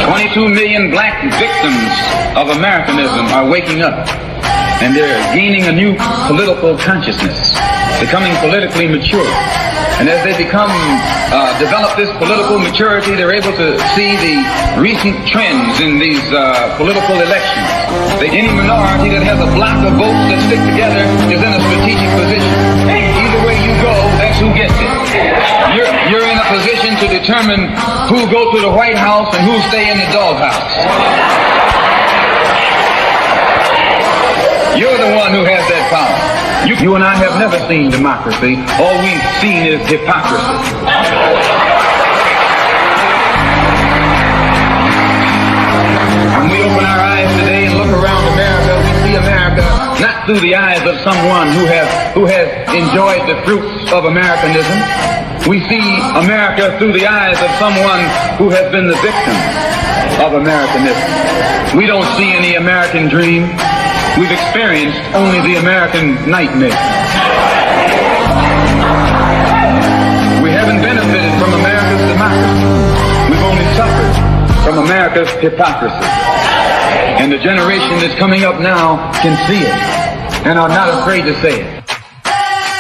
22 million black victims of Americanism are waking up, and they're gaining a new political consciousness, becoming politically mature. And as they develop this political maturity, they're able to see the recent trends in these political elections. Any minority that has a block of votes that stick together is in a strategic position. Either way you go, that's who gets it. You're in a position to determine who go to the White House and who stay in the doghouse. You're the one who has that power. You and I have never seen democracy. All we've seen is hypocrisy. When we open our eyes today and look around America, we see America not through the eyes of someone who has enjoyed the fruits of Americanism. We see America through the eyes of someone who has been the victim of Americanism. We don't see any American dream. We've experienced only the American nightmare. We haven't benefited from America's democracy. We've only suffered from America's hypocrisy. And the generation that's coming up now can see it and are not afraid to say it.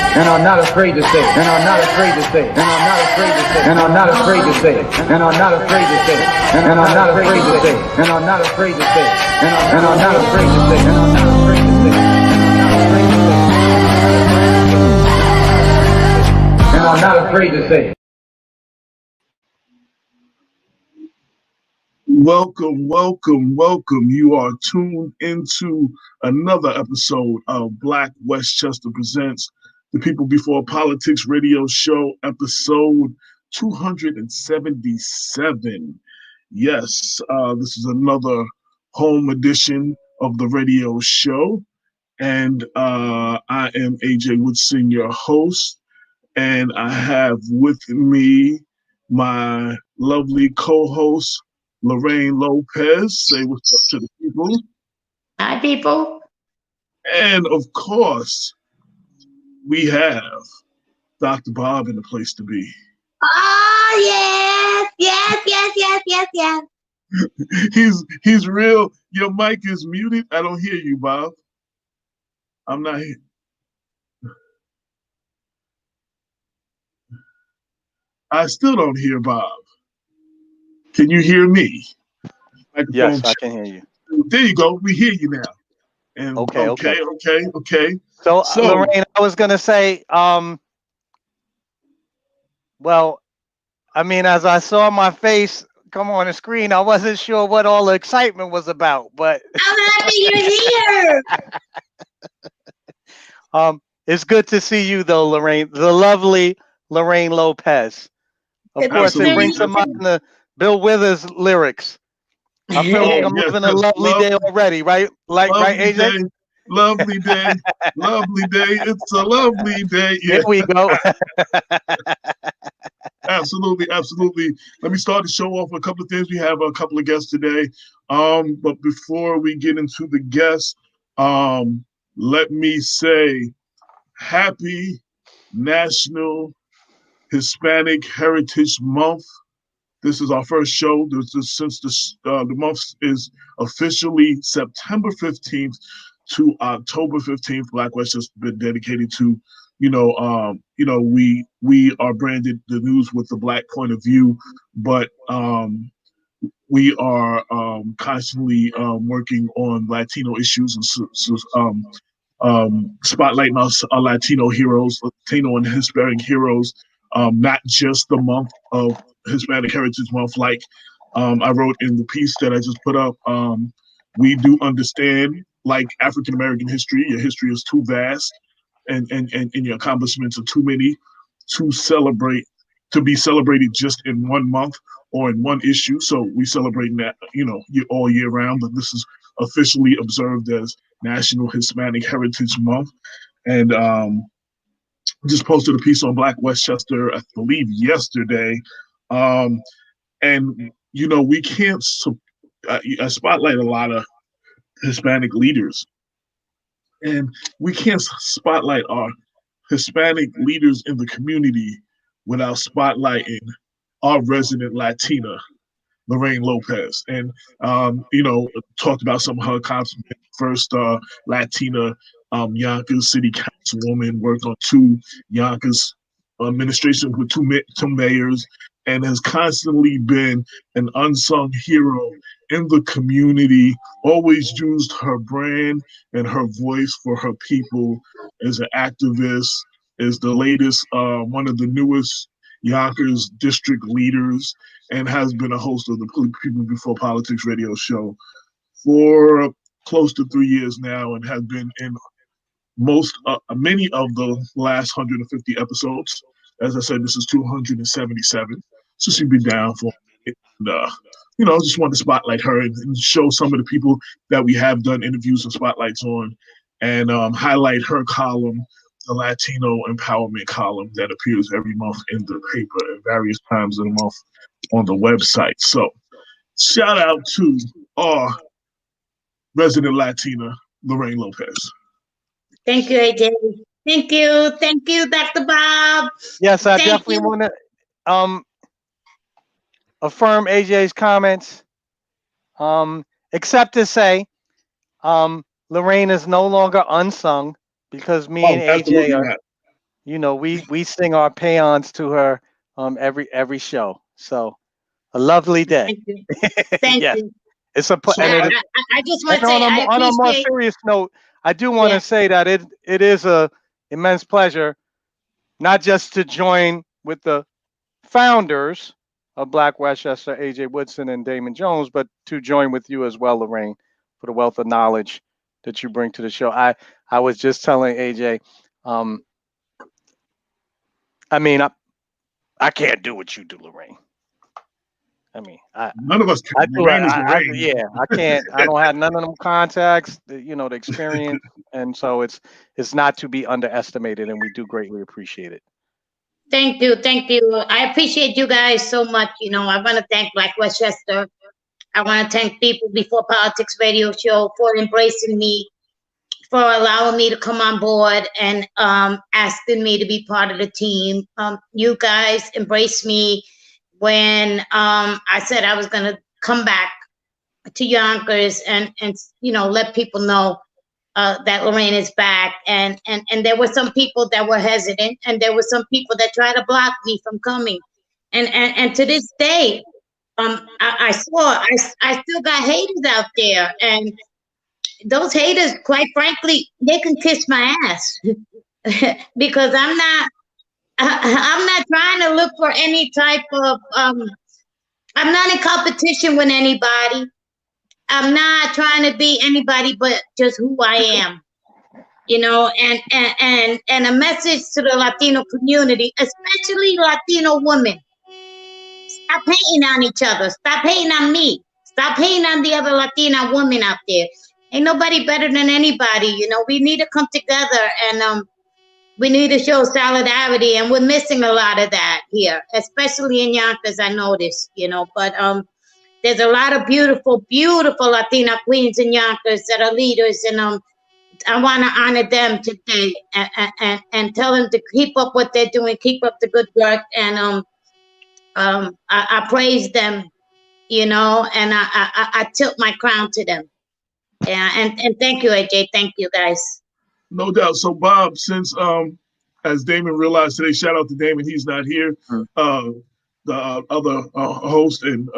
And are not afraid to say it. And are not afraid to say it. And are not afraid to say it. And are not afraid to say it. And are not afraid to say it. And are not afraid to say it. And are not afraid to say it. And are not afraid to say it. And are not afraid to say it. And are not afraid to say it. Welcome, welcome, welcome. You are tuned into another episode of Black Westchester Presents the People Before Politics radio show, episode 277. Yes, this is another home edition of the radio show. And I am AJ Woodson, your host. And I have with me my lovely co-host, Lorraine Lopez. Say what's up to the people. Hi, people. And of course, we have Dr. Bob in the place to be. Oh, yes. He's real. Your mic is muted. I don't hear you, Bob. I'm not here. I still don't hear Bob. Can you hear me? Yes, I can hear you. There you go. We hear you now. And okay. So Lorraine, I was gonna say, well, I mean, as I saw my face come on the screen, I wasn't sure what all the excitement was about, but I'm happy you're here. It's good to see you though, Lorraine, the lovely Lorraine Lopez. Of course, it brings to mind the Bill Withers lyrics. I feel like I'm living a lovely day already, right? Right, AJ? Day. Lovely day, lovely day. It's a lovely day. Yeah. Here we go. Absolutely. Let me start to show off a couple of things. We have a couple of guests today. But before we get into the guests, let me say happy National Hispanic Heritage Month. This is our first show. Since the month is officially September 15th to October 15th, Black West has been dedicated to, we are branded the news with the Black point of view, but we are constantly working on Latino issues and spotlighting our Latino heroes, Latino and Hispanic heroes, not just the month of Hispanic Heritage Month, like I wrote in the piece that I just put up. We do understand, like African American history, your history is too vast, and your accomplishments are too many to be celebrated just in 1 month or in one issue. So we celebrate that, all year round. But this is officially observed as National Hispanic Heritage Month, and just posted a piece on Black Westchester, I believe yesterday. We can't. I spotlight a lot of Hispanic leaders, and we can't spotlight our Hispanic leaders in the community without spotlighting our resident Latina, Lorraine Lopez, and talked about some of her accomplishments. First Latina Yonkers City Councilwoman, worked on 2 Yonkers administrations with two mayors, and has constantly been an unsung hero in the community. Always used her brand and her voice for her people. As an activist, is the latest, one of the newest Yonkers district leaders, and has been a host of the People Before Politics radio show for close to 3 years now, and has been in many of the last 150 episodes. As I said, this is 277, so she'd be down for it. And, I just wanted to spotlight her and show some of the people that we have done interviews and spotlights on, and highlight her column, the Latino Empowerment column that appears every month in the paper at various times of the month on the website. So shout out to our resident Latina, Lorraine Lopez. Thank you, AJ. Thank you, Dr. Bob. Yes, I definitely want to affirm AJ's comments. Except to say, Lorraine is no longer unsung, because me and AJ are, we sing our paeans to her every show. So a lovely day. Thank you. Thank you. It's a I just want to say, on a more serious note, I do want to say that it is a immense pleasure, not just to join with the founders of Black Westchester, AJ Woodson and Damon Jones, but to join with you as well, Lorraine, for the wealth of knowledge that you bring to the show. I was just telling AJ, I can't do what you do, Lorraine. None of us can. I can't. I don't have none of them contacts, the experience, and so it's not to be underestimated, and we do greatly appreciate it. Thank you. I appreciate you guys so much. I want to thank Black Westchester. I want to thank People Before Politics radio show for embracing me, for allowing me to come on board and asking me to be part of the team. You guys embraced me when I said I was going to come back to Yonkers and let people know that Lorraine is back. And there were some people that were hesitant, and there were some people that tried to block me from coming. And to this day, I still got haters out there, and those haters, quite frankly, they can kiss my ass because I'm not trying to look for any type of, I'm not in competition with anybody. I'm not trying to be anybody but just who I am, and a message to the Latino community, especially Latino women. Stop hating on each other. Stop hating on me. Stop hating on the other Latina women out there. Ain't nobody better than anybody. We need to come together, and we need to show solidarity, and we're missing a lot of that here, especially in Yonkers, I noticed, but there's a lot of beautiful, beautiful Latina queens in Yonkers that are leaders, and I want to honor them today and tell them to keep up what they're doing, keep up the good work, and I praise them, and I tilt my crown to them. Yeah, and thank you, AJ. Thank you, guys. No doubt. So, Bob, since as Damon realized today, shout out to Damon, he's not here. The other host and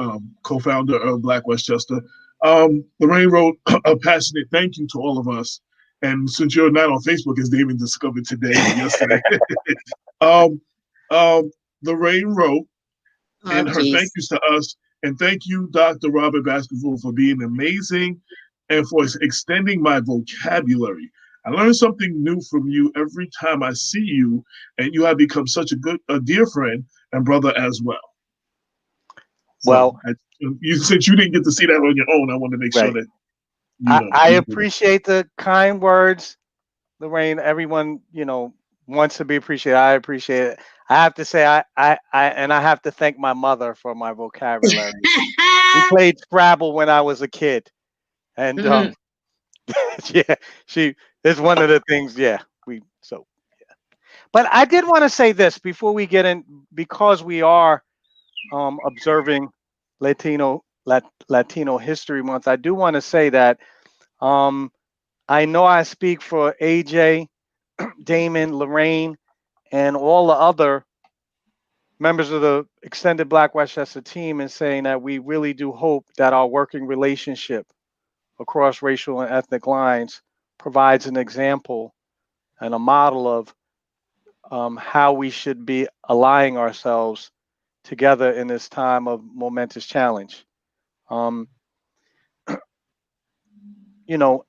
co-founder of Black Westchester, Lorraine wrote a passionate thank you to all of us. And since you're not on Facebook, as Damon discovered today and yesterday, Lorraine wrote her thank yous to us, and thank you, Dr. Robert Baskerville, for being amazing and for extending my vocabulary. I learn something new from you every time I see you, and you have become such a dear friend and brother as well. Well, since you didn't get to see that on your own, I want to make sure that I appreciate the kind words, Lorraine. Everyone, wants to be appreciated. I appreciate it. I have to say, I have to thank my mother for my vocabulary. We played Scrabble when I was a kid, and she is one of the things. But I did want to say this before we get in, because we are observing Latino History Month, I do want to say that I know I speak for AJ, Damon, Lorraine, and all the other members of the extended Black Westchester team in saying that we really do hope that our working relationship across racial and ethnic lines provides an example and a model of how we should be aligning ourselves together in this time of momentous challenge. You know,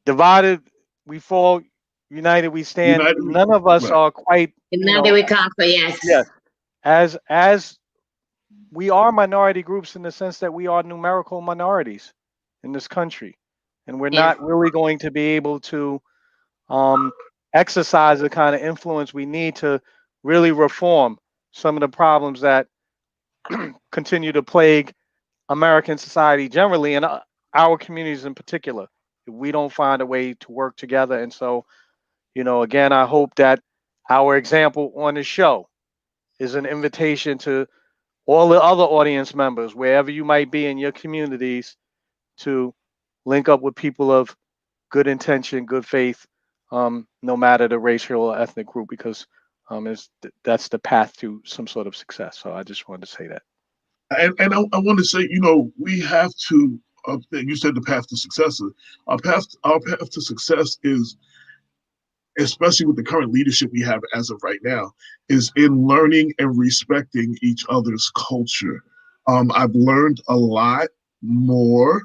divided we fall, united we stand. None of us are quite, united we conquer. Yes. Yes. As we are minority groups in the sense that we are numerical minorities in this country, and we're not really going to be able to exercise the kind of influence we need to really reform some of the problems that continue to plague American society generally and our communities in particular, if we don't find a way to work together. And so, again, I hope that our example on the show is an invitation to all the other audience members, wherever you might be in your communities, to link up with people of good intention, good faith, no matter the racial or ethnic group, because that's the path to some sort of success. So I just wanted to say that. And I want to say, we have to. You said the path to success. Our path to success is, especially with the current leadership we have as of right now, is in learning and respecting each other's culture. I've learned a lot more.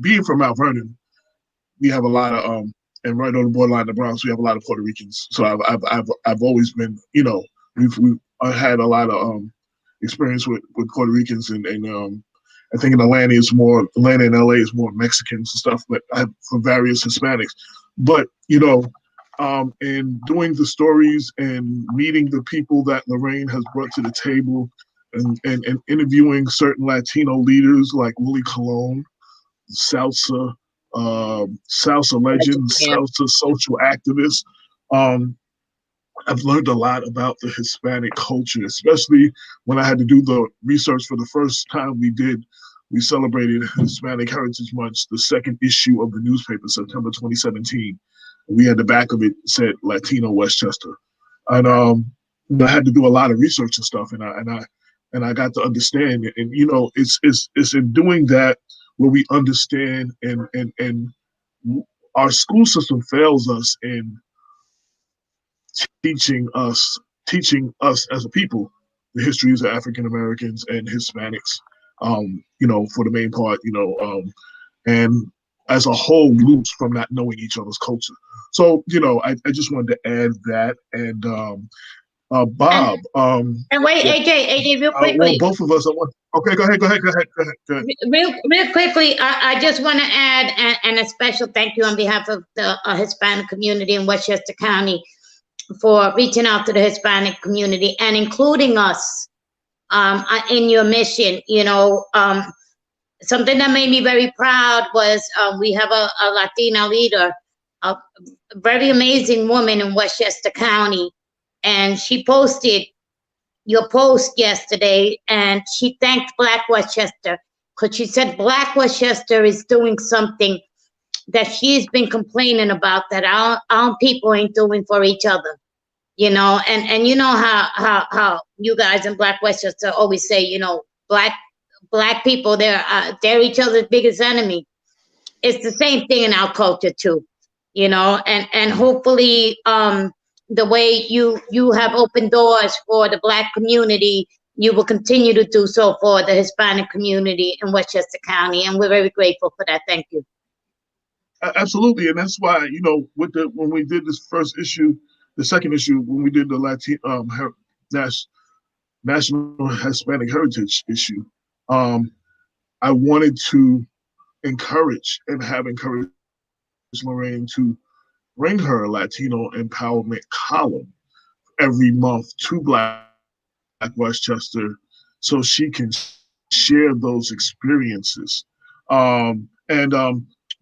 Being from Mount Vernon, we have a lot of and right on the borderline of the Bronx, we have a lot of Puerto Ricans. So I've always been, we've had a lot of experience with Puerto Ricans, and I think in Atlanta and LA is more Mexicans and stuff, but for various Hispanics. But in doing the stories and meeting the people that Lorraine has brought to the table, and interviewing certain Latino leaders like Willie Colon, salsa legend, salsa social activist. I've learned a lot about the Hispanic culture, especially when I had to do the research for the first time we celebrated Hispanic Heritage Month, the second issue of the newspaper, September 2017. We had the back of it said Latino Westchester. And I had to do a lot of research and stuff, and I got to understand it. And it's in doing that where we understand, and our school system fails us in teaching us as a people the histories of African Americans and Hispanics, for the main part, and as a whole loops from not knowing each other's culture. So, I just wanted to add that. And Bob. And wait, AJ, real quickly. Well, both of us. Okay, go ahead. Real quickly, I just want to add and a special thank you on behalf of the Hispanic community in Westchester County for reaching out to the Hispanic community and including us in your mission. Something that made me very proud was we have a Latina leader, a very amazing woman in Westchester County, and she posted your post yesterday, and she thanked Black Westchester because she said Black Westchester is doing something that she's been complaining about, that our people ain't doing for each other, and you know how you guys in Black Westchester always say, black people, they're each other's biggest enemy. It's the same thing in our culture too, and hopefully the way you have opened doors for the Black community, you will continue to do so for the Hispanic community in Westchester County, and we're very grateful for that. Thank you. Absolutely, and that's why when we did this first issue, the second issue, when we did the National Hispanic Heritage issue, I wanted to encourage Lorraine to bring her Latino empowerment column every month to Black Westchester so she can share those experiences.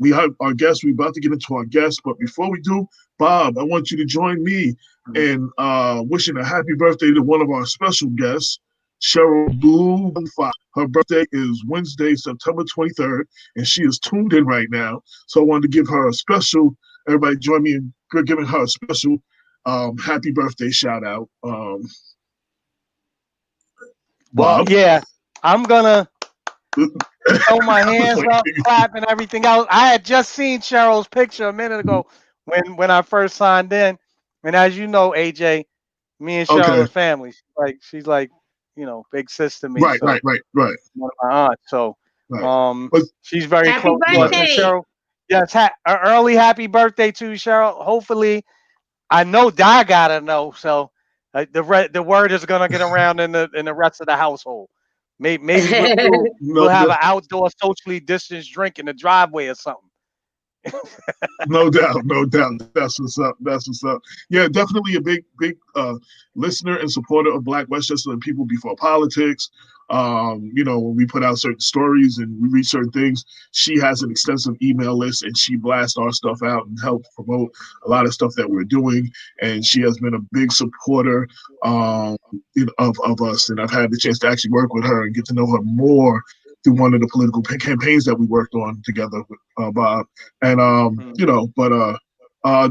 we have our guests. We're about to get into our guests, but before we do, Bob, I want you to join me in wishing a happy birthday to one of our special guests, Cheryl Blue. Her birthday is Wednesday, September 23rd, and she is tuned in right now. So I wanted to give her a special. Everybody join me in giving her a special happy birthday shout out. Well, Bob? yeah, I'm gonna throw my hands up, clap, and everything else. I had just seen Cheryl's picture a minute ago when I first signed in, and as you know, AJ, me and Cheryl are family. She's like, big sis to me. Right. One of my aunts. So, she's very close to us. And Cheryl, yes, early happy birthday to you, Cheryl. Hopefully, I know Di gotta know. So, the word is gonna get around in the rest of the household. Maybe we'll have an outdoor socially distanced drink in the driveway or something. No doubt. That's what's up. Yeah, definitely a big listener and supporter of Black Westchester and People Before Politics. When we put out certain stories and we read certain things, she has an extensive email list and she blasts our stuff out and helps promote a lot of stuff that we're doing. And she has been a big supporter of us. And I've had the chance to actually work with her and get to know her more through one of the political campaigns that we worked on together with Bob. And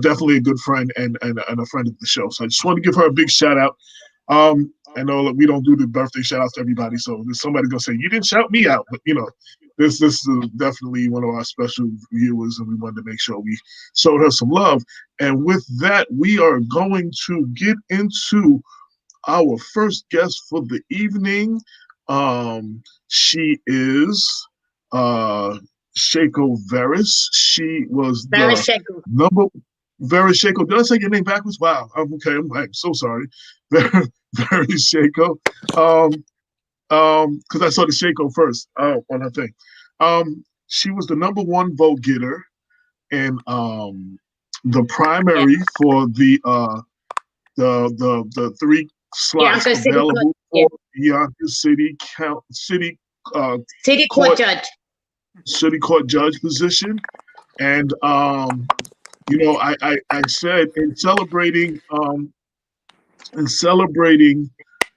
definitely a good friend and a friend of the show. So I just want to give her a big shout out. I know that we don't do the birthday shout outs to everybody, so there's somebody gonna say you didn't shout me out, but this is definitely one of our special viewers, and we wanted to make sure we showed her some love. And with that, we are going to get into our first guest for the evening. She is Shako Veris. She was the number Veris Shako. Did I say your name backwards? Wow. Okay. I'm so sorry. Veris Shako. Because I saw the Shako first on her thing. She was the number one vote getter in the primary for the 3 slots available for Yonkers City Court Judge. City Court Judge position. And I said in celebrating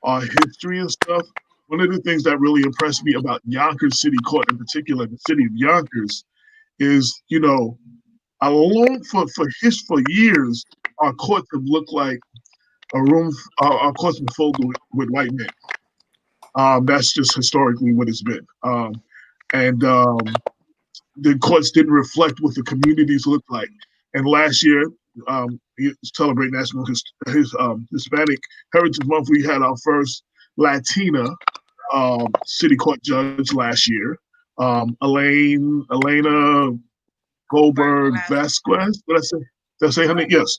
our history and stuff, one of the things that really impressed me about Yonkers City Court, in particular the city of Yonkers, is for years our courts have looked like a room. Our courts have been filled with white men. That's just historically what it's been. The courts didn't reflect what the communities looked like. And last year, celebrate National Hispanic Heritage Month, we had our first Latina city court judge last year. Elena Goldberg Vasquez. Did I say her name? Yes.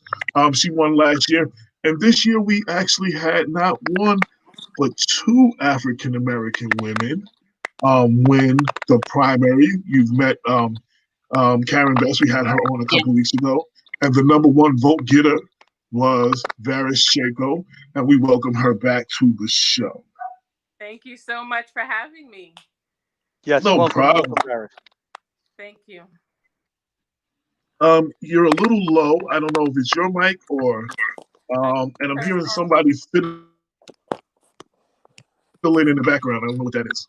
She won last year. And this year we actually had not one, but 2 African American women win the primary. You've met Karen Best. We had her on a couple weeks ago. And the number one vote getter was Veris Shako. And we welcome her back to the show. Thank you so much for having me. Yes, no problem. Thank you. You're a little low. I don't know if it's your mic or and I'm hearing somebody fiddling in the background. I don't know what that is.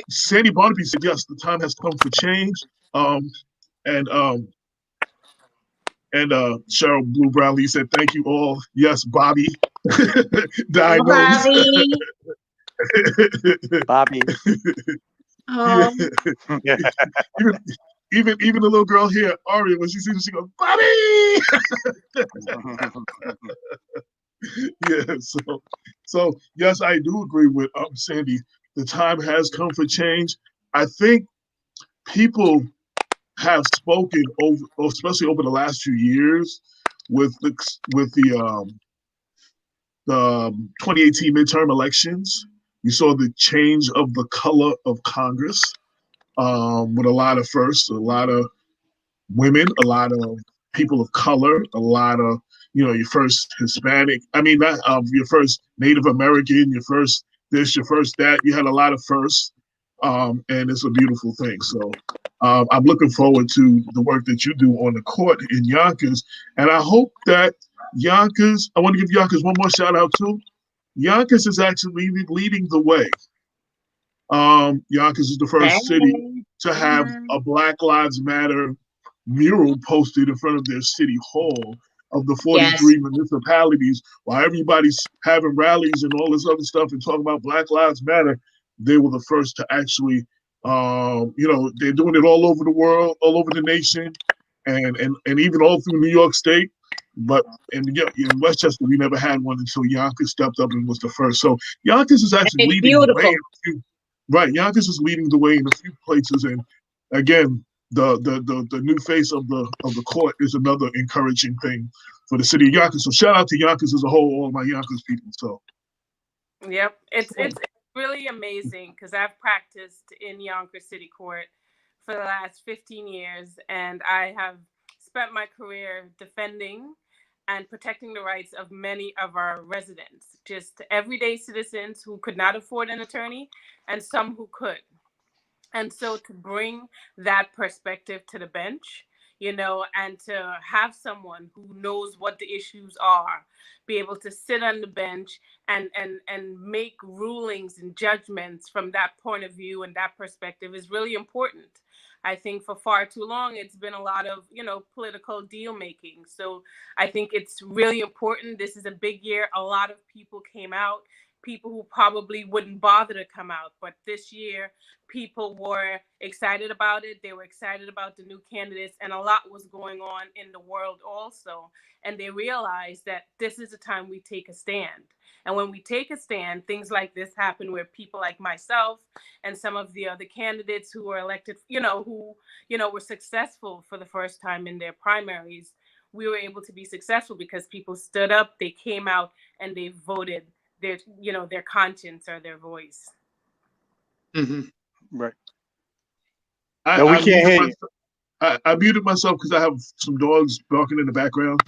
Sandy Barnaby said, yes, the time has come for change. And Cheryl Blue Brownlee said, thank you all. Yes, Bobby. Diagnosed. Bobby. Even the little girl here, Aria, when she sees it, she goes, Bobby! Yeah, so yes, I do agree with Sandy. The time has come for change. I think people have spoken over, especially over the last few years, with the 2018 midterm elections. You saw the change of the color of Congress, with a lot of firsts, a lot of women, a lot of people of color, a lot of your first Hispanic. I mean, your first Native American, your first this, your first that. You had a lot of firsts. and it's a beautiful thing. So I'm looking forward to the work that you do on the court in Yonkers, and I hope that Yonkers. I want to give Yonkers one more shout out too. Yonkers is actually leading the way. Yonkers is the first city to have a Black Lives Matter mural posted in front of their city hall of the 43 municipalities. While everybody's having rallies and all this other stuff and talking about Black Lives Matter, they were the first to actually, they're doing it all over the world, all over the nation, and even all through New York State. But in Westchester, we never had one until Yonkers stepped up and was the first. So Yonkers is actually leading the way. Right, Yonkers is leading the way in a few places, and again, the new face of the court is another encouraging thing for the city of Yonkers. So shout out to Yonkers as a whole, all my Yonkers people. So, yep, it's really amazing because I've practiced in Yonkers City Court for the last 15 years, and I have spent my career defending and protecting the rights of many of our residents, just everyday citizens who could not afford an attorney and some who could. And so to bring that perspective to the bench, and to have someone who knows what the issues are, be able to sit on the bench and make rulings and judgments from that point of view and that perspective is really important. I think for far too long, it's been a lot of, political deal making. So I think it's really important. This is a big year. A lot of people came out, people who probably wouldn't bother to come out. But this year, people were excited about it. They were excited about the new candidates, and a lot was going on in the world also. And they realized that this is a time we take a stand. And when we take a stand, things like this happen where people like myself and some of the other candidates who were elected, who were successful for the first time in their primaries, we were able to be successful because people stood up, they came out, and they voted their conscience or their voice. Mm-hmm. Right. No, we can't hear you. I muted myself because I have some dogs barking in the background,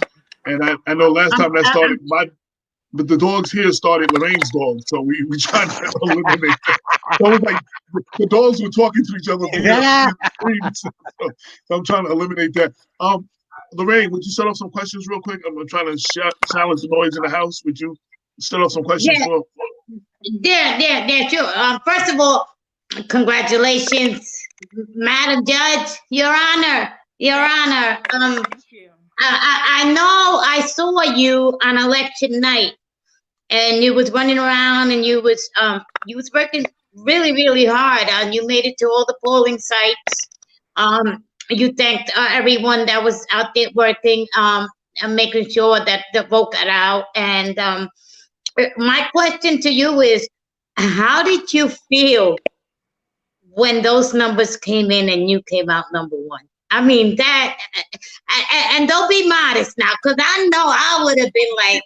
and I know last time that started but the dogs here started Lorraine's dogs, so we tried to eliminate that. So it was like the dogs were talking to each other. So I'm trying to eliminate that. Lorraine, would you set up some questions real quick? I'm trying to silence the noise in the house. Would you set up some questions for? Yeah, sure. First of all, congratulations, Madam Judge, Your Honor. Thank you. I know I saw you on election night, and you was running around, and you was working really, really hard, and you made it to all the polling sites. You thanked everyone that was out there working, and making sure that the vote got out. And my question to you is, how did you feel when those numbers came in and you came out number one? I mean, that, and don't be modest now, because I know I would have been like,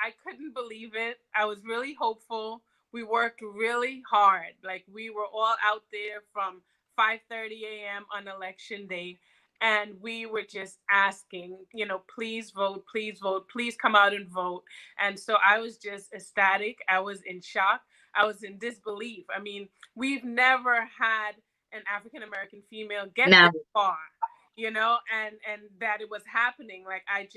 I couldn't believe it. I was really hopeful. We worked really hard. Like, we were all out there from 5:30 a.m. on election day. And we were just asking, please vote, please come out and vote. And so I was just ecstatic. I was in shock. I was in disbelief. I mean, we've never had an African-American female get this far, and that it was happening. Like, I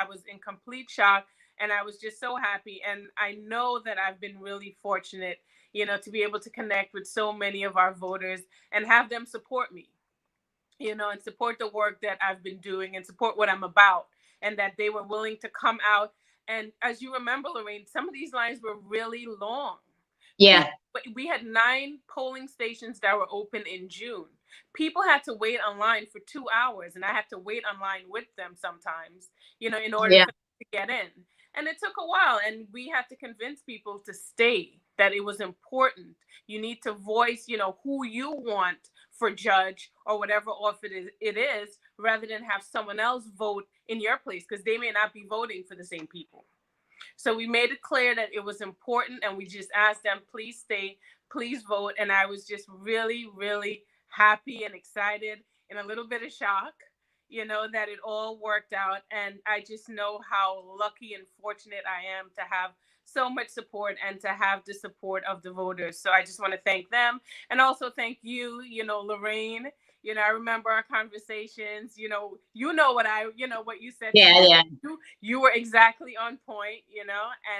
was in complete shock, and I was just so happy. And I know that I've been really fortunate, to be able to connect with so many of our voters and have them support me. And support the work that I've been doing and support what I'm about, and that they were willing to come out. And as you remember, Lorraine, some of these lines were really long. Yeah. We had 9 polling stations that were open in June. People had to wait online for 2 hours, and I had to wait online with them sometimes, in order to get in. And it took a while, and we had to convince people to stay, that it was important. You need to voice, who you want for judge or whatever office it is, rather than have someone else vote in your place, because they may not be voting for the same people. So we made it clear that it was important, and we just asked them, please stay, please vote. And I was just really, really happy and excited and a little bit of shock, that it all worked out. And I just know how lucky and fortunate I am to have so much support and to have the support of the voters. So I just want to thank them, and also thank you, Lorraine. I remember our conversations. What you said to Yeah, me. yeah. You were exactly on point, and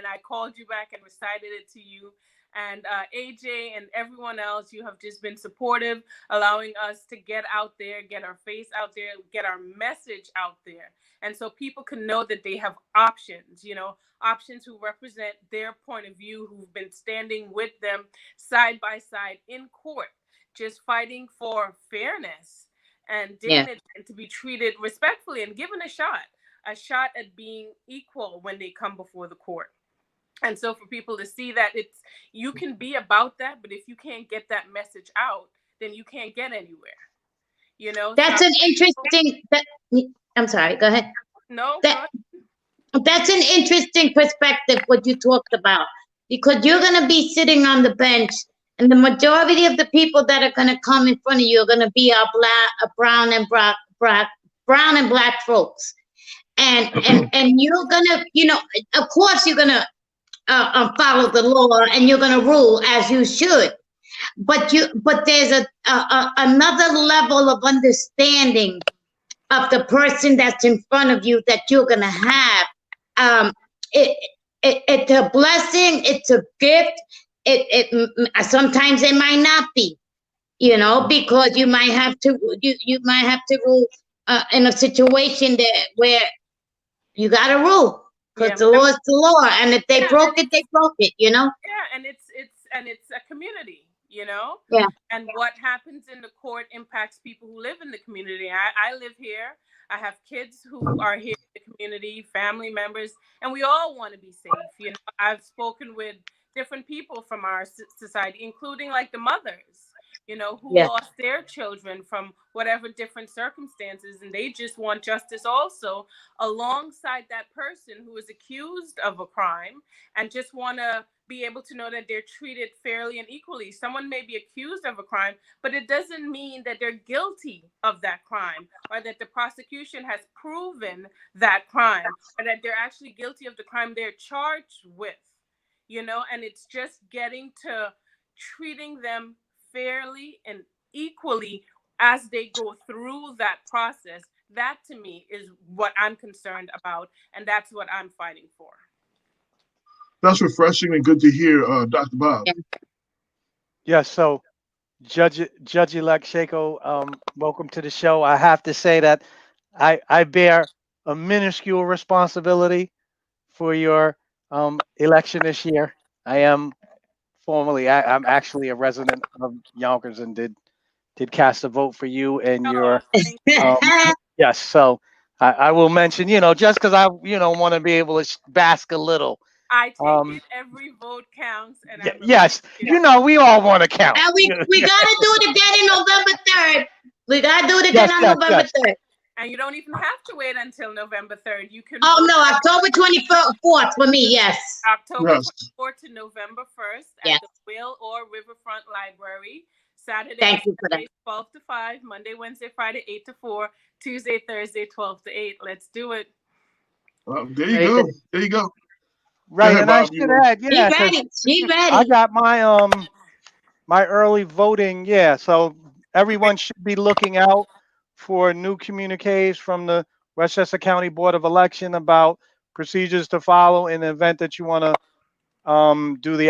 I called you back and recited it to you. And AJ and everyone else, you have just been supportive, allowing us to get out there, get our face out there, get our message out there. And so people can know that they have options, options who represent their point of view, who've been standing with them side by side in court, just fighting for fairness and dignity, and to be treated respectfully and given a shot at being equal when they come before the court. And so for people to see that you can be about that, but if you can't get that message out, then you can't get anywhere. That's an interesting. I'm sorry. Go ahead. No. That's an interesting perspective what you talked about, because you're going to be sitting on the bench, and the majority of the people that are going to come in front of you are going to be our brown and black folks, and you're going to, of course, you're going to follow the law, and you're going to rule as you should. But there's another level of understanding of the person that's in front of you that you're going to have. It's a blessing. It's a gift. Sometimes it might not be, because you might have to rule in a situation where you got to rule. Because the law is the law, and if they broke it, they broke it, Yeah, and it's a community, Yeah. And what happens in the court impacts people who live in the community. I live here. I have kids who are here in the community, family members, and we all want to be safe. I've spoken with different people from our society, including like the mothers, who lost their children from whatever different circumstances, and they just want justice also alongside that person who is accused of a crime, and just want to be able to know that they're treated fairly and equally. Someone may be accused of a crime, but it doesn't mean that they're guilty of that crime, or that the prosecution has proven that crime, or that they're actually guilty of the crime they're charged with, and it's just getting to treating them fairly and equally as they go through that process. That to me is what I'm concerned about, and that's what I'm fighting for. That's refreshing and good to hear, Dr. Bob. Yes, so Judge-elect Shako, welcome to the show. I have to say that I bear a minuscule responsibility for your election this year. I am I'm actually a resident of Yonkers and did cast a vote for you and your yes. So I will mention, just because I want to be able to bask a little. I take it every vote counts, and yes, we all want to count. And we gotta do it again in November 3rd. We gotta do it again on November 3rd. And you don't even have to wait until November 3rd. You can. Oh no, October 24th for me. Yes. October 24th to November 1st at the Will or Riverfront Library. Saturday, Thank you for that. 12 to 5. Monday, Wednesday, Friday, 8 to 4. Tuesday, Thursday, 12 to 8. Let's do it. There you go. There you go. Right, and I should add, She's ready. I got my my early voting. Yeah, so everyone should be looking out for new communiques from the Westchester County Board of Election about procedures to follow in the event that you want to do the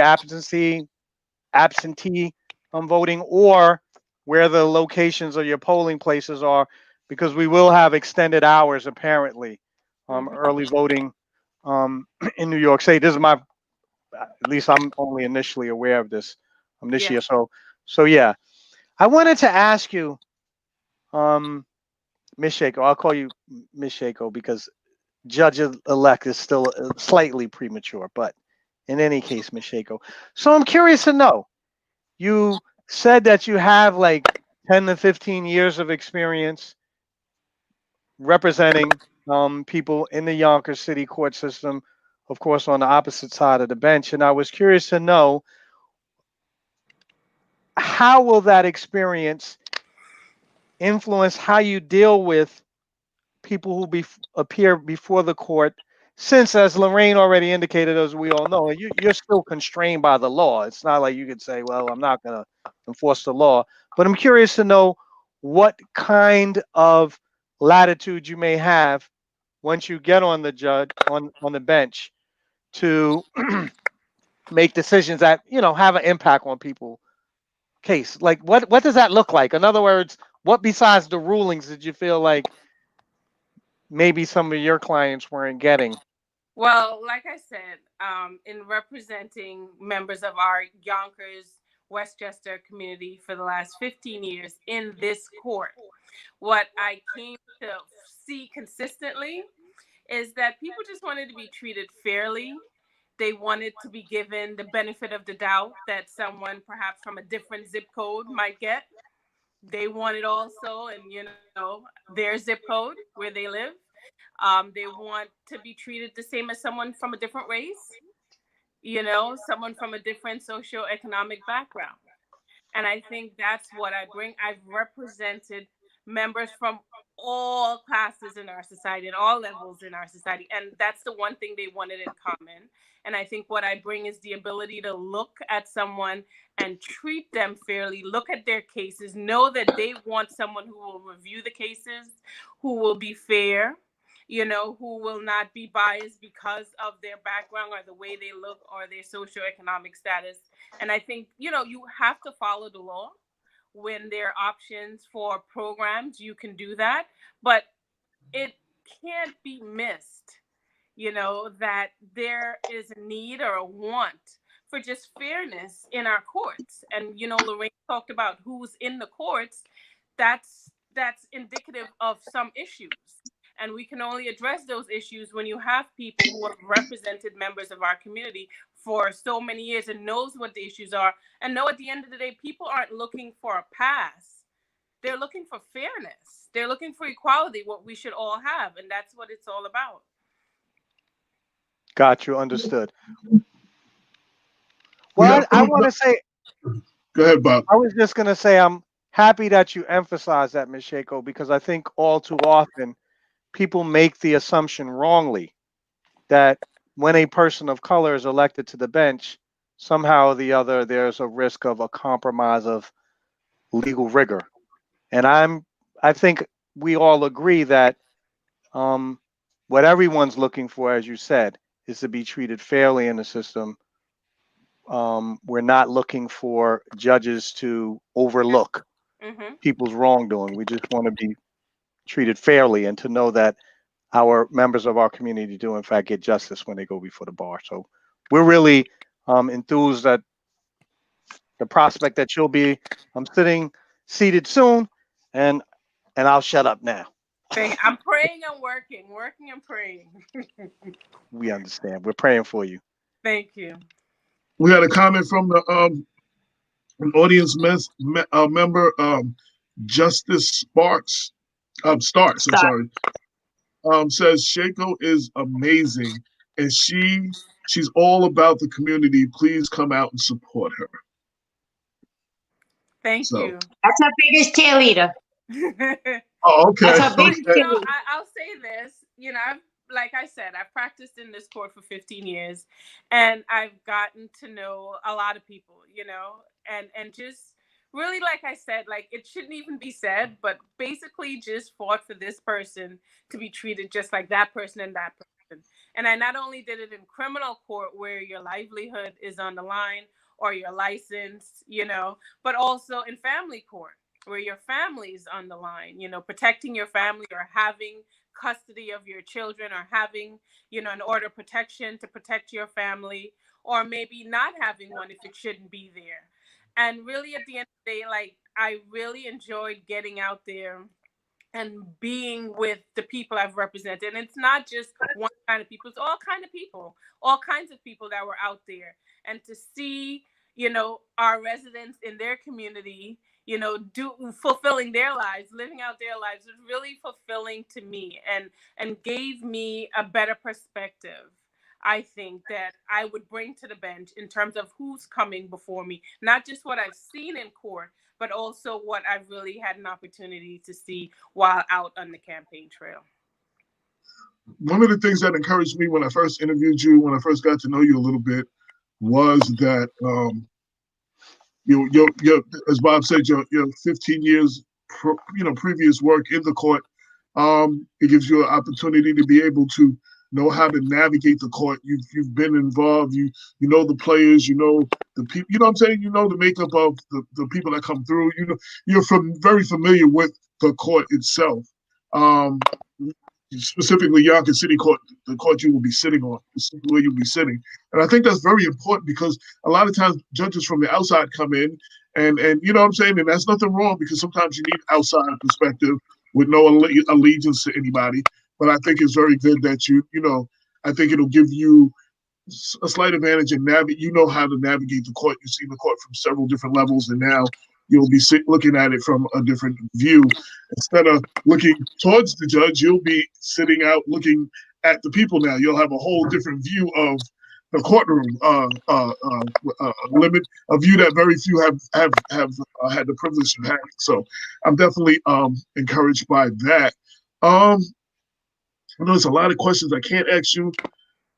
absentee voting, or where the locations of your polling places are, because we will have extended hours apparently, early voting in New York State. This is at least I'm only initially aware of this this year. So yeah, I wanted to ask you, Ms. Shako, I'll call you Ms. Shako because Judge-elect is still slightly premature, but in any case, Ms. Shako. So I'm curious to know, you said that you have like 10 to 15 years of experience representing people in the Yonkers City court system, of course, on the opposite side of the bench. And I was curious to know, how will that experience influence how you deal with people who appear before the court since, as Lorraine already indicated, as we all know, you're still constrained by the law. It's not like you could say, well, I'm not going to enforce the law. But I'm curious to know what kind of latitude you may have once you get on the judge on the bench to make decisions that have an impact on people case. Like what does that look like? In other words, what besides the rulings did you feel like maybe some of your clients weren't getting? Well, like I said, in representing members of our Yonkers, Westchester community for the last 15 years in this court, what I came to see consistently is that people just wanted to be treated fairly. They wanted to be given the benefit of the doubt that someone perhaps from a different zip code might get. They wanted also, and their zip code where they live. They want to be treated the same as someone from a different race, someone from a different socioeconomic background. And I think that's what I bring. I've represented members from all classes in our society and all levels in our society. And that's the one thing they wanted in common. And I think what I bring is the ability to look at someone and treat them fairly, look at their cases, know that they want someone who will review the cases, who will be fair, who will not be biased because of their background or the way they look or their socioeconomic status. And I think, you have to follow the law. When there are options for programs, you can do that. But it can't be missed, that there is a need or a want for just fairness in our courts. And, Lorraine talked about who's in the courts. That's indicative of some issues. And we can only address those issues when you have people who have represented members of our community for so many years and knows what the issues are and know at the end of the day, people aren't looking for a pass. They're looking for fairness. They're looking for equality, what we should all have. And that's what it's all about. Got you. Understood. Well, I want to say. Go ahead, Bob. I was just going to say I'm happy that you emphasize that, Ms. Shako, because I think all too often people make the assumption wrongly that when a person of color is elected to the bench, somehow or the other, there's a risk of a compromise of legal rigor. And I think we all agree that what everyone's looking for, as you said, is to be treated fairly in the system. We're not looking for judges to overlook people's wrongdoing. We just want to be treated fairly and to know that our members of our community do in fact get justice when they go before the bar. So we're really enthused at the prospect that you'll be seated soon, and I'll shut up now. I'm praying and working and praying. We understand. We're praying for you. Thank you. We had a comment from the an audience member, Justice Starks. I'm sorry. Says Shako is amazing, and she's all about the community. Please come out and support her. Thank you. That's our biggest cheerleader. Oh, okay. That's our biggest cheerleader. I'll say this. Like I said, I've practiced in this court for 15 years, and I've gotten to know a lot of people. And just really, like I said, like it shouldn't even be said, but basically just fought for this person to be treated just like that person and that person. And I not only did it in criminal court where your livelihood is on the line or your license, but also in family court where your family's on the line, protecting your family or having custody of your children or having, an order of protection to protect your family, or maybe not having one if it shouldn't be there. And really, at the end of the day, like I really enjoyed getting out there and being with the people I've represented. And it's not just one kind of people, it's all kinds of people that were out there. And to see, our residents in their community, fulfilling their lives, living out their lives was really fulfilling to me and gave me a better perspective, I think, that I would bring to the bench in terms of who's coming before me, not just what I've seen in court, but also what I've really had an opportunity to see while out on the campaign trail. one of the things that encouraged me when I first interviewed you, when I first got to know you a little bit, was that your as Bob said, your 15 years previous work in the court, it gives you an opportunity to be able to know how to navigate the court. You've been involved. You know the players. You know the people. You know what I'm saying. You know the makeup of the people that come through. You know you're very familiar with the court itself. Specifically Yonkers City Court, the court you will be sitting on, where you'll be sitting. And I think that's very important because a lot of times judges from the outside come in and you know what I'm saying? And that's nothing wrong because sometimes you need outside perspective with no allegiance to anybody. But I think it's very good that I think it'll give you a slight advantage in you know how to navigate the court. You've seen the court from several different levels, and now you'll be looking at it from a different view. Instead of looking towards the judge, you'll be sitting out looking at the people now. You'll have a whole different view of the courtroom, limit a view that very few have had the privilege of having. So I'm definitely encouraged by that. I know there's a lot of questions I can't ask you,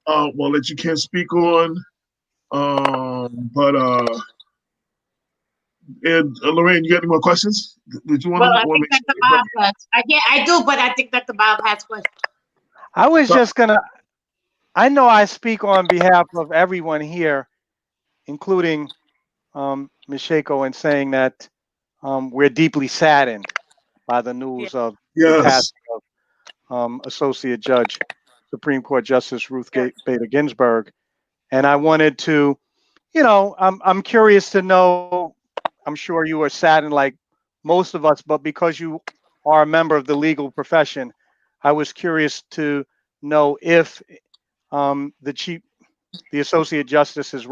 well, that you can't speak on, but and Lorraine, you got any more questions? Did you want Well, to? I think Dr. Bob has. I do, but I think Dr. Bob has questions. I was just gonna. I know I speak on behalf of everyone here, including Ms. Shako, in saying that we're deeply saddened by the news of the passing of Associate Judge, Supreme Court Justice Ruth Bader Ginsburg, and I wanted to, I'm curious to know. I'm sure you are saddened like most of us, but because you are a member of the legal profession, I was curious to know if the Associate Justice's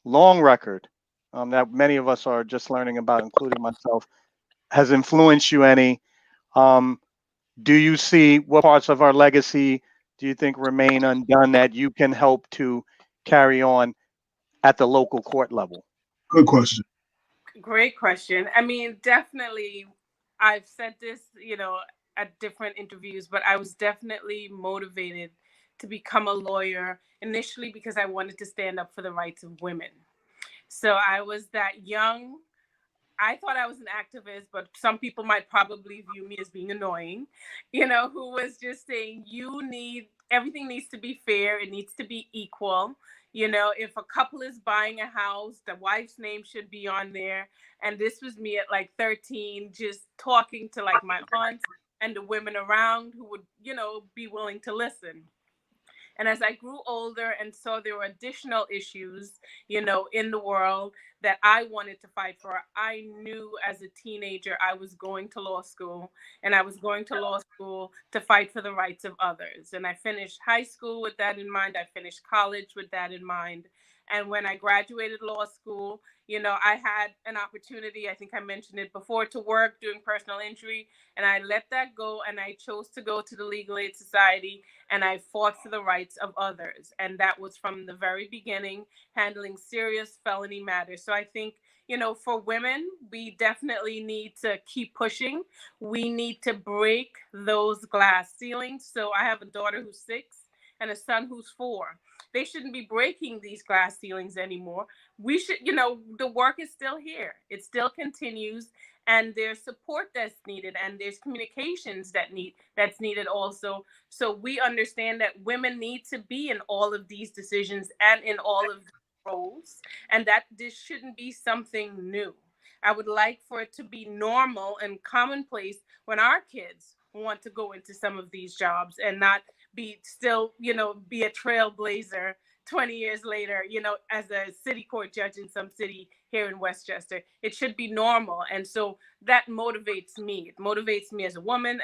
long record, that many of us are just learning about, including myself, has influenced you any. Do you see what parts of our legacy do you think remain undone that you can help to carry on at the local court level? Good question. Great question. I mean, definitely, I've said this, at different interviews, but I was definitely motivated to become a lawyer initially because I wanted to stand up for the rights of women. So I was that young. I thought I was an activist, but some people might probably view me as being annoying, who was just saying everything needs to be fair. It needs to be equal. If a couple is buying a house, the wife's name should be on there. And this was me at like 13, just talking to like my aunts and the women around who would, be willing to listen. And as I grew older and saw there were additional issues, in the world that I wanted to fight for, I knew as a teenager I was going to law school, and I was going to law school to fight for the rights of others. And I finished high school with that in mind. I finished college with that in mind. And when I graduated law school, I had an opportunity, I think I mentioned it before, to work doing personal injury. And I let that go, and I chose to go to the Legal Aid Society, and I fought for the rights of others. And that was from the very beginning, handling serious felony matters. So I think, for women, we definitely need to keep pushing. We need to break those glass ceilings. So I have a daughter who's 6 and a son who's 4. They shouldn't be breaking these glass ceilings anymore. We should, the work is still here. It still continues, and there's support that's needed, and there's communications that's needed also. So we understand that women need to be in all of these decisions and in all of these roles, and that this shouldn't be something new. I would like for it to be normal and commonplace when our kids want to go into some of these jobs and not be still, be a trailblazer 20 years later, as a city court judge in some city here in Westchester. It should be normal. And so that motivates me. It motivates me as a woman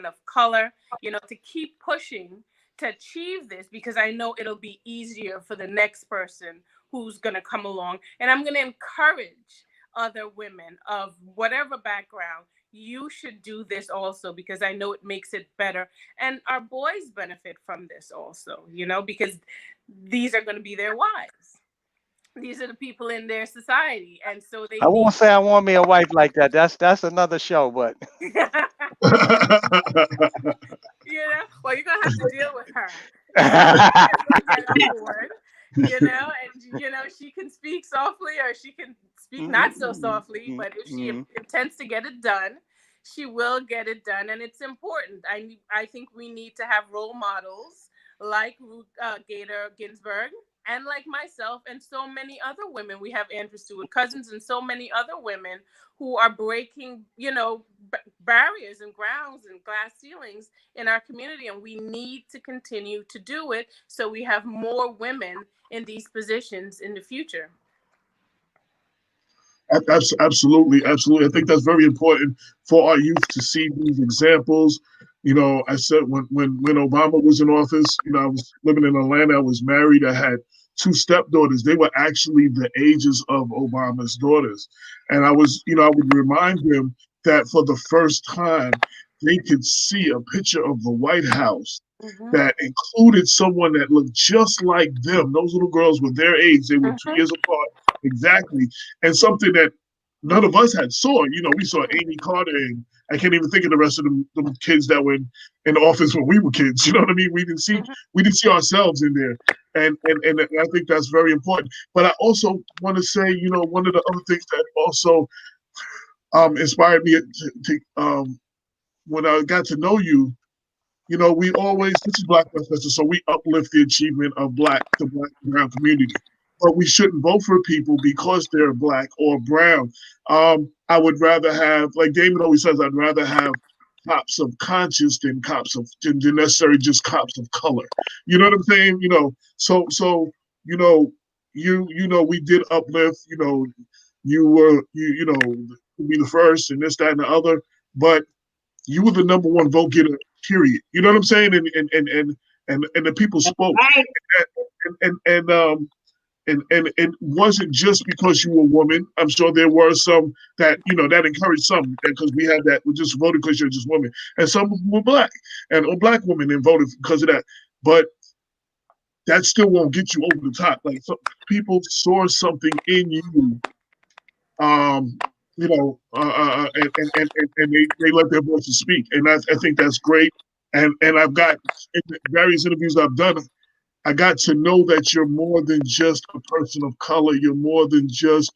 of color, to keep pushing to achieve this, because I know it'll be easier for the next person who's going to come along. And I'm going to encourage other women of whatever background. You should do this also, because I know it makes it better. And our boys benefit from this also, because these are going to be their wives. These are the people in their society. And so I won't say I want me a wife like that. That's another show, but well, you're gonna have to deal with her. Get on board, and she can speak softly or she can speak not so softly, but if she intends to get it done, she will get it done, and it's important. I think we need to have role models like Ruth Gator Ginsburg, and like myself and so many other women. We have Andrew Stewart Cousins and so many other women who are breaking, barriers and grounds and glass ceilings in our community. And we need to continue to do it so we have more women in these positions in the future. Absolutely. I think that's very important for our youth to see these examples. I said when Obama was in office, I was living in Atlanta. I was married. I had 2 stepdaughters. They were actually the ages of Obama's daughters. And I would remind them that for the first time, they could see a picture of the White House that included someone that looked just like them. Those little girls were their age. They were 2 years apart. Exactly. And something that none of us had saw. We saw Amy Carter, and I can't even think of the rest of them kids that were in office when we were kids. You know what I mean? We didn't see ourselves in there. And I think that's very important. But I also want to say, one of the other things that also inspired me to when I got to know you, we always, this is Black Westchester, so we uplift the achievement of the Black and brown community. But we shouldn't vote for people because they're Black or brown. I would rather have, like Damon always says, I'd rather have cops of conscience than than necessarily just cops of color. You know what I'm saying? So we did uplift. You were to be the first and this, that, and the other, but you were the number 1 vote getter. Period. You know what I'm saying? And the people spoke. And it wasn't just because you were a woman. I'm sure there were some that, that encouraged some, because we had that, we just voted because you're just women. And some were Black, or Black women, and voted because of that. But that still won't get you over the top. Like, some people saw something in you, and they let their voices speak. And I think that's great. And I've got, in various interviews I've done, I got to know that you're more than just a person of color. You're more than just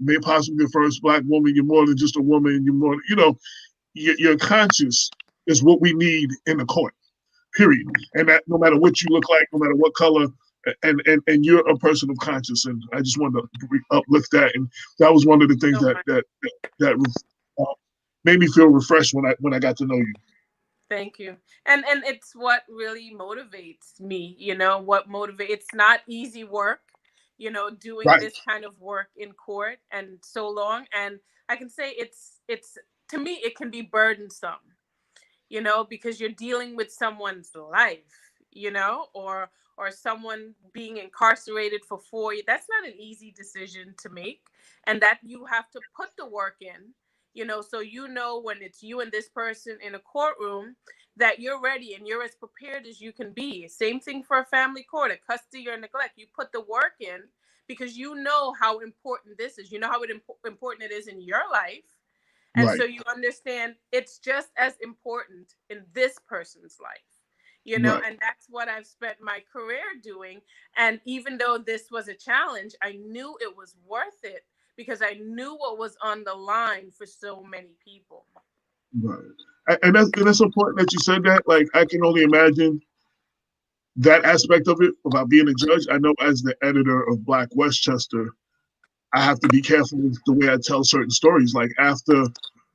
maybe possibly the first Black woman. You're more than just a woman. You're more, your conscience is what we need in the court, period. And that no matter what you look like, no matter what color, and you're a person of conscience. And I just wanted to uplift that. And that was one of the things that made me feel refreshed when I got to know you. Thank you. And it's what really motivates me, it's not easy work, doing this kind of work in court and so long. And I can say it's to me, it can be burdensome, because you're dealing with someone's life, or someone being incarcerated for 4 years. That's not an easy decision to make, and that you have to put the work in. So when it's you and this person in a courtroom, that you're ready and you're as prepared as you can be. Same thing for a family court, a custody or neglect. You put the work in because you know how important this is. You know how important it is in your life. And so you understand it's just as important in this person's life, and that's what I've spent my career doing. And even though this was a challenge, I knew it was worth it, because I knew what was on the line for so many people. Right. And that's important that you said that. Like, I can only imagine that aspect of it about being a judge. I know as the editor of Black Westchester, I have to be careful with the way I tell certain stories. Like, after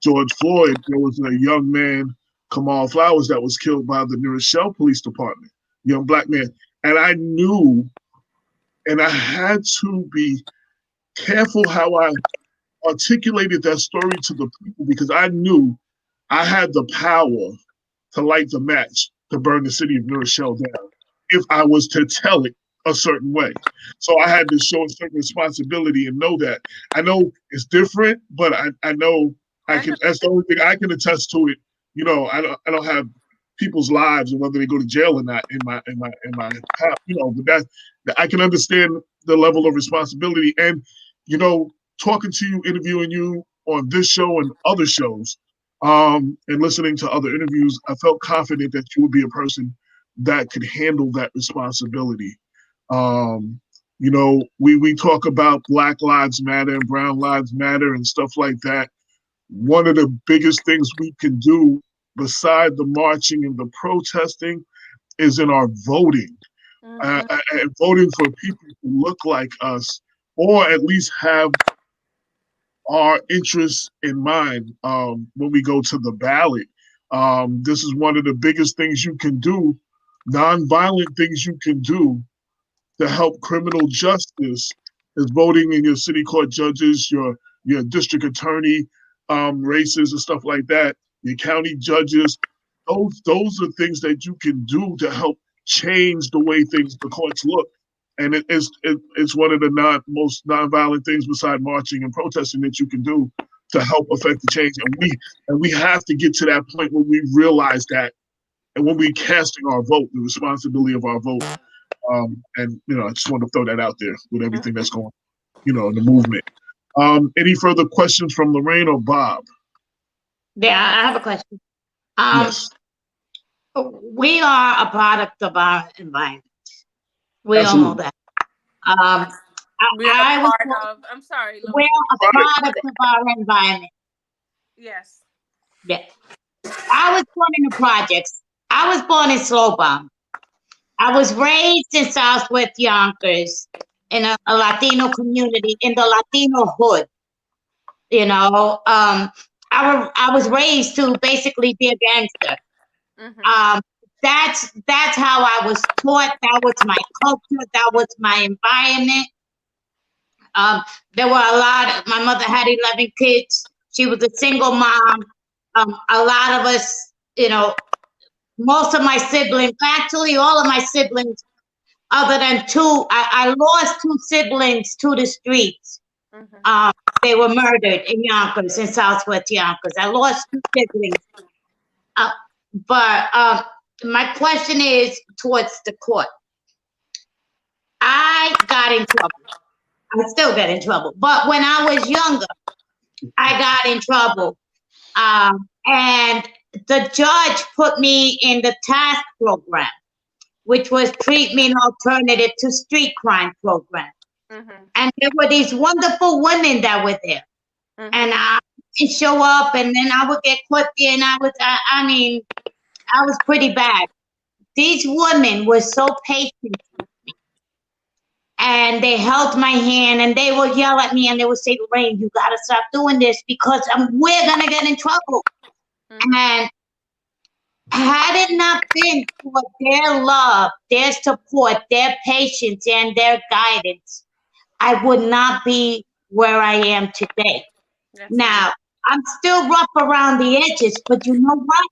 George Floyd, there was a young man, Kamal Flowers, that was killed by the New Rochelle Police Department, young Black man. And I knew, and I had to be careful how I articulated that story to the people, because I knew I had the power to light the match to burn the city of New Rochelle down if I was to tell it a certain way. So I had to show a certain responsibility and know that. I know it's different, but I know I can. That's the only thing I can attest to it. I don't have people's lives and whether they go to jail or not in my but that I can understand the level of responsibility. And talking to you, interviewing you on this show and other shows, And listening to other interviews, I felt confident that you would be a person that could handle that responsibility. You know, we talk about Black Lives Matter and Brown Lives Matter and stuff like that. One of the biggest things we can do beside the marching and the protesting is in our voting. And voting for people who look like us, or at least have our interests in mind when we go to the ballot. This is one of the biggest things you can do, nonviolent things you can do to help criminal justice is voting in your city court judges, your district attorney races and stuff like that, your county judges. Those are things that you can do to help change the way the courts look. And it's one of the most nonviolent things beside marching and protesting that you can do to help affect the change. And we have to get to that point where we realize that, and when we're casting our vote, the responsibility of our vote. And you know, I just want to throw that out there with everything that's going, you know, in the movement. Any further questions from Lorraine or Bob? Yeah, I have a question. Yes. We are a product of our environment. We Absolutely. all know that. We are part of. I'm sorry. We're a product of our environment. Yes. Yeah. I was born in the projects. I was born in Slowbomb. I was raised in Southwest Yonkers in a Latino community, in the Latino hood. You know, I was raised to basically be a gangster. That's how I was taught. That was my culture. That was my environment. There were my mother had 11 kids. She was a single mom. A lot of us, you know, most of my siblings, actually all of my siblings, other than two, I lost two siblings to the streets. They were murdered in Yonkers, in Southwest Yonkers. I lost two siblings. But my question is towards the court. I got in trouble. I still get in trouble. But when I was younger, I got in trouble. And the judge put me in the TASK program, which was Treatment Alternative to Street Crime program. And there were these wonderful women that were there. And I would show up, and then I would get put there, and I was pretty bad. These women were so patient with me. And they held my hand, and they would yell at me, and they would say, Lorraine, you got to stop doing this because we're going to get in trouble. And had it not been for their love, their support, their patience, and their guidance, I would not be where I am today. Now, I'm still rough around the edges, but you know what?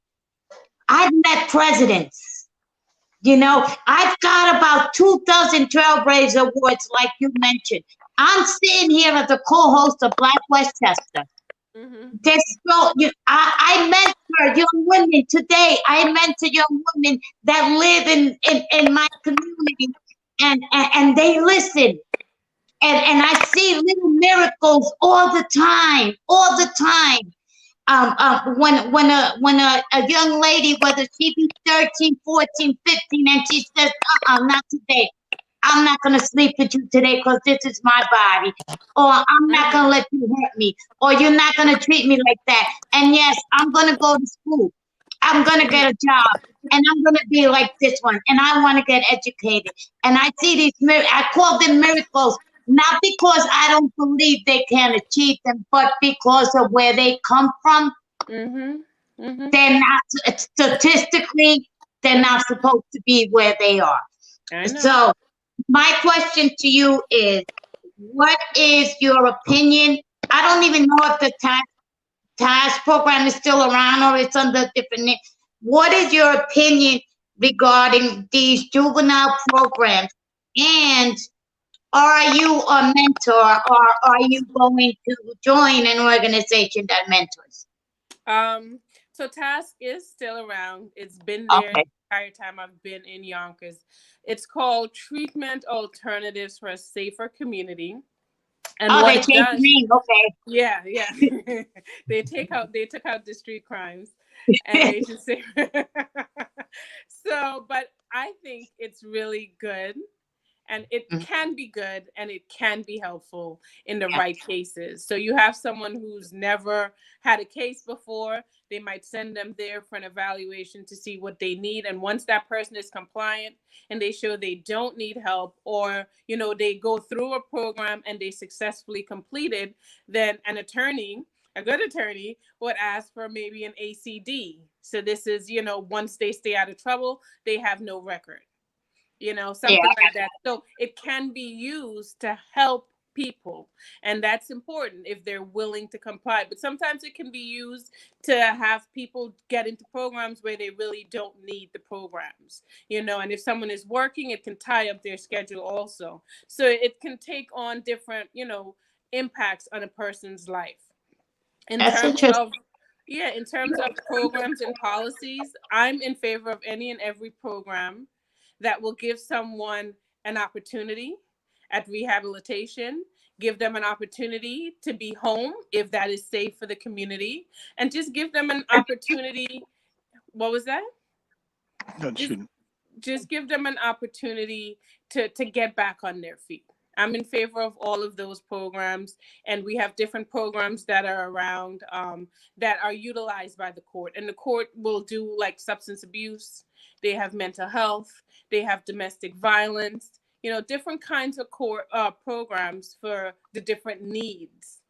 I've met presidents. You know, I've got about 2 dozen Trailblazer Awards, like you mentioned. I'm sitting here as a co-host of Black Westchester. I mentor young women today. I mentor young women that live in my community, and they listen. And I see little miracles all the time. When a young lady, whether she be 13, 14, 15, and she says, not today. I'm not going to sleep with you today because this is my body. Or I'm not going to let you hurt me. Or you're not going to treat me like that. And yes, I'm going to go to school. I'm going to get a job. And I'm going to be like this one. And I want to get educated. And I see these miracles. I call them miracles. Not because I don't believe they can achieve them, but because of where they come from. They're not, statistically, they're not supposed to be where they are. So my question to you is, what is your opinion? I don't even know if the TASK program is still around or it's under a different name. What is your opinion regarding these juvenile programs? And are you a mentor, or are you going to join an organization that mentors? So TASK is still around. It's been there the entire time I've been in Yonkers. It's called Treatment Alternatives for a Safer Community. And oh, what they it changed the does, name. Okay. yeah, yeah. They took out the street crimes, and they just say so. But I think it's really good, and it can be good, and it can be helpful in the Yeah. right cases. So you have someone who's never had a case before, they might send them there for an evaluation to see what they need, and once that person is compliant and they show they don't need help, or they go through a program and they successfully completed, then an attorney, a good attorney, would ask for maybe an ACD. So this is, once they stay out of trouble, they have no record, something like that. So it can be used to help people, and that's important if they're willing to comply. But sometimes it can be used to have people get into programs where they really don't need the programs, and if someone is working, it can tie up their schedule also. So it can take on different, impacts on a person's life. In That's terms interesting. of in terms of programs and policies, I'm in favor of any and every program that will give someone an opportunity at rehabilitation, give them an opportunity to be home if that is safe for the community, and just give them an opportunity. What was that? No, Just, just give them an opportunity to get back on their feet. I'm in favor of all of those programs, and we have different programs that are around that are utilized by the court. And the court will do like substance abuse, they have mental health, they have domestic violence, different kinds of court programs for the different needs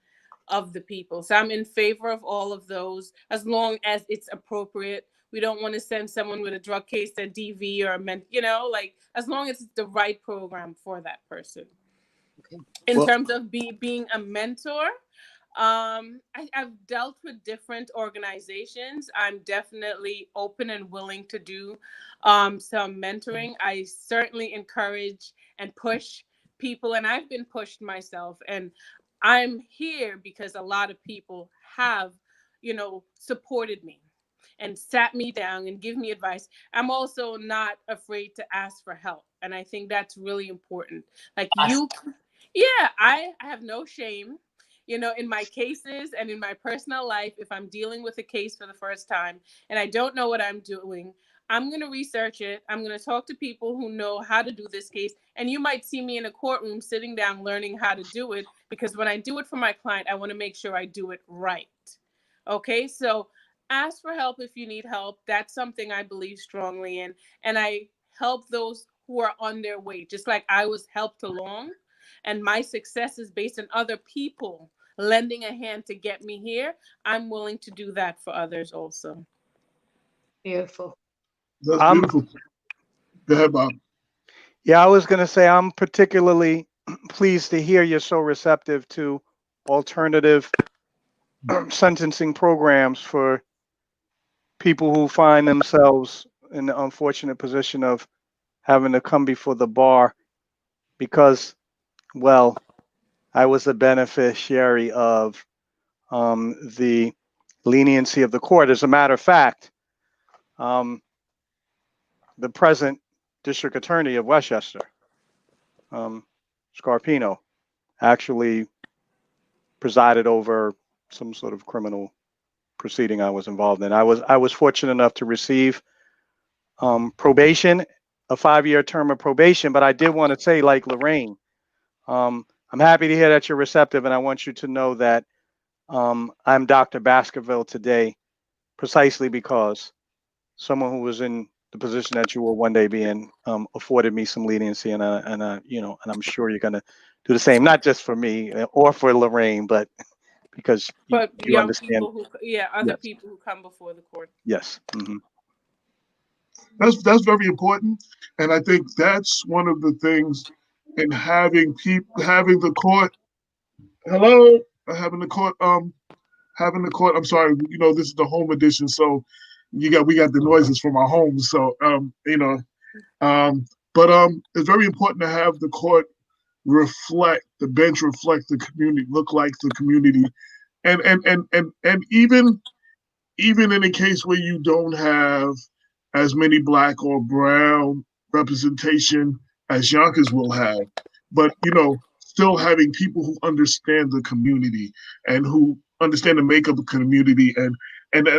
of the people. So I'm in favor of all of those as long as it's appropriate. We don't want to send someone with a drug case to DV or as long as it's the right program for that person. In terms of being a mentor, I've dealt with different organizations. I'm definitely open and willing to do some mentoring. I certainly encourage and push people, and I've been pushed myself. And I'm here because a lot of people have, supported me and sat me down and give me advice. I'm also not afraid to ask for help. And I think that's really important. Like I have no shame, in my cases and in my personal life. If I'm dealing with a case for the first time and I don't know what I'm doing, I'm going to research it. I'm going to talk to people who know how to do this case. And you might see me in a courtroom sitting down learning how to do it, because when I do it for my client, I want to make sure I do it right. Okay, so ask for help if you need help. That's something I believe strongly in. And I help those who are on their way, just like I was helped along. And my success is based on other people lending a hand to get me here. I'm willing to do that for others also. Beautiful. That's beautiful. Go ahead, Bob. Yeah, I was going to say I'm particularly pleased to hear you're so receptive to alternative sentencing programs for people who find themselves in the unfortunate position of having to come before the bar because, well, I was a beneficiary of the leniency of the court. As a matter of fact, the present district attorney of Westchester, Scarpino, actually presided over some sort of criminal proceeding I was involved in. I was fortunate enough to receive probation, a 5-year term of probation. But I did want to say, like Lorraine, I'm happy to hear that you're receptive, and I want you to know that I'm Dr. Baskerville today, precisely because someone who was in the position that you will one day be in afforded me some leniency, and I'm sure you're going to do the same, not just for me or for Lorraine, but because you understand. People other people who come before the court. Yes. Mm-hmm. That's very important, and I think that's one of the things in having the court. Hello, having the court. I'm sorry. This is the home edition, so we got the noises from our homes. So but it's very important to have the court reflect the community, look like the community, and even in a case where you don't have as many Black or brown representation as Yonkers will have, but still having people who understand the community and who understand the makeup of the community, and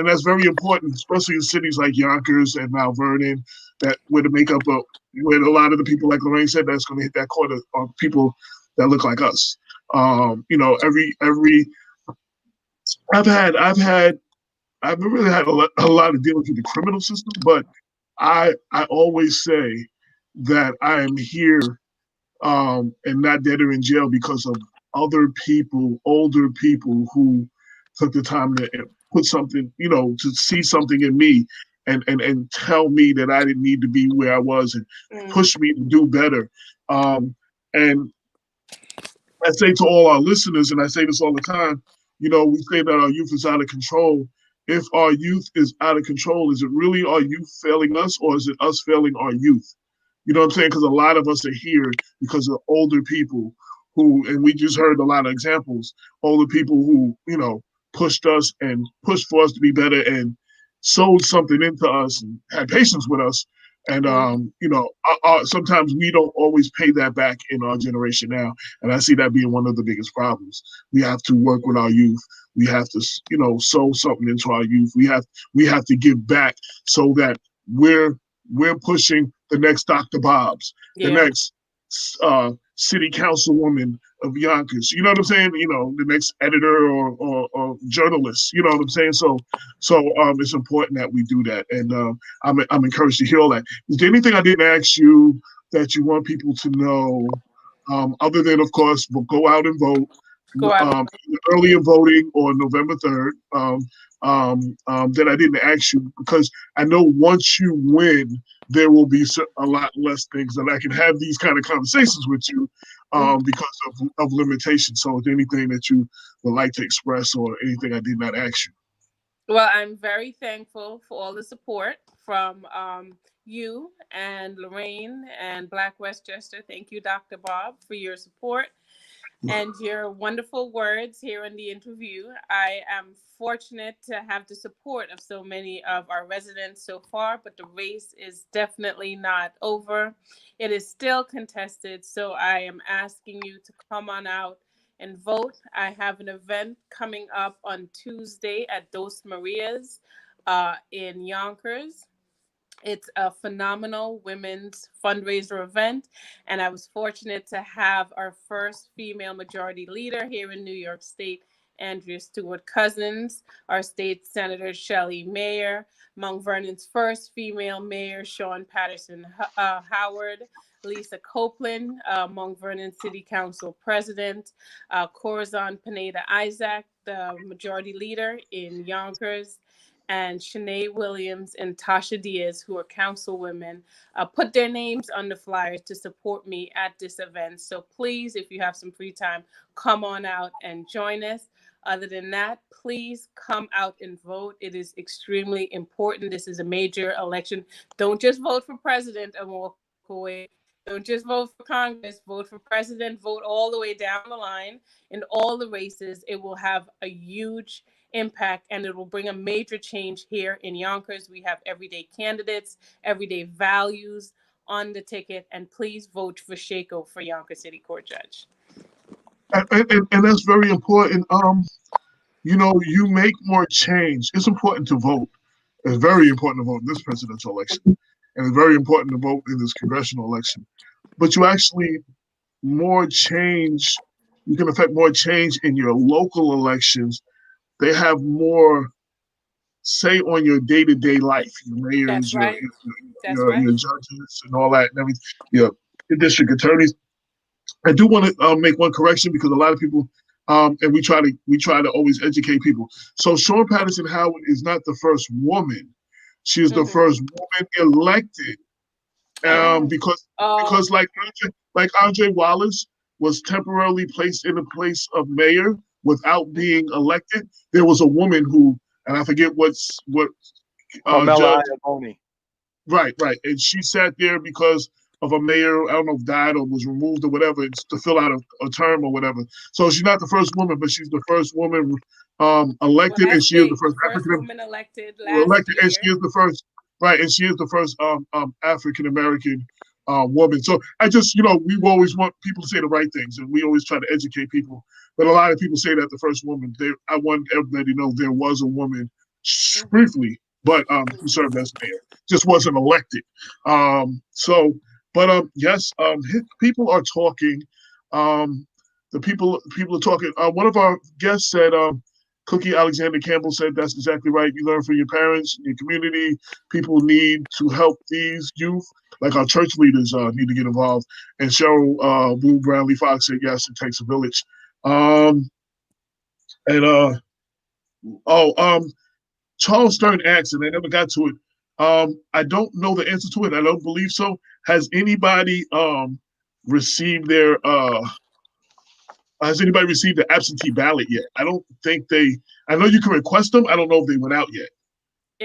that's very important, especially in cities like Yonkers and Mount Vernon, that where the makeup of where a lot of the people, like Lorraine said, that's going to hit that quarter are people that look like us. Every I've really had a lot of dealings with the criminal system, but I always say that I am here and not dead or in jail because of other people, older people who took the time to put something, to see something in me and tell me that I didn't need to be where I was and push me to do better. And I say to all our listeners, and I say this all the time, we say that our youth is out of control. If our youth is out of control, is it really our youth failing us, or is it us failing our youth? You know what I'm saying? Because a lot of us are here because of older people who, and we just heard a lot of examples, older people who, pushed us and pushed for us to be better and sold something into us and had patience with us. And, sometimes we don't always pay that back in our generation now. And I see that being one of the biggest problems. We have to work with our youth. We have to, sow something into our youth. We have to give back so that we're pushing the next Dr. Bob's, the next city councilwoman of Yonkers. You know what I'm saying? The next editor or journalist. You know what I'm saying? So it's important that we do that, and I'm encouraged to hear all that. Is there anything I didn't ask you that you want people to know, other than, of course, go out and vote? Early in voting on November 3rd. That I didn't ask you because I know once you win, there will be a lot less things that I can have these kind of conversations with you because of limitations. So, is there anything that you would like to express or anything I did not ask you? Well, I'm very thankful for all the support from you and Lorraine and Black Westchester. Thank you, Dr. Bob, for your support and your wonderful words here in the interview. I am fortunate to have the support of so many of our residents so far, but the race is definitely not over. It is still contested, so I am asking you to come on out and vote. I have an event coming up on Tuesday at Dos Marias in Yonkers. It's a phenomenal women's fundraiser event, and I was fortunate to have our first female majority leader here in New York State, Andrea Stewart Cousins, our state senator, Shelley Mayer, Mount Vernon's first female mayor, Sean Patterson Howard, Lisa Copeland, Mount Vernon City Council president, Corazon Pineda Isaac, the majority leader in Yonkers, and Shanae Williams and Tasha Diaz, who are councilwomen, put their names on the flyers to support me at this event. So please, if you have some free time, come on out and join us. Other than that, please come out and vote. It is extremely important. This is a major election. Don't just vote for president and walk away. Don't just vote for Congress, vote for president, vote all the way down the line in all the races. It will have a huge impact, and it will bring a major change here in Yonkers. We have everyday candidates, everyday values on the ticket, and please vote for Shako for Yonkers City Court Judge. And that's very important. You make more change. It's important to vote. It's very important to vote in this presidential election, and it's very important to vote in this congressional election. But you actually more change. You can affect more change in your local elections. They have more say on your day-to-day life, your mayors, your judges, and all that, and everything. Your district attorneys. I do want to make one correction because a lot of people, and we try to always educate people. So Sean Patterson Howard is not the first woman; she is the first woman elected. Because like AJ Wallace was temporarily placed in a place of mayor without being elected. There was a woman who, and I forget what Carmela judge. Iannone. Right, and she sat there because of a mayor, I don't know if died or was removed or whatever, to fill out a term or whatever. So she's not the first woman, but she's the first woman elected, and she is the first African woman elected, and she is the first, right, and she is the first African American woman. So I just, we always want people to say the right things, and we always try to educate people. But a lot of people say that the first woman. I want everybody to know there was a woman briefly, but who served as mayor, just wasn't elected. Yes, people are talking. The people are talking. One of our guests said, Cookie Alexander Campbell said, that's exactly right. You learn from your parents, your community. People need to help these youth. Like our church leaders need to get involved. And Cheryl Blue Brownlee Fox said, yes, it takes a village. Charles Stern asked, and I never got to it. I don't know the answer to it. I don't believe so. Has anybody received their Has anybody received the absentee ballot yet? I don't think I know you can request them. I don't know if they went out yet.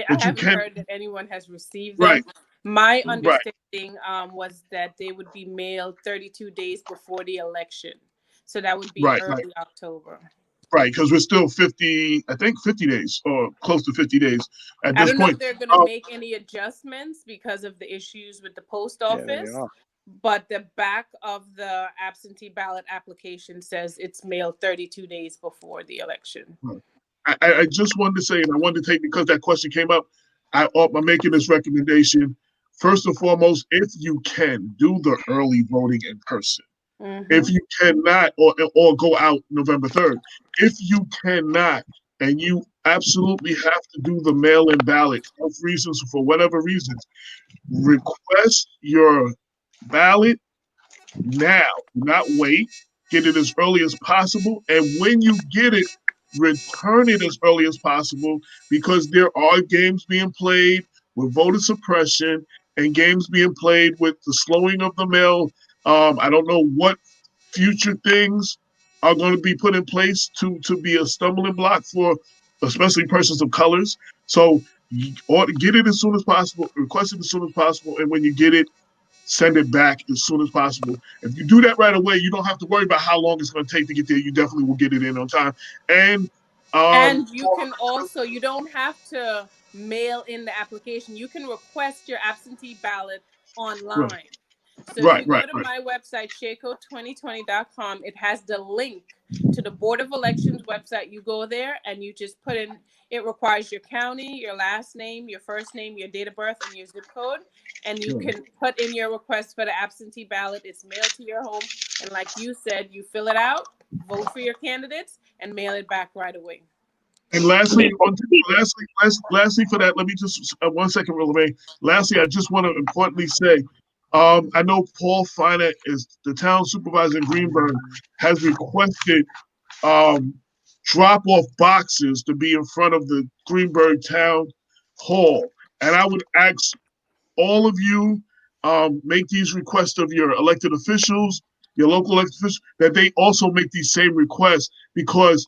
I haven't heard that anyone has received them. Right. My understanding was that they would be mailed 32 days before the election. So that would be early October. Right, because we're still 50 days or close to 50 days at this point. I don't know if they're going to make any adjustments because of the issues with the post office. Yeah, but the back of the absentee ballot application says it's mailed 32 days before the election. I just wanted to say, and I wanted to take, because that question came up, I'm making this recommendation. First and foremost, if you can, do the early voting in person. Mm-hmm. If you cannot, or go out November 3rd. If you cannot, and you absolutely have to do the mail-in ballot for reasons, for whatever reasons, request your ballot now. Do not wait. Get it as early as possible. And when you get it, return it as early as possible, because there are games being played with voter suppression and games being played with the slowing of the mail. I don't know what future things are going to be put in place to be a stumbling block for especially persons of colors. So get it as soon as possible, request it as soon as possible, and when you get it, send it back as soon as possible. If you do that right away, you don't have to worry about how long it's going to take to get there. You definitely will get it in on time. And you can also, you don't have to mail in the application. You can request your absentee ballot online. Right. So if you go to my website, shaco2020.com, it has the link to the Board of Elections website. You go there and you just put in, it requires your county, your last name, your first name, your date of birth, and your zip code. And you can put in your request for the absentee ballot. It's mailed to your home. And like you said, you fill it out, vote for your candidates, and mail it back right away. And lastly, for that, let me just 1 second, Lorraine. Lastly, I just want to importantly say, I know Paul Finer, is the town supervisor in Greenberg, has requested drop-off boxes to be in front of the Greenberg Town Hall. And I would ask all of you, make these requests of your elected officials, your local elected officials, that they also make these same requests, because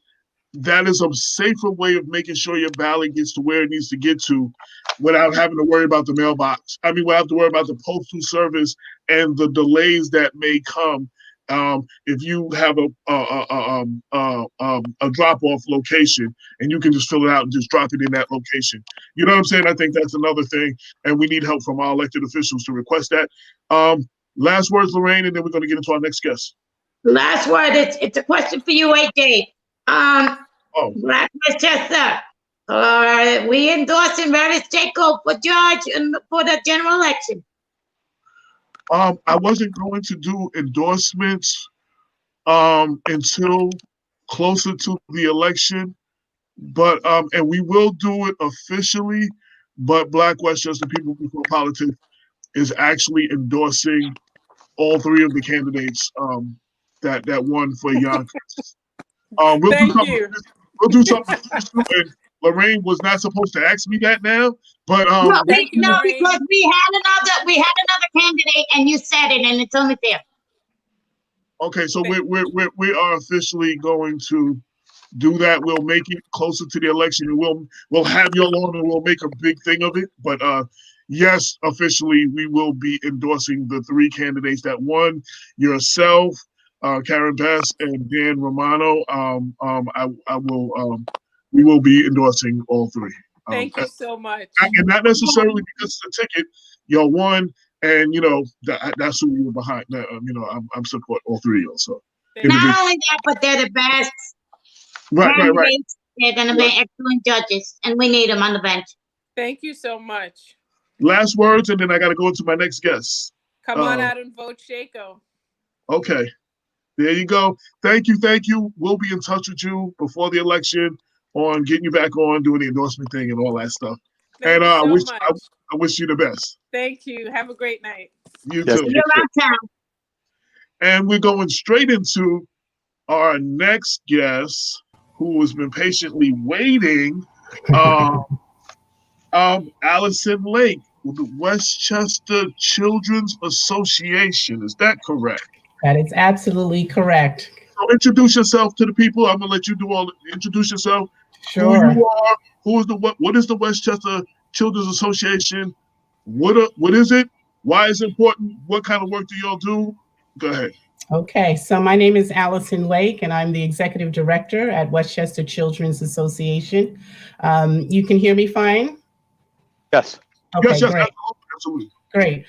that is a safer way of making sure your ballot gets to where it needs to get to without having to worry about the mailbox. Without having to worry about the postal service and the delays that may come if you have a drop-off location and you can just fill it out and just drop it in that location. You know what I'm saying? I think that's another thing, and we need help from our elected officials to request that. Last words, Lorraine, and then we're going to get into our next guest. Last word, it's a question for you, AJ. Black Westchester, we endorsing Meredith Jacob for judge and for the general election. I wasn't going to do endorsements until closer to the election, but and we will do it officially. But Black Westchester People Before Politics is actually endorsing all three of the candidates that won for Yonkers. We'll do something. And Lorraine was not supposed to ask me that now, but no, because we had another candidate, and you said it, and it's only fair. Okay, so we are officially going to do that. We'll make it closer to the election, and we'll have you all on, and we'll make a big thing of it. But yes, officially, we will be endorsing the three candidates that won. Yourself, Karen Bass, and Dan Romano. We will be endorsing all three. Thank you so much. And not necessarily because it's a ticket. Y'all won, and that's who we were behind. I'm support all three of y'all. So not only that, but they're the best right. candidates. They're going to be excellent judges, and we need them on the bench. Thank you so much. Last words, and then I got to go into my next guest. Come on out and vote Shaco. Okay, there you go. Thank you. We'll be in touch with you before the election on getting you back on, doing the endorsement thing and all that stuff. Thank you so much. I wish you the best. Thank you. Have a great night. You too. You're on town. And we're going straight into our next guest, who has been patiently waiting. Allison Lake with the Westchester Children's Association. Is that correct? That is absolutely correct. So introduce yourself to the people. I'm gonna let you introduce yourself. Sure. Who you are? What is the Westchester Children's Association? What is it? Why is it important? What kind of work do y'all do? Go ahead. Okay, so my name is Allison Lake, and I'm the executive director at Westchester Children's Association. You can hear me fine? Yes. Okay, yes, great. Absolutely. Great.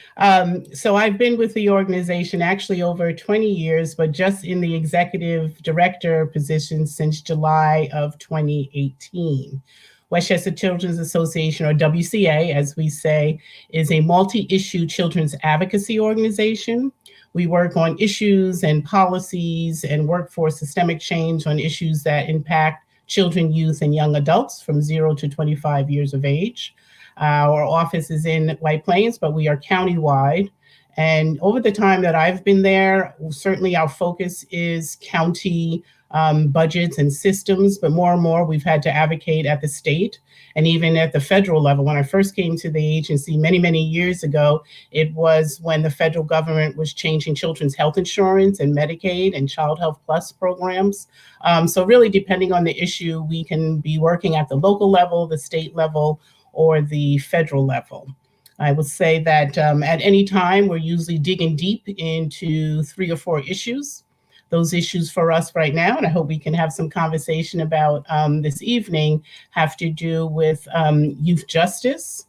So I've been with the organization actually over 20 years, but just in the executive director position since July of 2018. Westchester Children's Association, or WCA, as we say, is a multi-issue children's advocacy organization. We work on issues and policies and work for systemic change on issues that impact children, youth, and young adults from 0 to 25 years of age. Our office is in White Plains, but we are countywide. And over the time that I've been there, certainly our focus is county budgets and systems, but more and more we've had to advocate at the state and even at the federal level. When I first came to the agency many, many years ago, it was when the federal government was changing children's health insurance and Medicaid and Child Health Plus programs. So really, depending on the issue, we can be working at the local level, the state level, or the federal level. I would say that at any time, we're usually digging deep into 3 or 4 issues. Those issues for us right now, and I hope we can have some conversation about this evening, have to do with youth justice,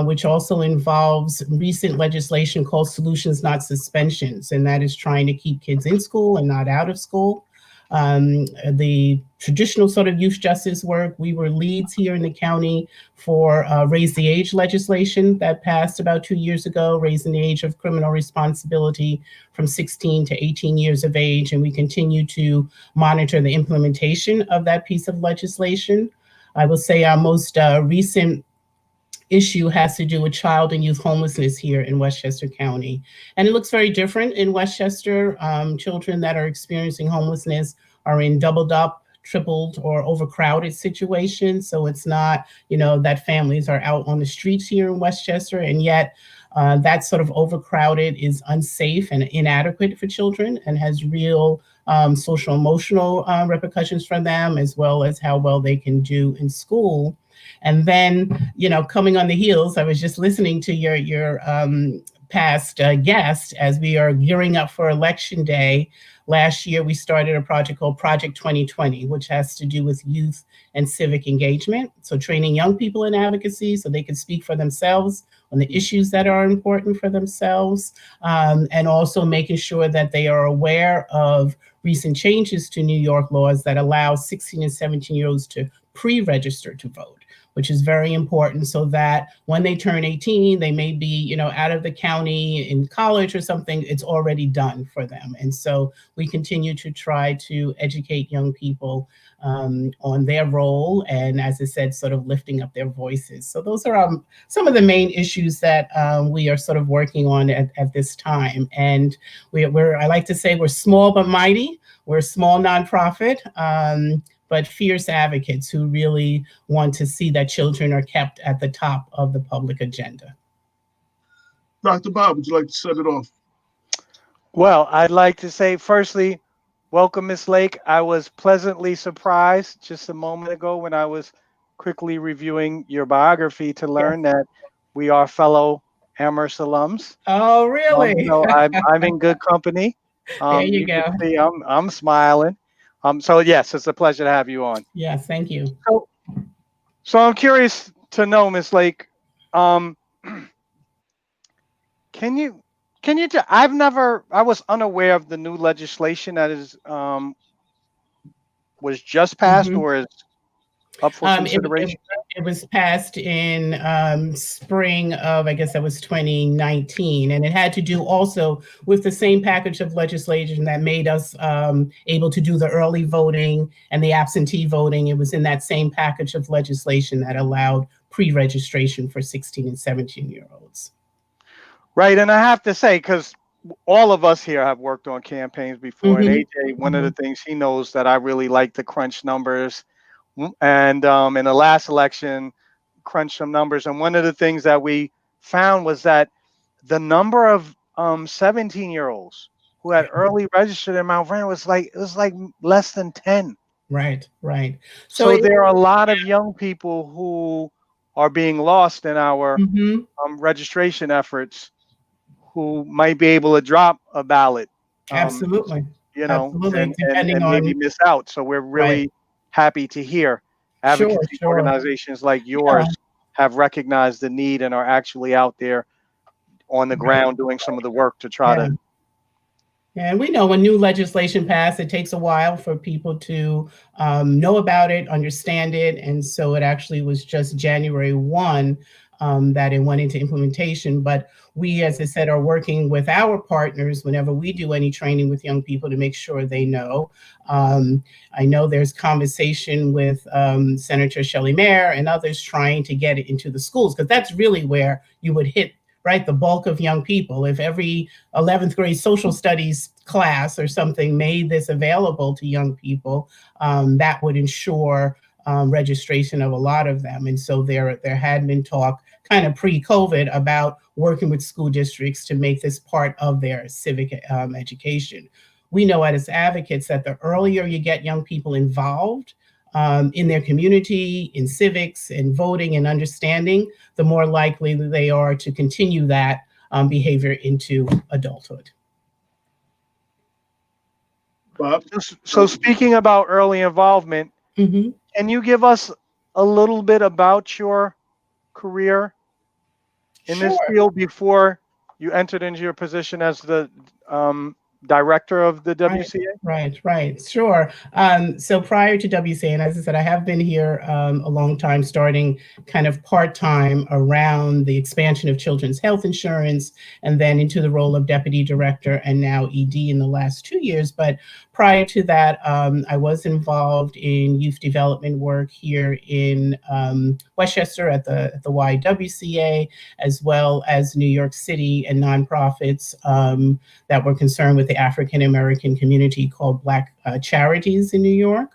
which also involves recent legislation called Solutions Not Suspensions, and that is trying to keep kids in school and not out of school. The traditional sort of youth justice work, we were leads here in the county for Raise the Age legislation that passed about 2 years ago, raising the age of criminal responsibility from 16 to 18 years of age. And we continue to monitor the implementation of that piece of legislation. I will say our most recent issue has to do with child and youth homelessness here in Westchester County. And it looks very different in Westchester. Children that are experiencing homelessness are in doubled up, tripled, or overcrowded situations. So it's not, that families are out on the streets here in Westchester, and yet that sort of overcrowded is unsafe and inadequate for children and has real social emotional repercussions for them, as well as how well they can do in school. And then, coming on the heels, I was just listening to your past guest as we are gearing up for Election Day. Last year, we started a project called Project 2020, which has to do with youth and civic engagement. So training young people in advocacy so they can speak for themselves on the issues that are important for themselves, and also making sure that they are aware of recent changes to New York laws that allow 16 and 17-year-olds to pre-register to vote, which is very important, so that when they turn 18, they may be, out of the county in college or something, it's already done for them. And so we continue to try to educate young people on their role, and as I said, sort of lifting up their voices. So those are some of the main issues that we are sort of working on at this time. And I like to say we're small but mighty. We're a small nonprofit, but fierce advocates who really want to see that children are kept at the top of the public agenda. Dr. Bob, would you like to set it off? Well, I'd like to say, firstly, welcome, Ms. Lake. I was pleasantly surprised just a moment ago when I was quickly reviewing your biography to learn that we are fellow Amherst alums. Oh, really? So I'm in good company. There you go. Can see I'm smiling. So yes, it's a pleasure to have you on. Yeah, thank you. So I'm curious to know, Ms. Lake, Can you I was unaware of the new legislation that is was just passed or is up for consideration. It was passed in spring of, I guess that was 2019, and it had to do also with the same package of legislation that made us able to do the early voting and the absentee voting. It was in that same package of legislation that allowed pre-registration for 16 and 17-year-olds. Right, and I have to say, because all of us here have worked on campaigns before, and AJ, one of the things he knows that I really like to crunch numbers. And in the last election, crunch some numbers. And one of the things that we found was that the number of 17-year-olds who had early registered in Mount Vernon was like less than 10. Right. So there are a lot of young people who are being lost in our registration efforts, who might be able to drop a ballot. Absolutely. And maybe miss out. So we're really happy to hear advocacy organizations like yours have recognized the need and are actually out there on the ground doing some of the work to try to. And we know when new legislation passed, it takes a while for people to know about it, understand it. And so it actually was just January 1 that it went into implementation. But we, as I said, are working with our partners whenever we do any training with young people to make sure they know. I know there's conversation with Senator Shelley Mayer and others trying to get it into the schools, because that's really where you would hit the bulk of young people. If every 11th grade social studies class or something made this available to young people, that would ensure registration of a lot of them. And so there had been talk kind of pre-COVID about working with school districts to make this part of their civic education. We know as advocates that the earlier you get young people involved in their community, in civics and voting and understanding, the more likely they are to continue that behavior into adulthood. Bob? So speaking about early involvement, can you give us a little bit about your career in this field before you entered into your position as the director of the WCA? Right. Sure. So prior to WCA, and as I said, I have been here a long time, starting kind of part-time around the expansion of children's health insurance, and then into the role of deputy director and now ED in the last 2 years. But prior to that, I was involved in youth development work here in Westchester at the YWCA, as well as New York City, and nonprofits that were concerned with the African American community called Black Charities in New York.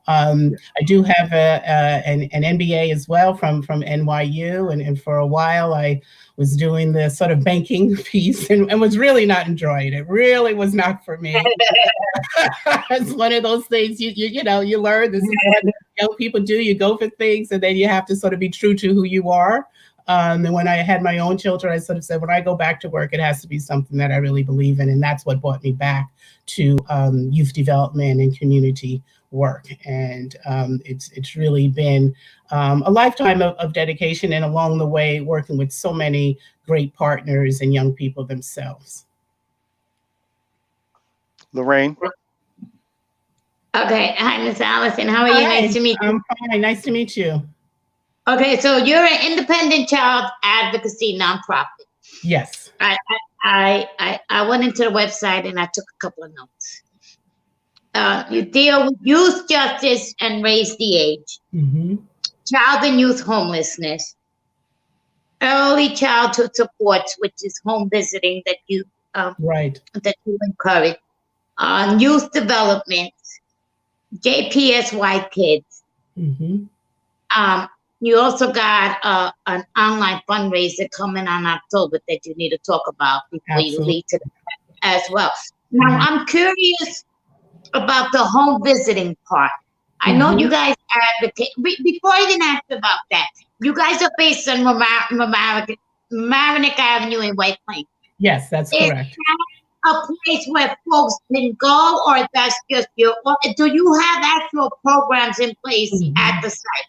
I do have an MBA as well from NYU, and for a while I was doing the sort of banking piece and was really not enjoying it. Really was not for me. It's one of those things you learn. This is what young people do. You go for things, and then you have to sort of be true to who you are. And when I had my own children, I sort of said, when I go back to work, it has to be something that I really believe in. And that's what brought me back to youth development and community work. And it's really been a lifetime of dedication, and along the way, working with so many great partners and young people themselves. Lorraine? Okay. Hi, Ms. Allison. How are you? Nice to meet you. I'm fine. Nice to meet you. Okay, so you're an independent child advocacy nonprofit. Yes. I went into the website and I took a couple of notes. You deal with youth justice and raise the age, child and youth homelessness, early childhood supports, which is home visiting that you that you encourage, youth development, JPSY kids. You also got an online fundraiser coming on October that you need to talk about before you lead to that as well. Now, I'm curious about the home visiting part. I know you guys advocate. Before I even ask about that, you guys are based on Mamaroneck Avenue in White Plains. Yes, that's correct. Is that a place where folks can go, or that's just your? Or do you have actual programs in place at the site?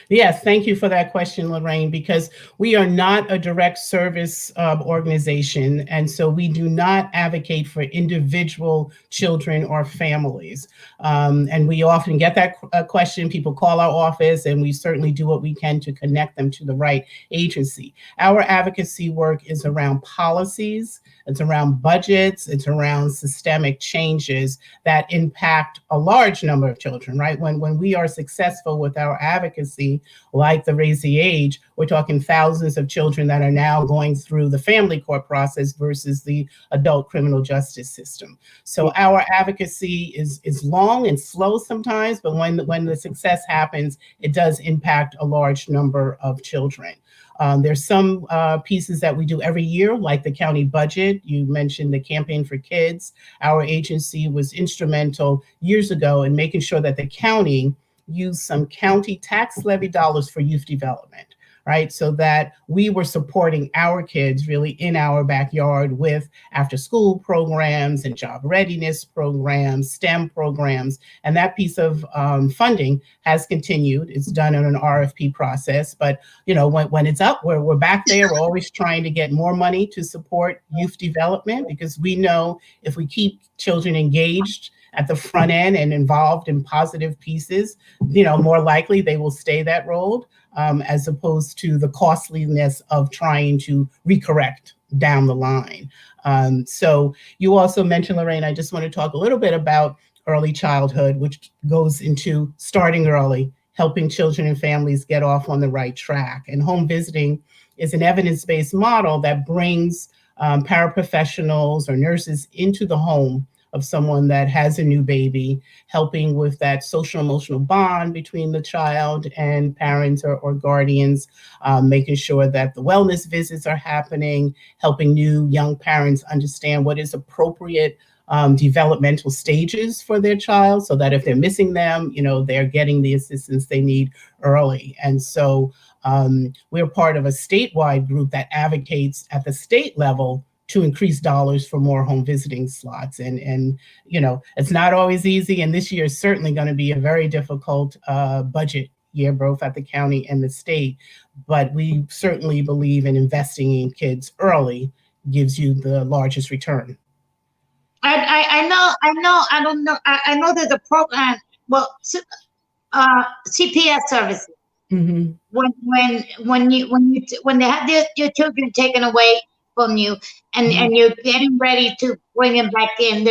Yes, thank you for that question, Lorraine, because we are not a direct service organization. And so we do not advocate for individual children or families. And we often get that question. People call our office, and we certainly do what we can to connect them to the right agency. Our advocacy work is around policies, it's around budgets, it's around systemic changes that impact a large number of children, right? When we are successful with our advocacy, like the Raise the Age, we're talking thousands of children that are now going through the family court process versus the adult criminal justice system. So our advocacy is long and slow sometimes, but when the success happens, it does impact a large number of children. There's some pieces that we do every year, like the county budget. You mentioned the Campaign for Kids. Our agency was instrumental years ago in making sure that the county used some county tax levy dollars for youth development, right? So that we were supporting our kids really in our backyard with after school programs and job readiness programs, STEM programs. And that piece of funding has continued. It's done in an RFP process, but when it's up, we're back there. We're always trying to get more money to support youth development, because we know if we keep children engaged at the front end and involved in positive pieces, more likely they will stay that road, as opposed to the costliness of trying to recorrect down the line. So you also mentioned, Lorraine, I just want to talk a little bit about early childhood, which goes into starting early, helping children and families get off on the right track. And home visiting is an evidence-based model that brings paraprofessionals or nurses into the home of someone that has a new baby, helping with that social emotional bond between the child and parents or guardians, making sure that the wellness visits are happening, helping new young parents understand what is appropriate developmental stages for their child, so that if they're missing them, they're getting the assistance they need early. And so we're part of a statewide group that advocates at the state level to increase dollars for more home visiting slots. And it's not always easy. And this year is certainly going to be a very difficult budget year, both at the county and the state. But we certainly believe in investing in kids early gives you the largest return. I know there's a program, CPS services. Mm-hmm. When they have your children taken away from you, and you're getting ready to bring them back in,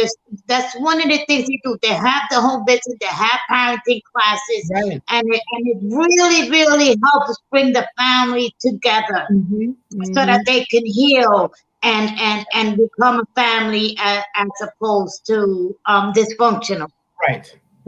that's one of the things they do. They have the home visit, they have parenting classes, right. and it really, really helps bring the family together, so that they can heal and become a family as opposed to dysfunctional.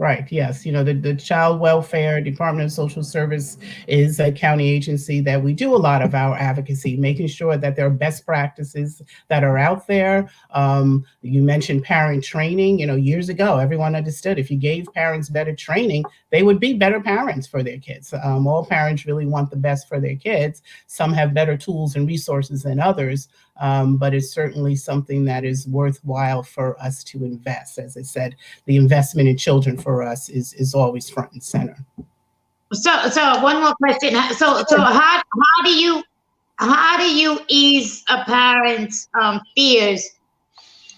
Right. Yes. The Child Welfare Department of Social Service is a county agency that we do a lot of our advocacy, making sure that there are best practices that are out there. You mentioned parent training. Years ago, everyone understood if you gave parents better training, they would be better parents for their kids. All parents really want the best for their kids. Some have better tools and resources than others. But it's certainly something that is worthwhile for us to invest. As I said, the investment in children for us is always front and center. So one more question. So how do you ease a parent's fears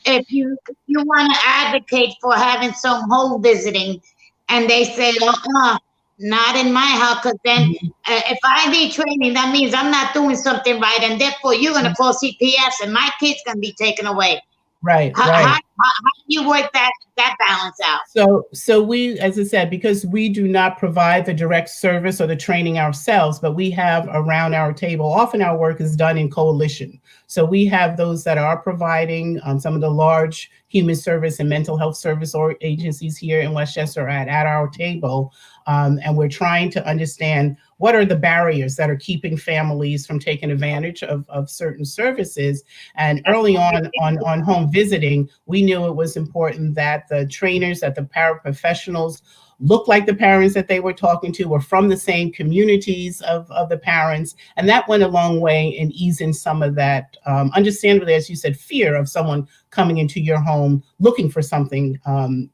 if you want to advocate for having some home visiting, and they say, not in my house, because then if I need training, that means I'm not doing something right, and therefore you're going to call CPS, and my kid's going to be taken away. Right. How do you work that balance out? So we, as I said, because we do not provide the direct service or the training ourselves, but we have around our table, often our work is done in coalition. So we have those that are providing some of the large human service and mental health service or agencies here in Westchester at our table. And we're trying to understand what are the barriers that are keeping families from taking advantage of certain services. And early on home visiting, we knew it was important that the trainers, that the paraprofessionals looked like the parents that they were talking to, were from the same communities of the parents. And that went a long way in easing some of that, understandably, as you said, fear of someone coming into your home looking for something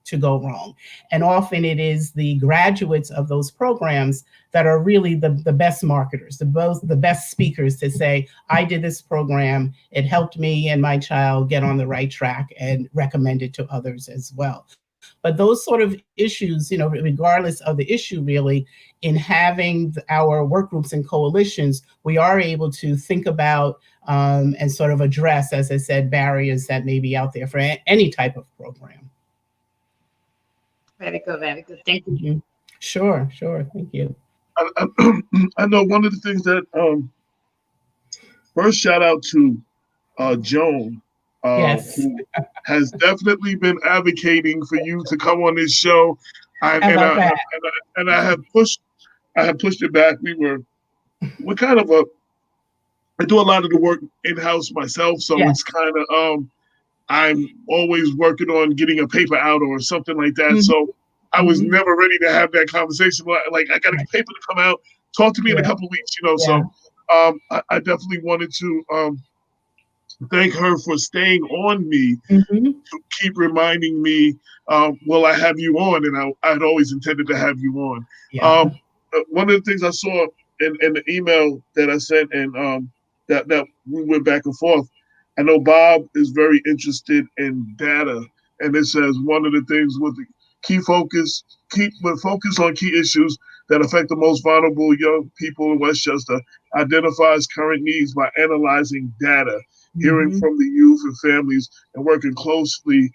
to go wrong. And often it is the graduates of those programs that are really the best marketers, the best speakers to say, I did this program, it helped me and my child get on the right track, and recommend it to others as well. But those sort of issues, you know, regardless of the issue, really, in having our work groups and coalitions, we are able to think about and sort of address, as I said, barriers that may be out there for any type of program. Very good, very good. Thank you. Mm-hmm. Sure, thank you. I know one of the things that first shout out to Joan, Yes. who has definitely been advocating for you to come on this show. I have pushed it back. We're kind of I do a lot of the work in-house myself, so Yes. it's kind of I'm always working on getting a paper out or something like that. Mm-hmm. So I was never ready to have that conversation. Like, I got a paper to come out. Talk to me in a couple of weeks, you know. Yeah. So I definitely wanted to thank her for staying on me, to keep reminding me, will I have you on? And I'd always intended to have you on. Yeah. One of the things I saw in the email that I sent, and that we went back and forth, I know Bob is very interested in data, and it says one of the things with the focus on key issues that affect the most vulnerable young people in Westchester, identifies current needs by analyzing data, hearing from the youth and families, and working closely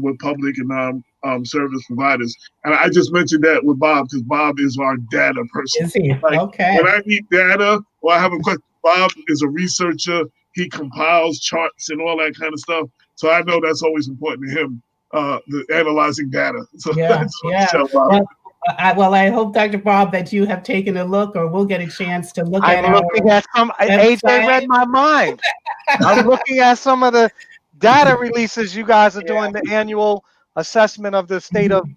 with public and service providers. And I just mentioned that with Bob because Bob is our data person. Is he? Like, Okay. when I need data or I have a question, Bob is a researcher. He compiles charts and all that kind of stuff. So I know that's always important to him, the analyzing data. So Yeah. Well, I hope, Dr. Bob, that you have taken a look, or we'll get a chance to look at I'm looking at some. AJ read my mind. I'm looking at some of the data releases you guys are doing, the annual assessment of the state of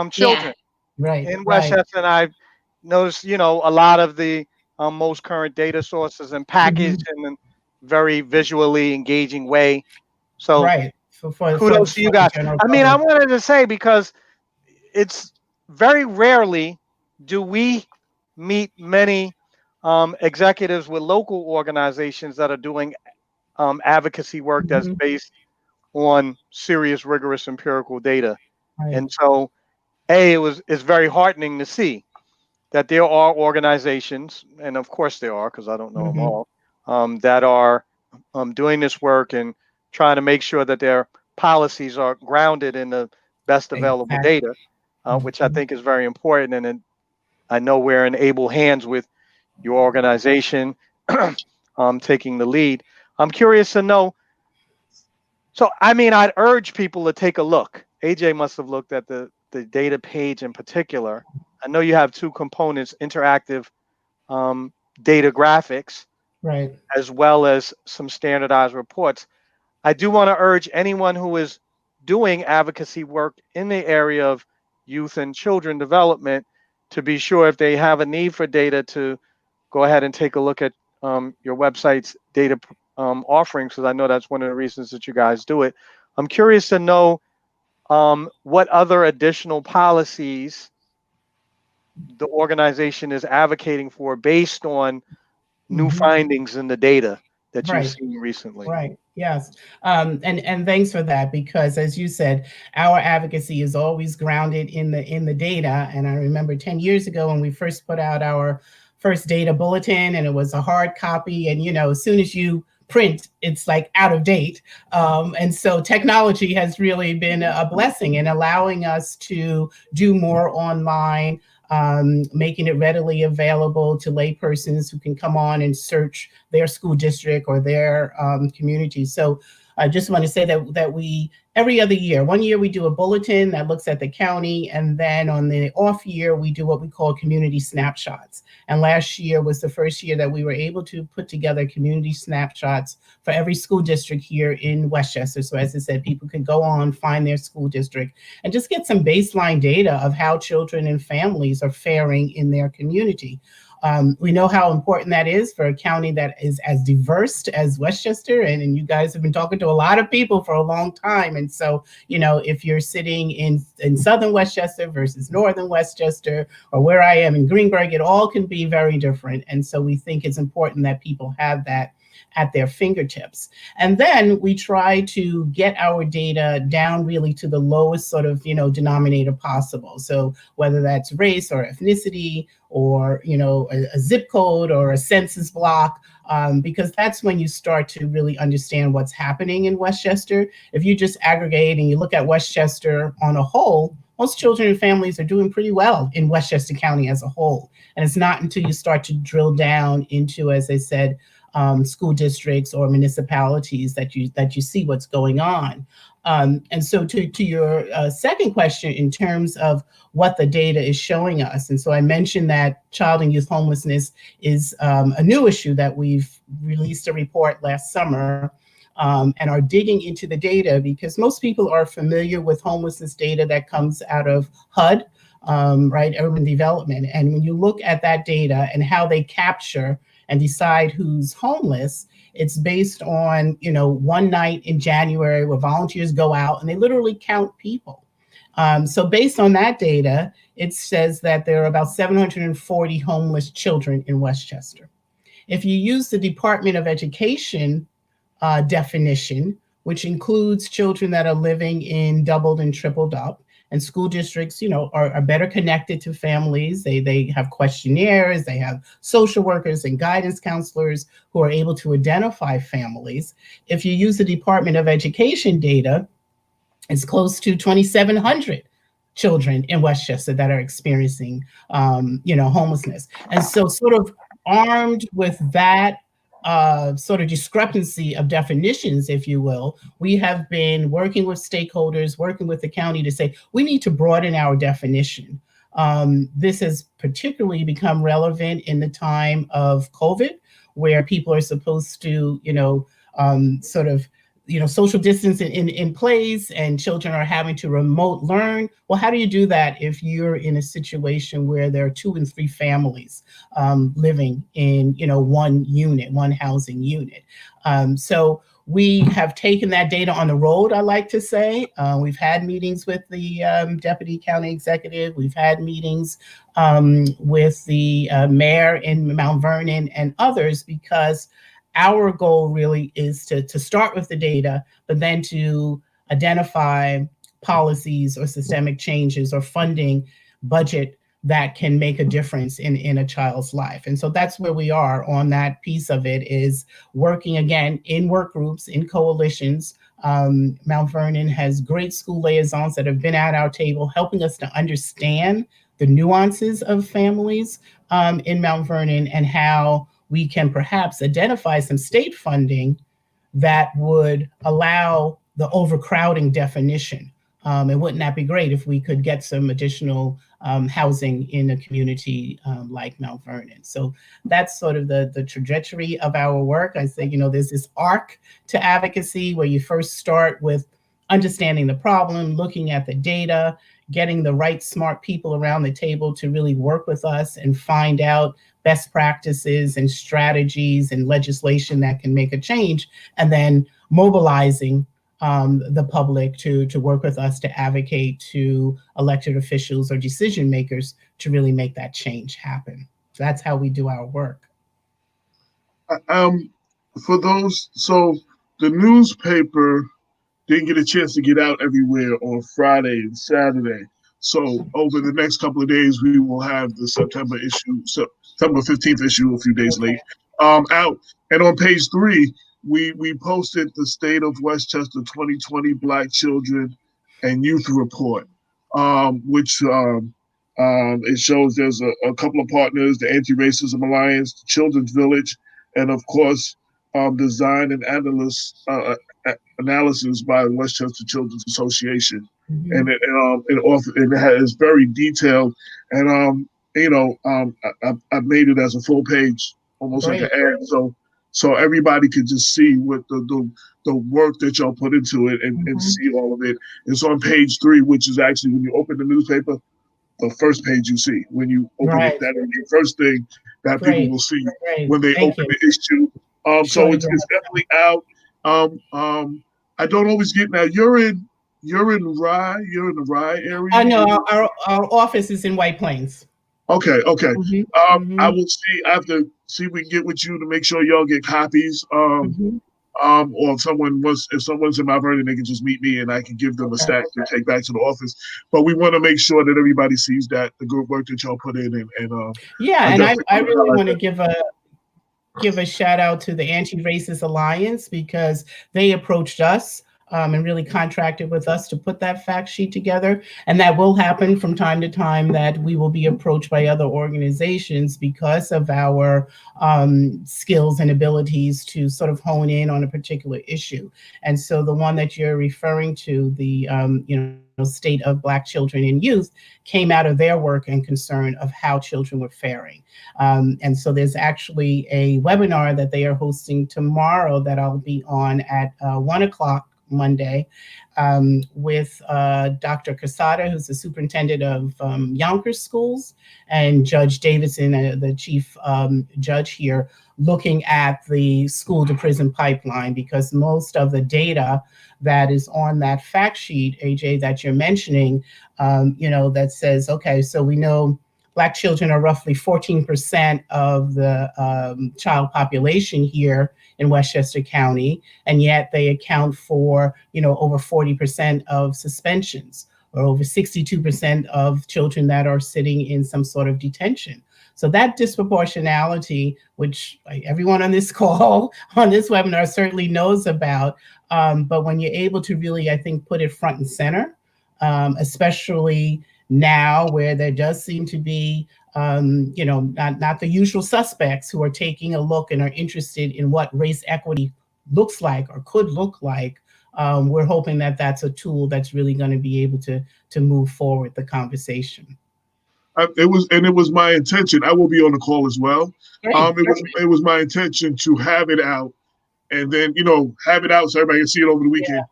children in Westchester, and I've noticed, you know, a lot of the most current data sources and packaged in a very visually engaging way. So kudos to you guys. I mean, I wanted to say, because it's very rarely do we meet many executives with local organizations that are doing advocacy work that's based on serious, rigorous empirical data. And so, it's very heartening to see that there are organizations, and of course there are, because I don't know them all, that are doing this work and trying to make sure that their policies are grounded in the best available data, which I think is very important. And I know we're in able hands with your organization taking the lead. I'm curious to know. So, I mean, I'd urge people to take a look. AJ must have looked at the data page in particular. I know you have two components, interactive data graphics, as well as some standardized reports. I do want to urge anyone who is doing advocacy work in the area of youth and children development to be sure, if they have a need for data, to go ahead and take a look at your website's data offerings, because I know that's one of the reasons that you guys do it. I'm curious to know what other additional policies the organization is advocating for based on new findings in the data that you've seen recently. Yes. And thanks for that, because as you said, our advocacy is always grounded in the data. And I remember 10 years ago when we first put out our first data bulletin, and it was a hard copy, and, you know, as soon as you print, it's like out of date. And so technology has really been a blessing in allowing us to do more online, making it readily available to laypersons who can come on and search their school district or their community. So I just want to say that we every other year. One year we do a bulletin that looks at the county, and then on the off year, we do what we call community snapshots. And last year was the first year that we were able to put together community snapshots for every school district here in Westchester. So as I said, people could go on, find their school district, and just get some baseline data of how children and families are faring in their community. We know how important that is for a county that is as diverse as Westchester, and you guys have been talking to a lot of people for a long time. And so, you know, if you're sitting in Southern Westchester versus Northern Westchester, or where I am in Greenburgh, it all can be very different. And so we think it's important that people have that at their fingertips. And then we try to get our data down really to the lowest sort of, denominator possible. So whether that's race or ethnicity or, a zip code or a census block, because that's when you start to really understand what's happening in Westchester. If you just aggregate and you look at Westchester on a whole, most children and families are doing pretty well in Westchester County as a whole. And it's not until you start to drill down into, as I said, school districts or municipalities that you see what's going on. And so to your second question, in terms of what the data is showing us, and so I mentioned that child and youth homelessness is a new issue that we've released a report last summer, and are digging into the data because most people are familiar with homelessness data that comes out of HUD, right, urban development. And when you look at that data and how they capture and decide who's homeless, it's based on, one night in January where volunteers go out and they literally count people. So based on that data, it says that there are about 740 homeless children in Westchester. If you use the Department of Education definition, which includes children that are living in doubled and tripled up, and school districts, are better connected to families. They have questionnaires, they have social workers and guidance counselors who are able to identify families. If you use the Department of Education data, it's close to 2,700 children in Westchester that are experiencing, homelessness. And so sort of armed with that sort of discrepancy of definitions, if you will, we have been working with stakeholders, working with the county to say, we need to broaden our definition. This has particularly become relevant in the time of COVID, where people are supposed to, social distance in place, and children are having to remote learn. Well, how do you do that if you're in a situation where there are 2 and 3 families living in, one housing unit? So we have taken that data on the road, I like to say. We've had meetings with the deputy county executive. We've had meetings with the mayor in Mount Vernon and others, because our goal really is to start with the data, but then to identify policies or systemic changes or funding budget that can make a difference in a child's life. And so that's where we are on that piece of it, is working again in work groups, in coalitions. Mount Vernon has great school liaisons that have been at our table, helping us to understand the nuances of families in Mount Vernon, and how we can perhaps identify some state funding that would allow the overcrowding definition. And wouldn't that be great if we could get some additional housing in a community like Mount Vernon? So that's sort of the trajectory of our work. I say, there's this arc to advocacy where you first start with understanding the problem, looking at the data, getting the right smart people around the table to really work with us and find out best practices and strategies and legislation that can make a change, and then mobilizing the public to work with us to advocate to elected officials or decision makers to really make that change happen. So that's how we do our work. For those, so the newspaper didn't get a chance to get out everywhere on Friday and Saturday. So over the next couple of days, we will have the September 15th issue, a few days late, out. And on page 3, we posted the State of Westchester 2020 Black Children and Youth Report, which it shows there's a couple of partners, the Anti-Racism Alliance, the Children's Village, and of course, design and analysis by the Westchester Children's Association, Mhm. and it has very detailed, and I made it as a full page, almost like an ad, so everybody could just see what the work that y'all put into it and see all of it. It's on page 3, which is actually when you open the newspaper, the first page you see when you open it. That is the first thing that people will see when they open the issue. So it's definitely out. I don't always get now. You're in Rye. You're in the Rye area. No, our office is in White Plains. Okay. I will see. I have to see if we can get with you to make sure y'all get copies. Or if someone's in Mount Vernon, they can just meet me and I can give them a stack to take back to the office. But we want to make sure that everybody sees that the good work that y'all put in I really want to give a shout out to the Anti-Racist Alliance, because they approached us and really contracted with us to put that fact sheet together. And that will happen from time to time, that we will be approached by other organizations because of our skills and abilities to sort of hone in on a particular issue. And so the one that you're referring to, the state of Black children and youth, came out of their work and concern of how children were faring. And so there's actually a webinar that they are hosting tomorrow that I'll be on at 1 o'clock Monday with Dr. Casada, who's the superintendent of Yonkers schools, and Judge Davidson, the chief judge here, looking at the school to prison pipeline, because most of the data that is on that fact sheet, AJ, that you're mentioning, that says, okay, so we know Black children are roughly 14% of the child population here in Westchester County, and yet they account for, over 40% of suspensions, or over 62% of children that are sitting in some sort of detention. So that disproportionality, which everyone on this call, on this webinar certainly knows about, but when you're able to really, I think, put it front and center, especially now where there does seem to be, not the usual suspects who are taking a look and are interested in what race equity looks like or could look like, we're hoping that that's a tool that's really going to be able to move forward the conversation. It was my intention. I will be on the call as well. It was my intention to have it out, and then have it out so everybody can see it over the weekend.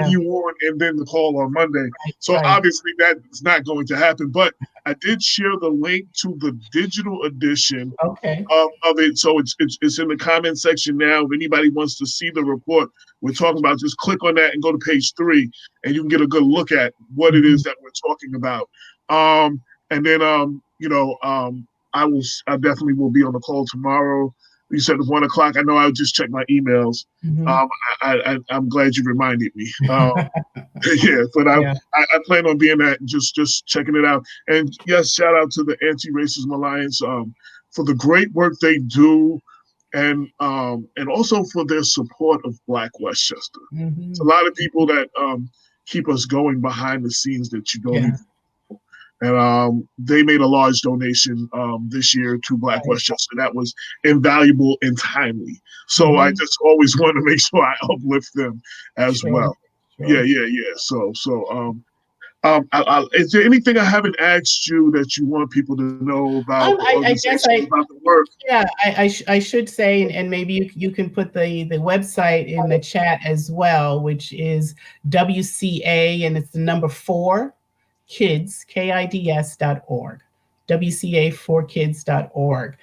You on, and then the call on Monday. Obviously that's not going to happen. But I did share the link to the digital edition of it. So it's in the comment section now. If anybody wants to see the report we're talking about, just click on that and go to page 3, and you can get a good look at what it is that we're talking about. And then I definitely will be on the call tomorrow. You said 1 o'clock. I know I'll just check my emails. I'm glad you reminded me. I plan on being that and just checking it out. And yes, shout out to the Anti-Racism Alliance for the great work they do, and also for their support of Black Westchester. It's a lot of people that keep us going behind the scenes that you don't even know. And they made a large donation this year to Black Westchester. That was invaluable and timely. So I just always want to make sure I uplift them as well. Yeah. So is there anything I haven't asked you that you want people to know about? I guess about the work? Yeah, I should say, and maybe you can put the website in the chat as well, which is WCA, and it's the number 4 kids, KIDS.org, WCA4kids.org,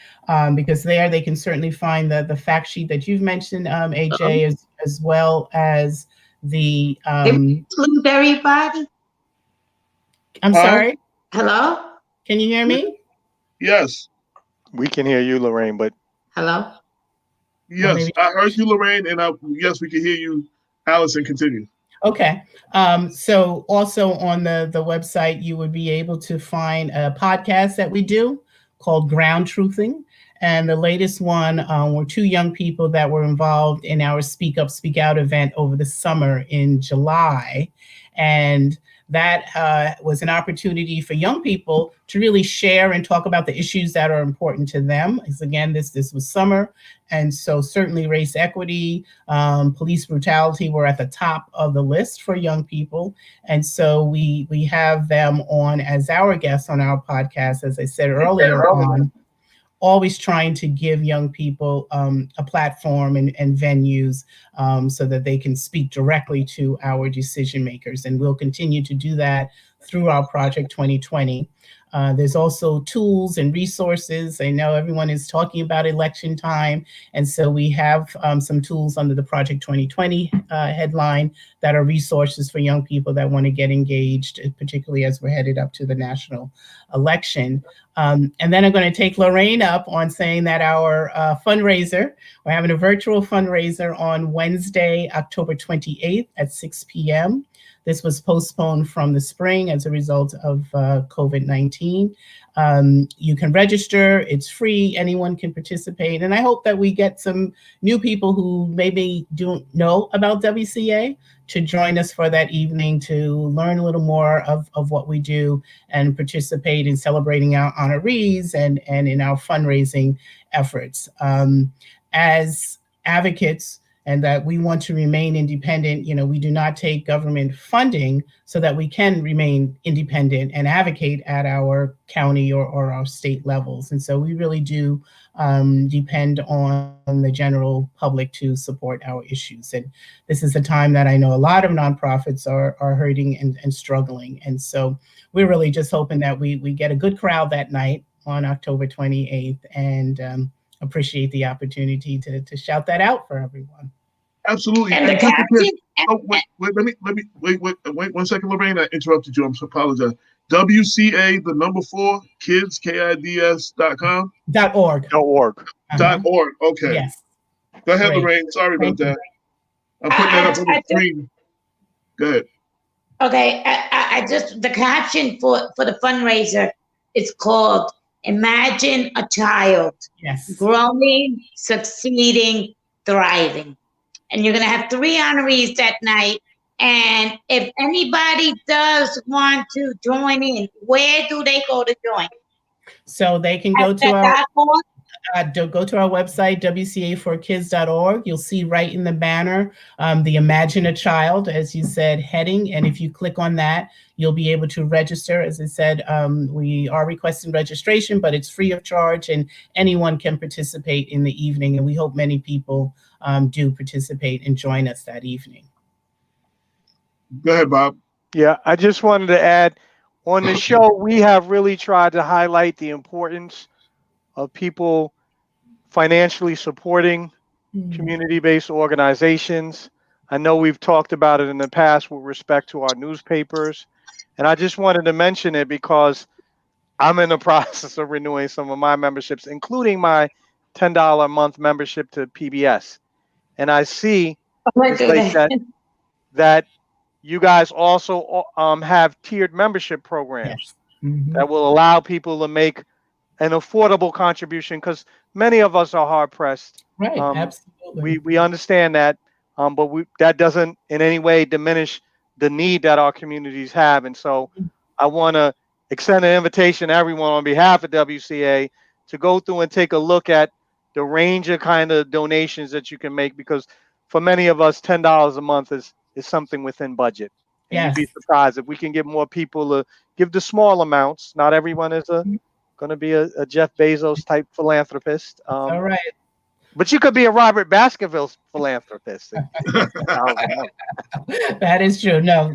because there they can certainly find the fact sheet that you've mentioned, AJ, as well as the include everybody. I'm sorry. Hello. Can you hear me? Yes. We can hear you, Lorraine. But hello. Yes, I heard you, Lorraine, and yes, we can hear you. Allison, continue. Okay. So also on the website, you would be able to find a podcast that we do called Ground Truthing. And the latest one were two young people that were involved in our Speak Up, Speak Out event over the summer in July. And that was an opportunity for young people to really share and talk about the issues that are important to them. Because again, this was summer. And so certainly race equity, police brutality were at the top of the list for young people. And so we have them on as our guests on our podcast, as I said earlier on, always trying to give young people a platform and venues so that they can speak directly to our decision makers. And we'll continue to do that through our Project 2020. There's also tools and resources. I know everyone is talking about election time. And so we have some tools under the Project 2020 headline that are resources for young people that want to get engaged, particularly as we're headed up to the national election. And then I'm going to take Lorraine up on saying that our fundraiser, we're having a virtual fundraiser on Wednesday, October 28th at 6 p.m. This was postponed from the spring as a result of COVID-19. You can register, it's free, anyone can participate. And I hope that we get some new people who maybe don't know about WCA to join us for that evening to learn a little more of what we do and participate in celebrating our honorees and in our fundraising efforts. As advocates, and that we want to remain independent. We do not take government funding so that we can remain independent and advocate at our county or our state levels. And so we really do depend on the general public to support our issues. And this is a time that I know a lot of nonprofits are hurting and struggling. And so we're really just hoping that we get a good crowd that night on October 28th and appreciate the opportunity to shout that out for everyone. Absolutely. And wait 1 second, Lorraine. I interrupted you. I'm so apologize. WCA, the number 4, kids, KIDS.com? .org. .org. Okay. Yes. Go ahead, Great. Lorraine. Sorry about Thank you. that. I'm putting that up on the screen. Go ahead. Okay, I just, the caption for the fundraiser is called Imagine a Child Yes. Growing, Succeeding, Thriving. And you're going to have 3 honorees that night. And if anybody does want to join in, where do they go to join? So they can go to our website, wca4kids.org. You'll see right in the banner, the Imagine a Child, as you said, heading. And if you click on that, you'll be able to register. As I said, we are requesting registration, but it's free of charge and anyone can participate in the evening. And we hope many people do participate and join us that evening. Go ahead, Bob. Yeah, I just wanted to add, on the show, we have really tried to highlight the importance of people financially supporting community-based organizations. I know we've talked about it in the past with respect to our newspapers, and I just wanted to mention it because I'm in the process of renewing some of my memberships, including my $10 a month membership to PBS. And I see that you guys also have tiered membership programs that will allow people to make an affordable contribution, because many of us are hard pressed. Right, absolutely. We understand that, but that doesn't in any way diminish the need that our communities have. And so I want to extend an invitation to everyone on behalf of WCA to go through and take a look at the range of kind of donations that you can make, because for many of us, $10 a month is something within budget. And Yes. you'd be surprised if we can get more people to give the small amounts. Not everyone is going to be a Jeff Bezos type philanthropist. All right. But you could be a Robert Baskerville philanthropist. That is true. No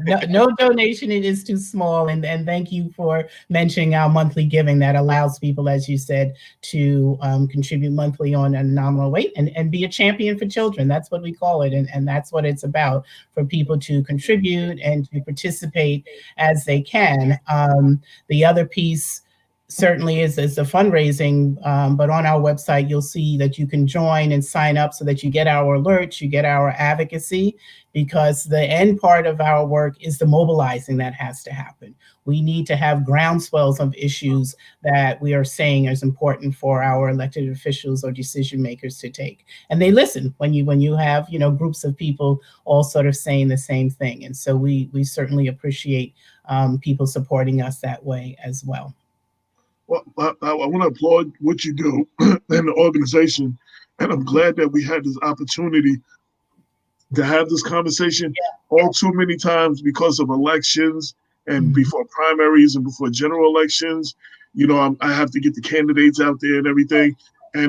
donation, it is too small. And thank you for mentioning our monthly giving that allows people, as you said, to contribute monthly on a nominal rate and be a champion for children. That's what we call it. And that's what it's about, for people to contribute and to participate as they can. The other piece, certainly is a fundraising, but on our website, you'll see that you can join and sign up so that you get our alerts, you get our advocacy, because the end part of our work is the mobilizing that has to happen. We need to have groundswells of issues that we are saying is important for our elected officials or decision makers to take. And they listen when you have, groups of people all sort of saying the same thing. And so we certainly appreciate people supporting us that way as well. Well, I want to applaud what you do and the organization, and I'm glad that we had this opportunity to have this conversation all too many times because of elections and before primaries and before general elections. I have to get the candidates out there and everything.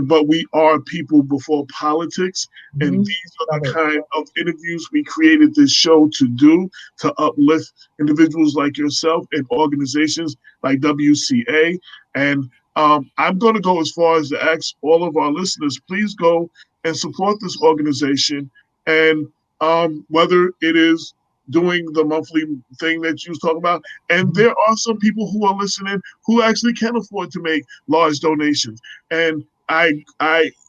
But we are people before politics, and these are the kind of interviews we created this show to do, to uplift individuals like yourself and organizations like WCA. And I'm going to go as far as to ask all of our listeners, please go and support this organization. And whether it is doing the monthly thing that you was talking about, and there are some people who are listening who actually can afford to make large donations. And I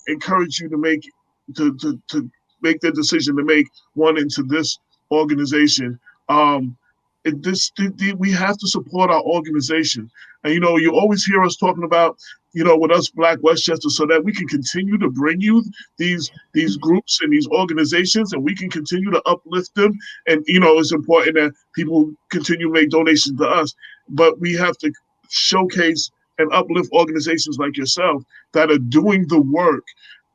encourage you to make the decision to make one into this organization. We have to support our organization. And you always hear us talking about, with us Black Westchester, so that we can continue to bring you these groups and these organizations, and we can continue to uplift them. And it's important that people continue to make donations to us, but we have to showcase and uplift organizations like yourself that are doing the work.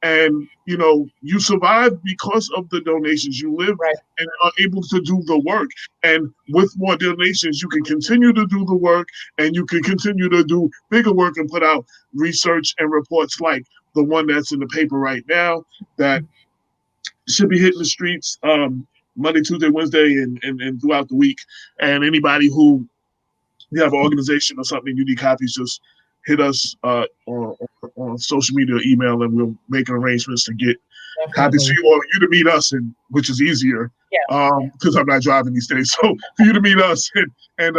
And you survive because of the donations. You live and are able to do the work. And with more donations, you can continue to do the work, and you can continue to do bigger work and put out research and reports like the one that's in the paper right now that should be hitting the streets Monday, Tuesday, Wednesday, and throughout the week. And anybody who you have an organization or something, you need copies, just hit us on social media or email, and we'll make arrangements to get copies to you, or you to meet us, and which is easier because I'm not driving these days. So for you to meet us and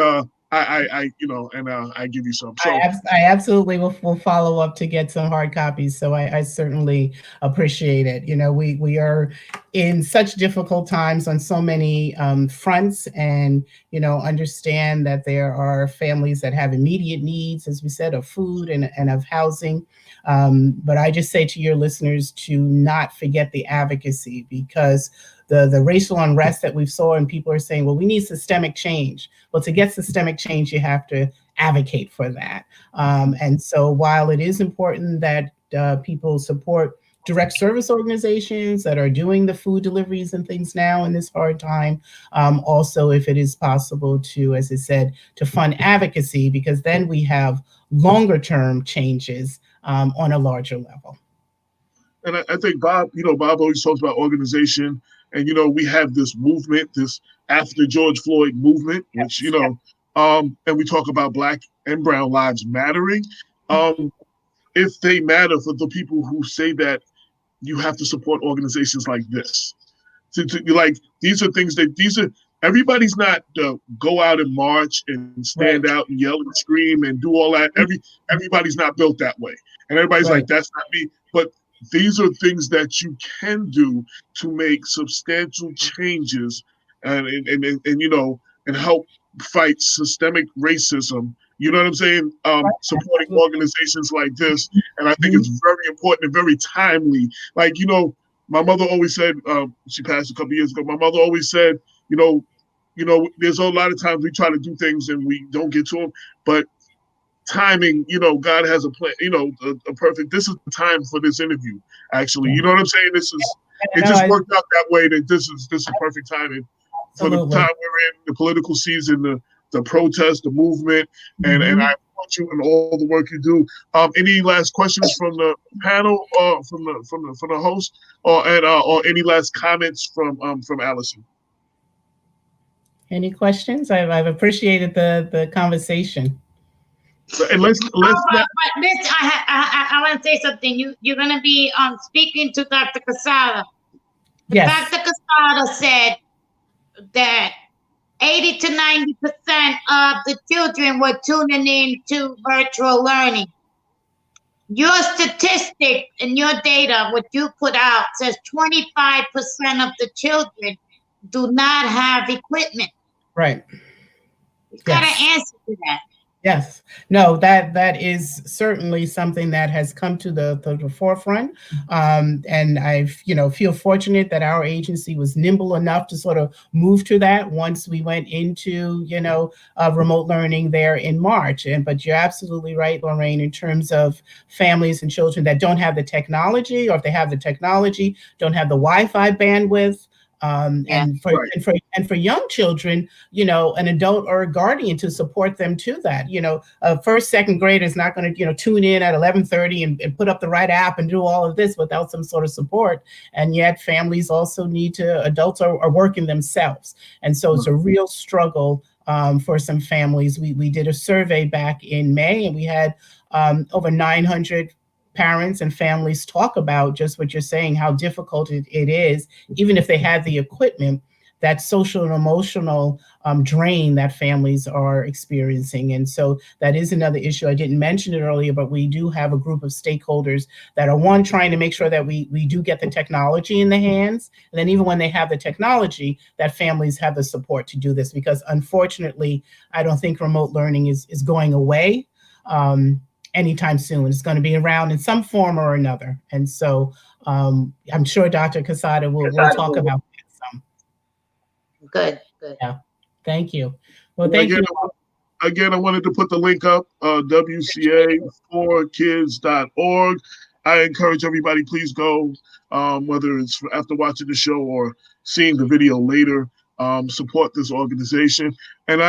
I give you some. So I absolutely will follow up to get some hard copies. So I certainly appreciate it. We are in such difficult times on so many fronts, and understand that there are families that have immediate needs, as we said, of food and of housing. But I just say to your listeners to not forget the advocacy, because the racial unrest that we saw, and people are saying, well, we need systemic change. Well, to get systemic change, you have to advocate for that. And so while it is important that people support direct service organizations that are doing the food deliveries and things now in this hard time, also, if it is possible to, as I said, to fund advocacy, because then we have longer term changes on a larger level. And I think Bob always talks about organization, and we have this movement, this after George Floyd movement, which and we talk about Black and Brown lives mattering. If they matter for the people who say that, you have to support organizations like this. These are things that everybody's not go out and march and stand out and yell and scream and do all that. Everybody's not built that way, and everybody's like, that's not me. But these are things that you can do to make substantial changes and help fight systemic racism. You know what I'm saying? Supporting organizations like this. And I think it's very important and very timely. My mother always said, she passed a couple years ago, my mother always said, there's a lot of times we try to do things and we don't get to them, but timing, God has a plan, a perfect, this is the time for this interview, actually. You know what I'm saying? It just worked out that way, that this is perfect timing for the time we're in, the political season, the protest, the movement, and I want you and all the work you do. Any last questions from the panel, from the host, or any last comments from Allison? Any questions? I've appreciated the conversation. And let's but Miss, I want to say something. You're going to be speaking to Dr. Casada. Yes. Dr. Casada said that 80 to 90% of the children were tuning in to virtual learning. Your statistic and your data, what you put out, says 25% of the children do not have equipment. Right. You got to answer to that. Yes. No, that is certainly something that has come to the forefront. And I've, feel fortunate that our agency was nimble enough to sort of move to that once we went into, remote learning there in March. But you're absolutely right, Lorraine, in terms of families and children that don't have the technology, or if they have the technology, don't have the Wi-Fi bandwidth. And for young children, an adult or a guardian to support them to that. A first, second grader is not going to, tune in at 11:30 and put up the right app and do all of this without some sort of support. And yet families also need to, adults are working themselves. And so it's a real struggle for some families. We did a survey back in May, and we had over 900 parents and families talk about just what you're saying, how difficult it is, even if they had the equipment, that social and emotional drain that families are experiencing. And so that is another issue. I didn't mention it earlier, but we do have a group of stakeholders that are trying to make sure that we do get the technology in the hands. And then even when they have the technology, that families have the support to do this, because unfortunately, I don't think remote learning is going away anytime soon. It's going to be around in some form or another. And so I'm sure Dr. Quesada will talk about that some. Good. Yeah. Thank you. Well, thank you. Again, I wanted to put the link up, WCA4kids.org. I encourage everybody, please go, whether it's after watching the show or seeing the video later, support this organization. And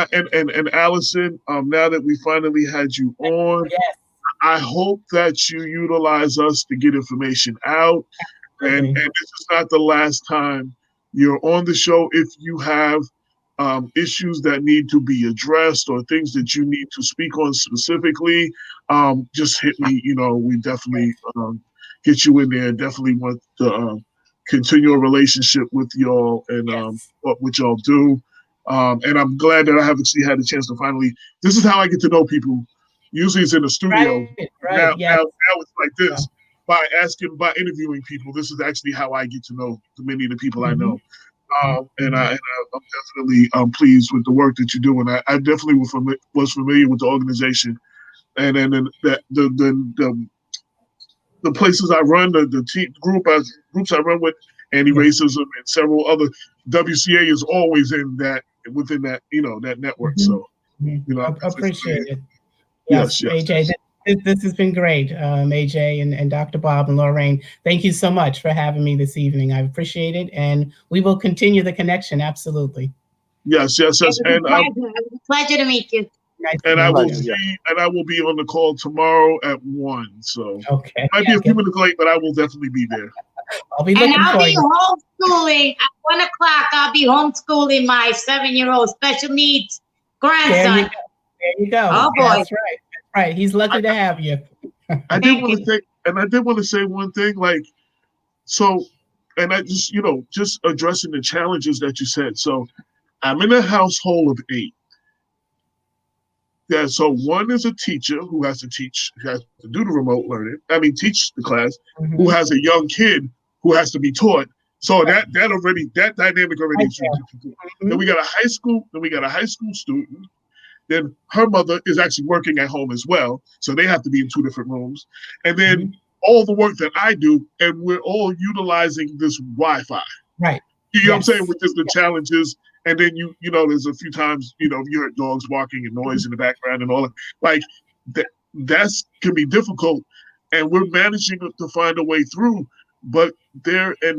Allison, now that we finally had you on, yes, I hope that you utilize us to get information out. And this is not the last time you're on the show. If you have issues that need to be addressed or things that you need to speak on specifically, just hit me. We definitely get you in there. Definitely want to continue a relationship with y'all and what y'all do. And I'm glad that I have actually had a chance to finally. This is how I get to know people. Usually it's in the studio. Right. Now it's like this. By interviewing people, this is actually how I get to know many of the people I know. And I'm definitely pleased with the work that you do. And I definitely was familiar with the organization. And then the places I run, the groups I run with, anti-racism and several other, WCA is always within that that network. So I appreciate it. Yes. AJ, this has been great, AJ and Dr. Bob and Lorraine. Thank you so much for having me this evening. I appreciate it, and we will continue the connection. Absolutely. Yes. And it was a pleasure to meet you. And I will be on the call tomorrow at 1. So okay, might be a few minutes late, but I will definitely be there. I'll be looking for you. Homeschooling at 1 o'clock. I'll be homeschooling my 7-year-old special needs grandson. There you go. Oh boy, that's right. He's lucky to have you. I did want to say one thing, and I just addressing the challenges that you said. So I'm in a household of 8. Yeah, so one is a teacher who has to teach, who has to do the remote learning. Teach the class, who has a young kid who has to be taught. So that dynamic already exists. Then we got a high school student. Then her mother is actually working at home as well. So they have to be in 2 different rooms. And then all the work that I do, and we're all utilizing this Wi-Fi. Right. You know what I'm saying? With just the challenges. And then there's a few times, you heard dogs barking and noise in the background and all that. Like that can be difficult. And we're managing to find a way through. But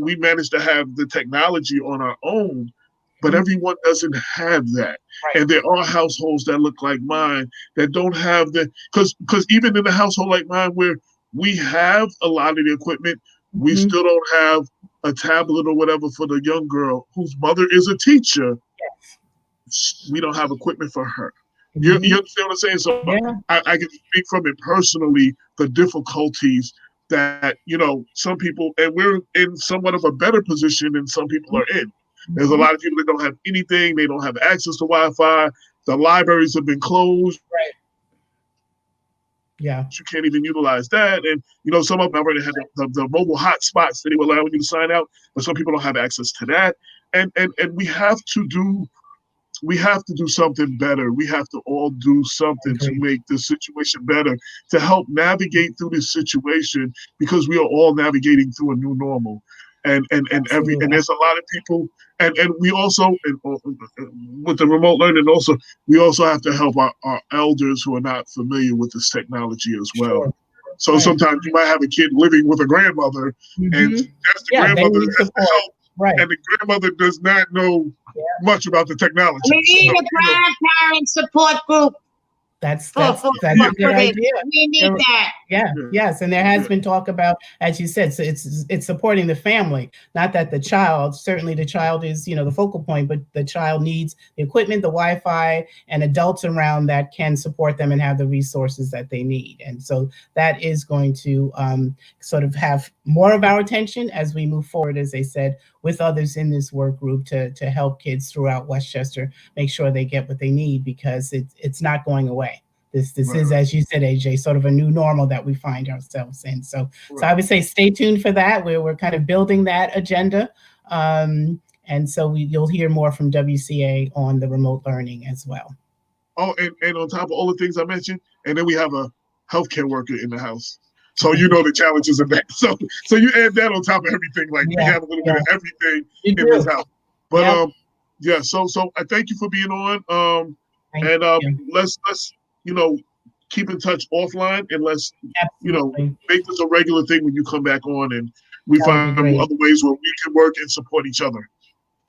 we managed to have the technology on our own. But everyone doesn't have that. Right. And there are households that look like mine that don't have because even in a household like mine where we have a lot of the equipment, we still don't have a tablet or whatever for the young girl whose mother is a teacher. Yes. We don't have equipment for her. You understand what I'm saying? So I can speak from it personally, the difficulties that, some people, and we're in somewhat of a better position than some people are in. There's a lot of people that don't have anything. They don't have access to Wi-Fi. The libraries have been closed. Right. Yeah. You can't even utilize that. And, some of them already had the mobile hotspots that they were allowing you to sign out, but some people don't have access to that. And we have to do something better. We have to all do something to make this situation better, to help navigate through this situation, because we are all navigating through a new normal. And there's a lot of people, and we also, with the remote learning, also we also have to help our elders who are not familiar with this technology as well. Sure. So sometimes you might have a kid living with a grandmother, and that's the grandmother that has to help. Right. And the grandmother does not know much about the technology. We need a grandparent support group. That's a good idea. We need that. Yeah, yes. And there has been talk about, as you said, so it's supporting the family. Not that the child, certainly the child is, the focal point, but the child needs the equipment, the Wi-Fi, and adults around that can support them and have the resources that they need. And so that is going to sort of have more of our attention as we move forward, as they said, with others in this work group to help kids throughout Westchester make sure they get what they need, because it's not going away. This is, as you said, AJ, sort of a new normal that we find ourselves in. So I would say stay tuned for that. We're kind of building that agenda. And so you'll hear more from WCA on the remote learning as well. Oh, and on top of all the things I mentioned, and then we have a healthcare worker in the house. So the challenges of that. So you add that on top of everything. Like we have a little bit of everything in this house. But so I thank you for being on. Let's keep in touch offline, and let's make this a regular thing when you come back on, and we find other ways where we can work and support each other.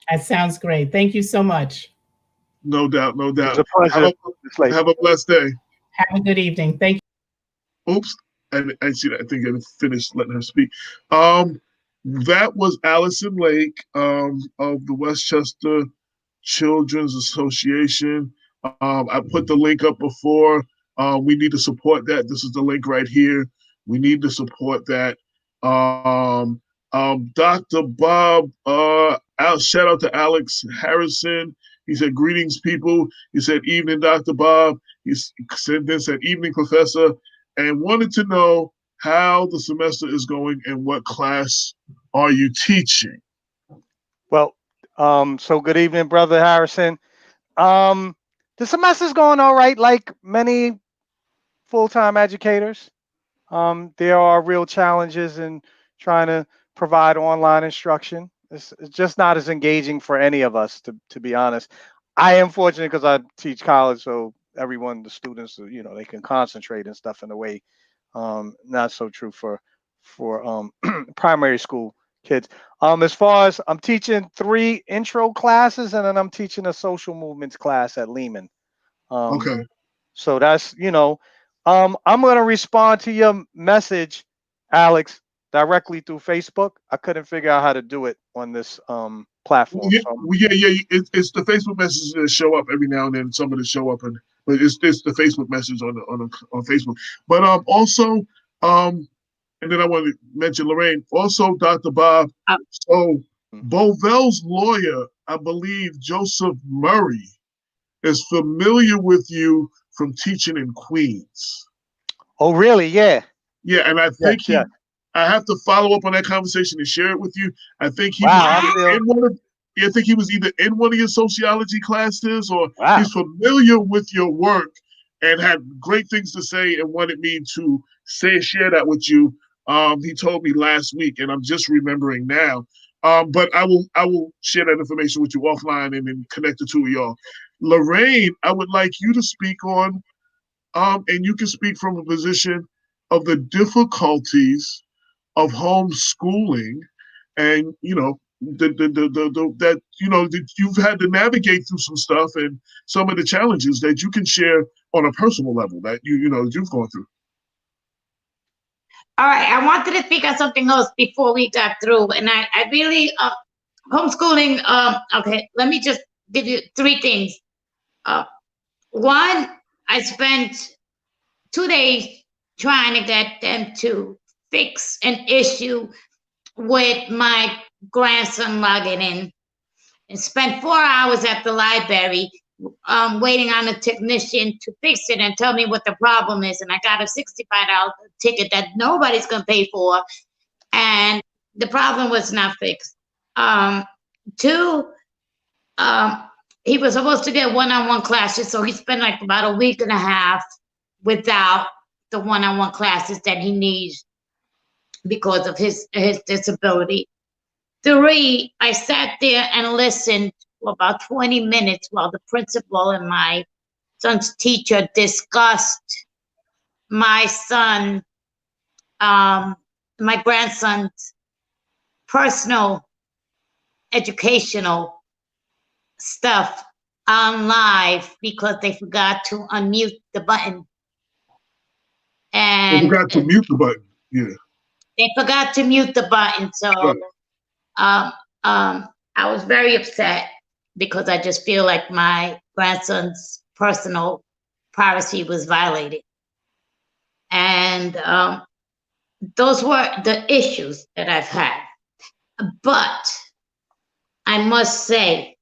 That sounds great. Thank you so much. No doubt. It's a pleasure. Have a blessed day. Have a good evening. Thank you. Oops. I see that. I think I finished letting her speak. That was Allison Lake of the Westchester Children's Association. I put the link up before. We need to support that. This is the link right here. We need to support that. Dr. Bob, shout out to Alex Harrison. He said, "Greetings, people." He said, "Evening, Dr. Bob." He said, "Evening, Professor," and wanted to know how the semester is going and what class are you teaching? Well, so good evening, Brother Harrison. The semester's going all right, like many full-time educators. There are real challenges in trying to provide online instruction. It's just not as engaging for any of us, to be honest. I am fortunate because I teach college, so the students, they can concentrate and stuff in a way. Not so true for primary school kids. As far as I'm teaching 3 intro classes, and then I'm teaching a social movements class at Lehman. Okay. So that's, I'm going to respond to your message, Alex, directly through Facebook. I couldn't figure out how to do it on this platform. It's the Facebook messages that show up every now and then. Some of them show up, but it's the Facebook message on Facebook. But also, and then I want to mention Lorraine. Also, Dr. Bob. So Bovell's lawyer, I believe Joseph Murray, is familiar with you from teaching in Queens. Oh, really? Yeah. Yeah, and I think I have to follow up on that conversation and share it with you. I think he was either in one of your sociology classes, or he's familiar with your work and had great things to say and wanted me to share that with you. He told me last week, and I'm just remembering now. But I will share that information with you offline and then connect the two of y'all. Lorraine, I would like you to speak on, and you can speak from a position of the difficulties of homeschooling, and that you've had to navigate through some stuff and some of the challenges that you can share on a personal level that you've gone through. All right, I wanted to speak on something else before we got through, and I really homeschooling. Okay, let me just give you 3 things. One, I spent 2 days trying to get them to fix an issue with my grandson logging in. and spent 4 hours at the library waiting on a technician to fix it and tell me what the problem is. And I got a $65 ticket that nobody's going to pay for. And the problem was not fixed. Two, he was supposed to get one-on-one classes, so he spent like about a week and a half without the one-on-one classes that he needs because of his disability. Three, I sat there and listened for about 20 minutes while the principal and my son's teacher discussed my son, my grandson's personal educational stuff on live because they forgot to unmute the button. And they forgot to mute the button. Yeah. They forgot to mute the button. So I was very upset because I just feel like my grandson's personal privacy was violated. And those were the issues that I've had. But I must say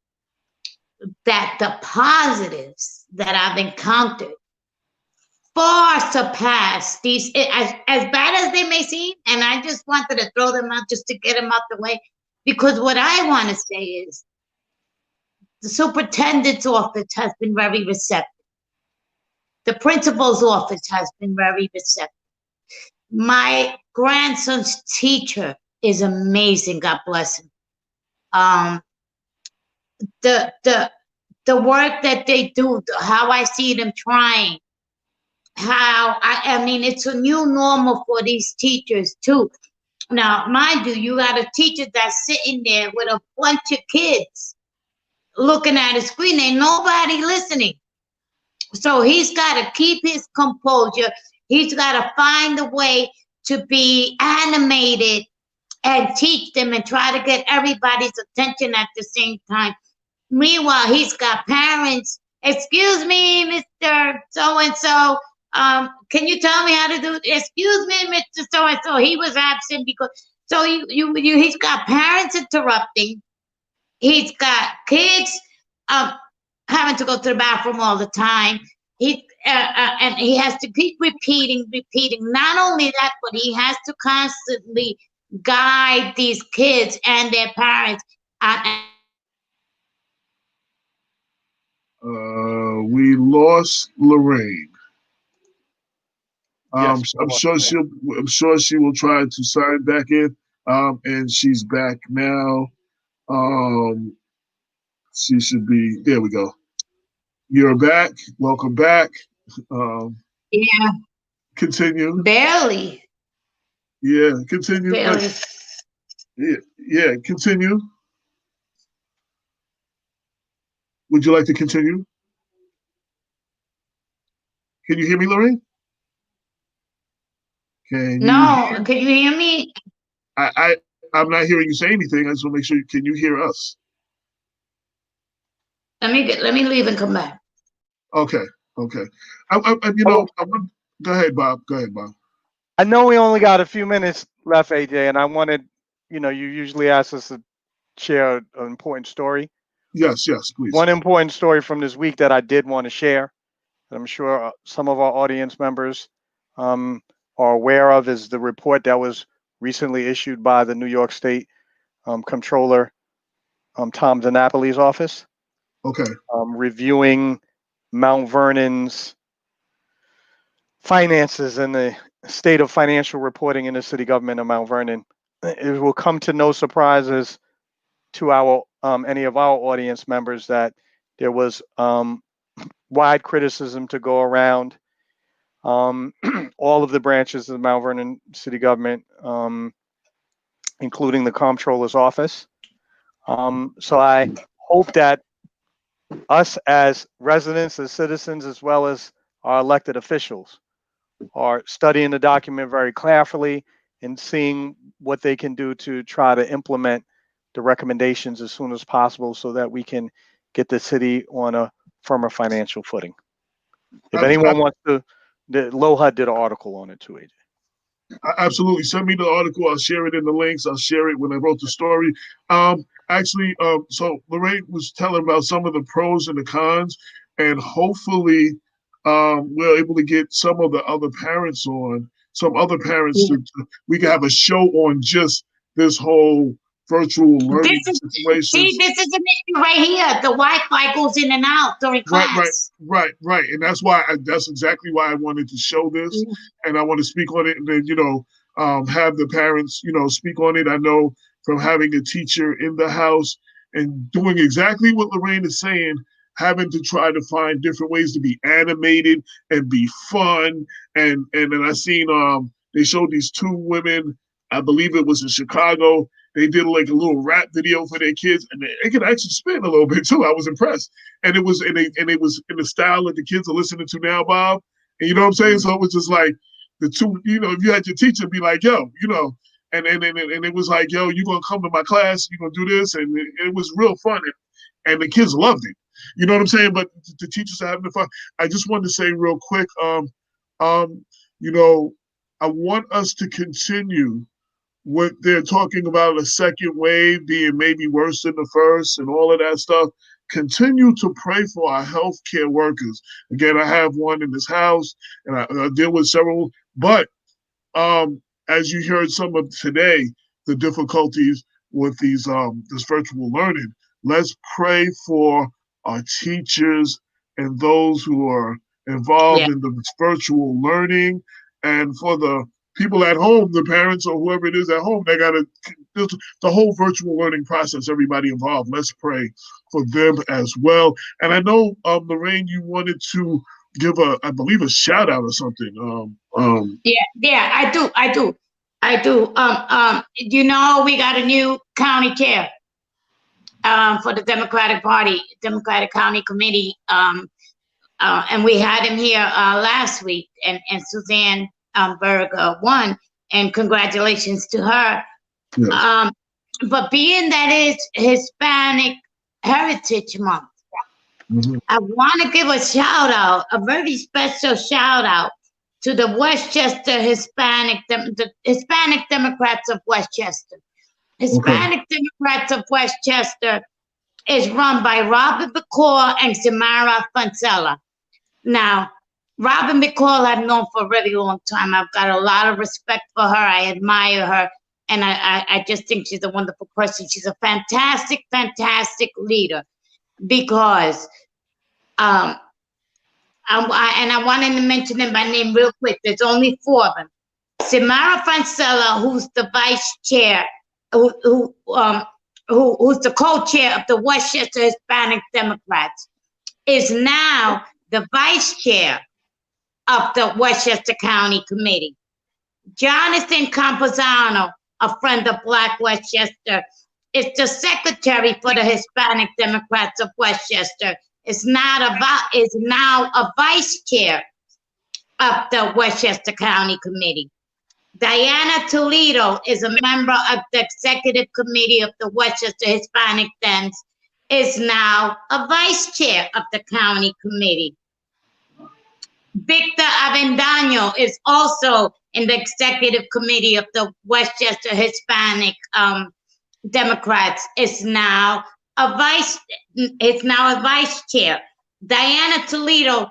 that the positives that I've encountered far surpass these, as bad as they may seem, and I just wanted to throw them out just to get them out the way, because what I want to say is the superintendent's office has been very receptive. The principal's office has been very receptive. My grandson's teacher is amazing. God bless him. The work that they do, how I see them trying, how I mean, it's a new normal for these teachers too. Now, mind you, you got a teacher that's sitting there with a bunch of kids looking at a screen. Ain't nobody listening. So he's got to keep his composure. He's got to find a way to be animated and teach them and try to get everybody's attention at the same time. Meanwhile, he's got parents. Excuse me, Mr. So-and-so. Can you tell me how to do it? Excuse me, Mr. So-and-so. He was absent because, so he's got parents interrupting. He's got kids having to go to the bathroom all the time. And he has to keep repeating. Not only that, but he has to constantly guide these kids and their parents. We lost Lorraine. Yes, I'm sure she will try to sign back in. And she's back now. She should be. There we go. You're back. Welcome back. Yeah. Continue. Barely. Yeah. Continue. Barely. Yeah. Continue. Would you like to continue? Can you hear me, Lorraine? No, can you hear me? I'm not hearing you say anything. I just want to make sure. Can you hear us? Let me leave and come back. Okay. Go ahead, Bob. I know we only got a few minutes left, AJ, and I wanted, you usually ask us to share an important story. Yes, please. One important story from this week that I did want to share, that I'm sure some of our audience members are aware of, is the report that was recently issued by the New York State Comptroller Tom DiNapoli's office. Okay. Reviewing Mount Vernon's finances and the state of financial reporting in the city government of Mount Vernon. It will come to no surprises to our any of our audience members that there was wide criticism to go around all of the branches of the Mount Vernon city government, including the comptroller's office. So I hope that us as residents, as citizens, as well as our elected officials are studying the document very carefully and seeing what they can do to try to implement the recommendations as soon as possible so that we can get the city on a firmer financial footing. If anyone wants to, LOHUD did an article on it too, AJ. Absolutely. Send me the article. I'll share it in the links. I'll share it when I wrote the story. I actually, so Lorraine was telling about some of the pros and the cons, and hopefully we're able to get some of the other parents on, some other parents we can have a show on just this whole virtual learning situation. See, this is an issue right here. The Wi-Fi goes in and out during class. Right. And that's why that's exactly why I wanted to show this, and I want to speak on it, and then have the parents speak on it. I know from having a teacher in the house and doing exactly what Lorraine is saying, having to try to find different ways to be animated and be fun, and then I seen they showed these two women, I believe it was in Chicago. They did like a little rap video for their kids, and they could actually spin a little bit too. I was impressed, and it was in the style that the kids are listening to now, Bob. And you know what I'm saying? So it was just like the two, if you had your teacher be like, yo, and it was like, yo, you gonna come to my class, you gonna do this, and it was real fun, and the kids loved it. You know what I'm saying? But the teachers are having fun. I just wanted to say real quick, I want us to continue what they're talking about, a second wave being maybe worse than the first and all of that stuff. Continue to pray for our healthcare workers. Again, I have one in this house, and I deal with several. But as you heard some of today, the difficulties with these this virtual learning. Let's pray for our teachers and those who are involved in the virtual learning, and for the people at home, the parents or whoever it is at home, they got to the whole virtual learning process, everybody involved. Let's pray for them as well. And I know, Lorraine, you wanted to give I believe a shout out or something. Yeah, I do. We got a new county chair for the Democratic Party, Democratic County Committee. And we had him here last week, and Suzanne Berger won, and congratulations to her. Yes. But being that it's Hispanic Heritage Month, I want to give a shout out, a very special shout out to the Westchester the Hispanic Democrats of Westchester. Hispanic Democrats of Westchester is run by Robert McCall and Samara Foncella. Now, Robin McCall I've known for a really long time. I've got a lot of respect for her. I admire her. And I just think she's a wonderful person. She's a fantastic, fantastic leader. Because, I wanted to mention them by name real quick. There's only 4 of them. Samara Foncella, who's the vice chair, who's the co-chair of the Westchester Hispanic Democrats, is now the vice chair of the Westchester County Committee. Jonathan Camposano, a friend of Black Westchester, is the secretary for the Hispanic Democrats of Westchester. Is now a vice chair of the Westchester County Committee. Diana Toledo is a member of the executive committee of the Westchester Hispanic Dems, is now a vice chair of the county committee. Victor Avendaño is also in the executive committee of the Westchester Hispanic Democrats, is now a vice chair. Diana Toledo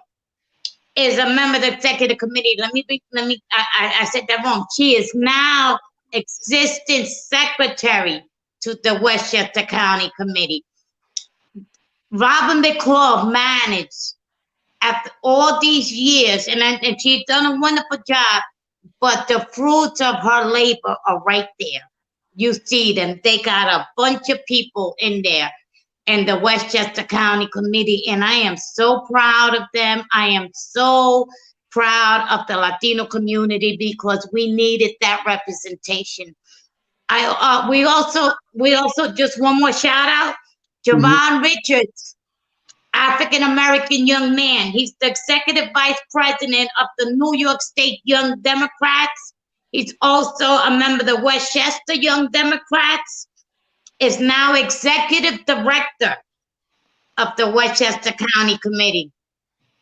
is a member of the executive committee. I said that wrong. She is now existing secretary to the Westchester County Committee. Robin McCall managed after all these years, and she's done a wonderful job, but the fruits of her labor are right there. You see them. They got a bunch of people in there in the Westchester County Committee, and I am so proud of them. I am so proud of the Latino community because we needed that representation. We also just one more shout out, Javon Richards, African-American young man. He's the executive vice president of the New York State Young Democrats. He's also a member of the Westchester Young Democrats, is now executive director of the Westchester County Committee.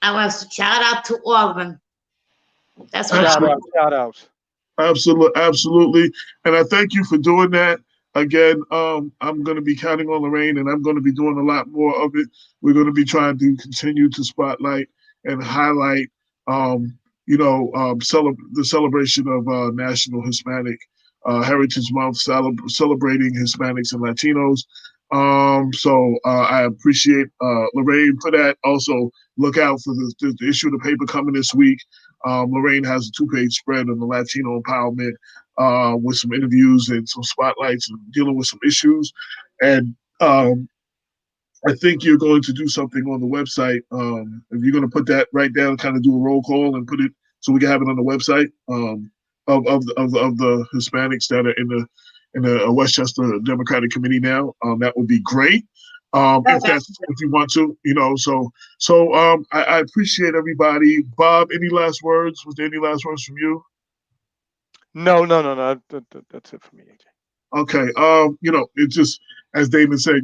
I want to shout out to all of them. That's what shout outs. Absolutely. And I thank you for doing that. again, I'm going to be counting on Lorraine, and I'm going to be doing a lot more of it. We're going to be trying to continue to spotlight and highlight, the celebration of National Hispanic Heritage Month, celebrating Hispanics and Latinos. I appreciate Lorraine for that. Also, look out for the issue of the paper coming this week. Lorraine has a 2-page spread on the Latino empowerment with some interviews and some spotlights and dealing with some issues. And I think you're going to do something on the website. If you're going to put that right down, kind of do a roll call and put it so we can have it on the website of the Hispanics that are in the Westchester Democratic Committee now. That would be great. If you want to, I appreciate everybody. Bob, any last words? Was there any last words from you? No. That's it for me, AJ. Okay. It just, as Damon said,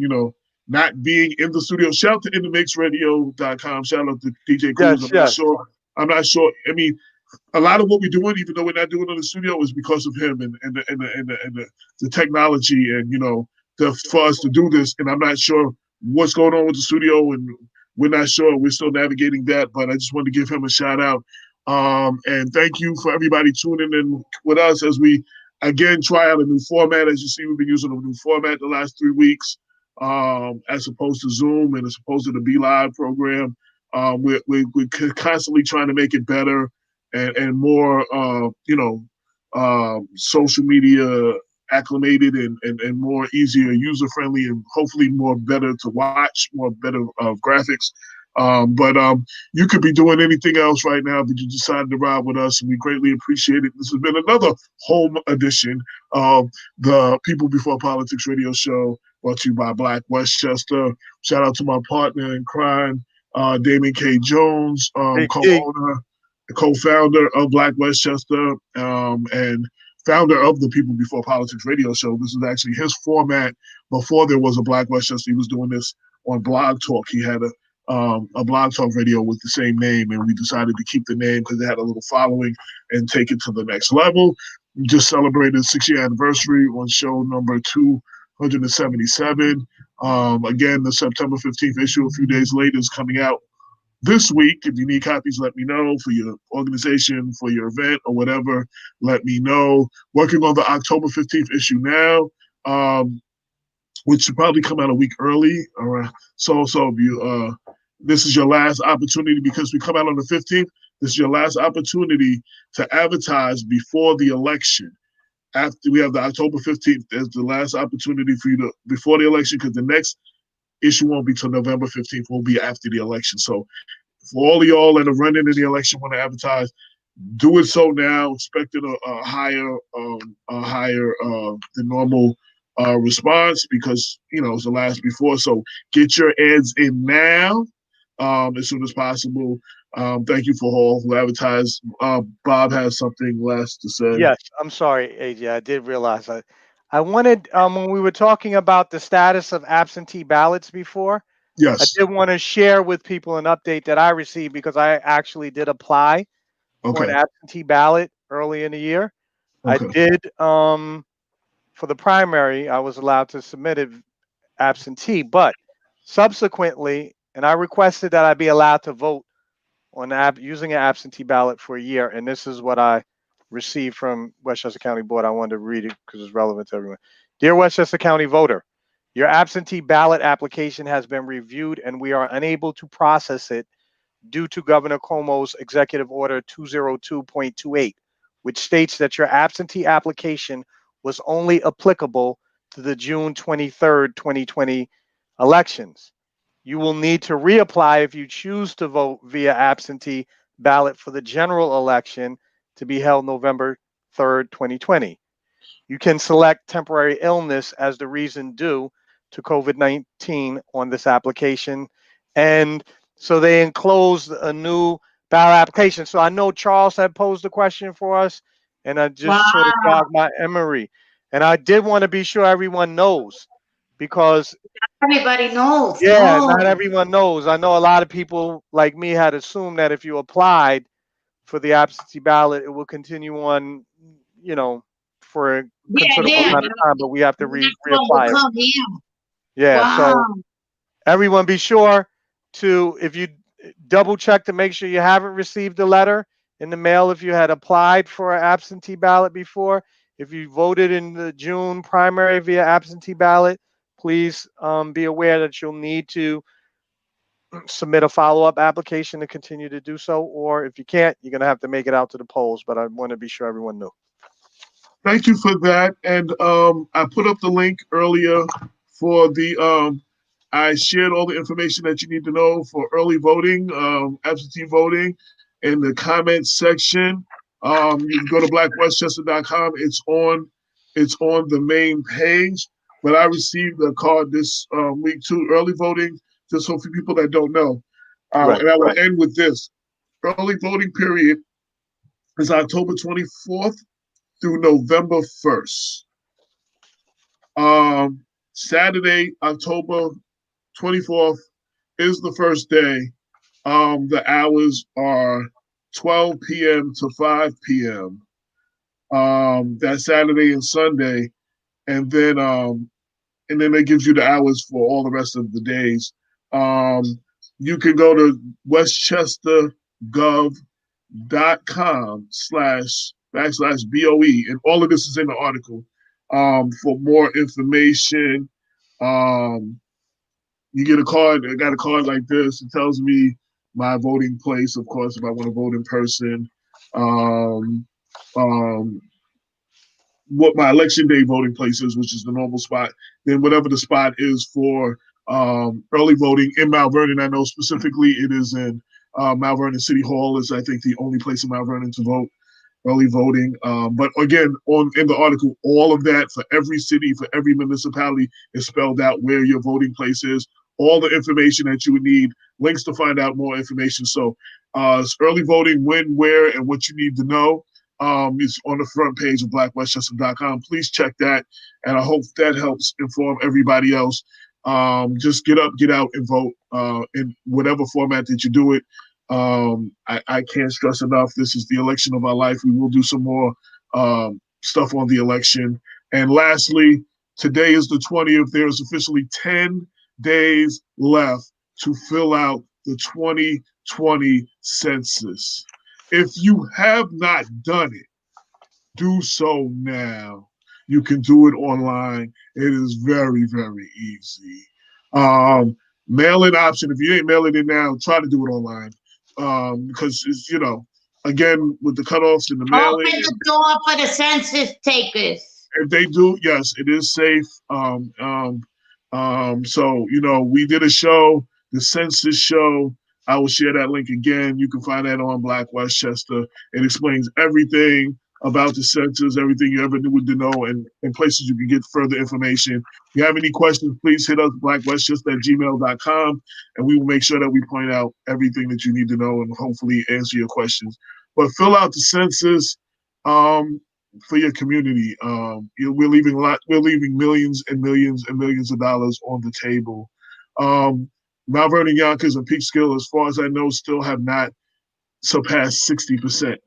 not being in the studio. Shout out to InTheMixRadio.com. Shout out to DJ Cruz. Yes. I'm not sure. I mean, a lot of what we're doing, even though we're not doing it in the studio, is because of him and the technology and for us to do this. And I'm not sure what's going on with the studio, and we're not sure. We're still navigating that, but I just wanted to give him a shout out. And thank you for everybody tuning in with us as we again try out a new format. As you see, we've been using a new format the last 3 weeks, as opposed to Zoom and as opposed to the Be Live program. We're constantly trying to make it better and more, social media acclimated and more easier, user friendly, and hopefully more better to watch, more better graphics. But you could be doing anything else right now, but you decided to ride with us, and we greatly appreciate it. This has been another home edition of the People Before Politics radio show, brought to you by Black Westchester. Shout out to my partner in crime, Damon K. Jones, co-owner, co-founder of Black Westchester, and founder of the People Before Politics radio show. This is actually his format before there was a Black Westchester. He was doing this on Blog Talk. He had a Blog Talk radio with the same name, and we decided to keep the name because it had a little following and take it to the next level. We just celebrated 6-year anniversary on show number 277. Again, the September 15th issue, a few days later, is coming out this week. If you need copies, let me know. For your organization, for your event, or whatever, let me know. Working on the October 15th issue now, which should probably come out a week early. So if you, this is your last opportunity, because we come out on the 15th. This is your last opportunity to advertise before the election. After we have the October 15th, there's the last opportunity for you to, before the election, because the next issue won't be till November 15th, will be after the election. So for all of y'all that are running in the election, want to advertise, do it so now, expecting a higher than normal response, because it's the last before. So get your ads in now, as soon as possible. Thank you for all who advertised. Bob has something last to say. Yes, I'm sorry, AJ. I did realize I wanted, when we were talking about the status of absentee ballots before, Yes, I did want to share with people an update that I received, because I actually did apply for an absentee ballot early in the year. Okay. I did, for the primary, I was allowed to submit it absentee, but subsequently, and I requested that I be allowed to vote on using an absentee ballot for a year, and this is what I received from Westchester County Board. I wanted to read it because it's relevant to everyone. Dear Westchester County voter, your absentee ballot application has been reviewed, and we are unable to process it due to Governor Cuomo's Executive Order 202.28, which states that your absentee application was only applicable to the June 23rd, 2020 elections. You will need to reapply if you choose to vote via absentee ballot for the general election to be held November 3rd, 2020. You can select temporary illness as the reason due to COVID-19 on this application. And so they enclosed a new ballot application. So I know Charles had posed a question for us, and I just sort of jogged my memory. And I did want to be sure everyone knows, because Everybody knows. yeah, not everyone knows. I know a lot of people like me had assumed that if you applied for the absentee ballot, it will continue on, for a Yeah, considerable yeah. amount of time, but we have to That's what will reapply it. come, yeah. Yeah, so Wow. everyone be sure to, if you double check to make sure you haven't received a letter in the mail, if you had applied for an absentee ballot before, if you voted in the June primary via absentee ballot, please be aware that you'll need to submit a follow-up application to continue to do so, or if you can't, you're going to have to make it out to the polls, but I want to be sure everyone knew. Thank you for that. And I put up the link earlier for the, I shared all the information that you need to know for early voting, absentee voting in the comments section. You can go to blackwestchester.com. It's on the main page. But I received a card this week too, early voting, just so for people that don't know. Right. And I will end with this. Early voting period is October 24th through November 1st. Saturday, October 24th is the first day. The hours are 12 p.m. to 5 p.m. That Saturday and Sunday, and then it gives you the hours for all the rest of the days. You can go to westchestergov.com/BOE, and all of this is in the article. For more information, you get a card. I got a card like this. It tells me my voting place, of course, if I want to vote in person. What my election day voting place is, which is the normal spot. Then whatever the spot is for early voting in Mount Vernon, I know specifically it is in Mount Vernon City Hall is, I think, the only place in Mount Vernon to vote early voting. But again, in the article, all of that for every city, for every municipality is spelled out where your voting place is, all the information that you would need, links to find out more information. So it's early voting, when, where, and what you need to know. Is on the front page of blackwestchester.com. Please check that, and I hope that helps inform everybody else. Just get up, get out, and vote in whatever format that you do it. I can't stress enough, this is the election of our life. We will do some more stuff on the election. And lastly, today is the 20th. There is officially 10 days left to fill out the 2020 census. If you have not done it, do so now. You can do it online. It is very, very easy. Mail-in option. If you ain't mailing it now, try to do it online. Because it's, again, with the cutoffs and the mailing. Open the door for the census takers. If they do, yes, it is safe. So, we did a show, the census show. I will share that link again. You can find that on Black Westchester. It explains everything about the census, everything you ever needed to know, and places you can get further information. If you have any questions, please hit us blackwestchester@gmail.com, and we will make sure that we point out everything that you need to know and hopefully answer your questions. But fill out the census for your community. We're leaving millions and millions and millions of dollars on the table. Mount Vernon, Yonkers, and Peekskill, as far as I know, still have not surpassed 60%.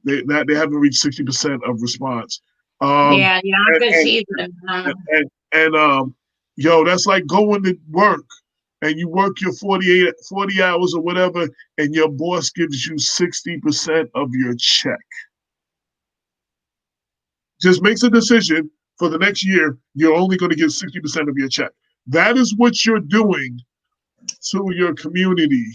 They haven't reached 60% of response. Yeah, Yonkers that's like going to work and you work your 40 hours or whatever, and your boss gives you 60% of your check. Just makes a decision for the next year, you're only going to get 60% of your check. That is what you're doing to your community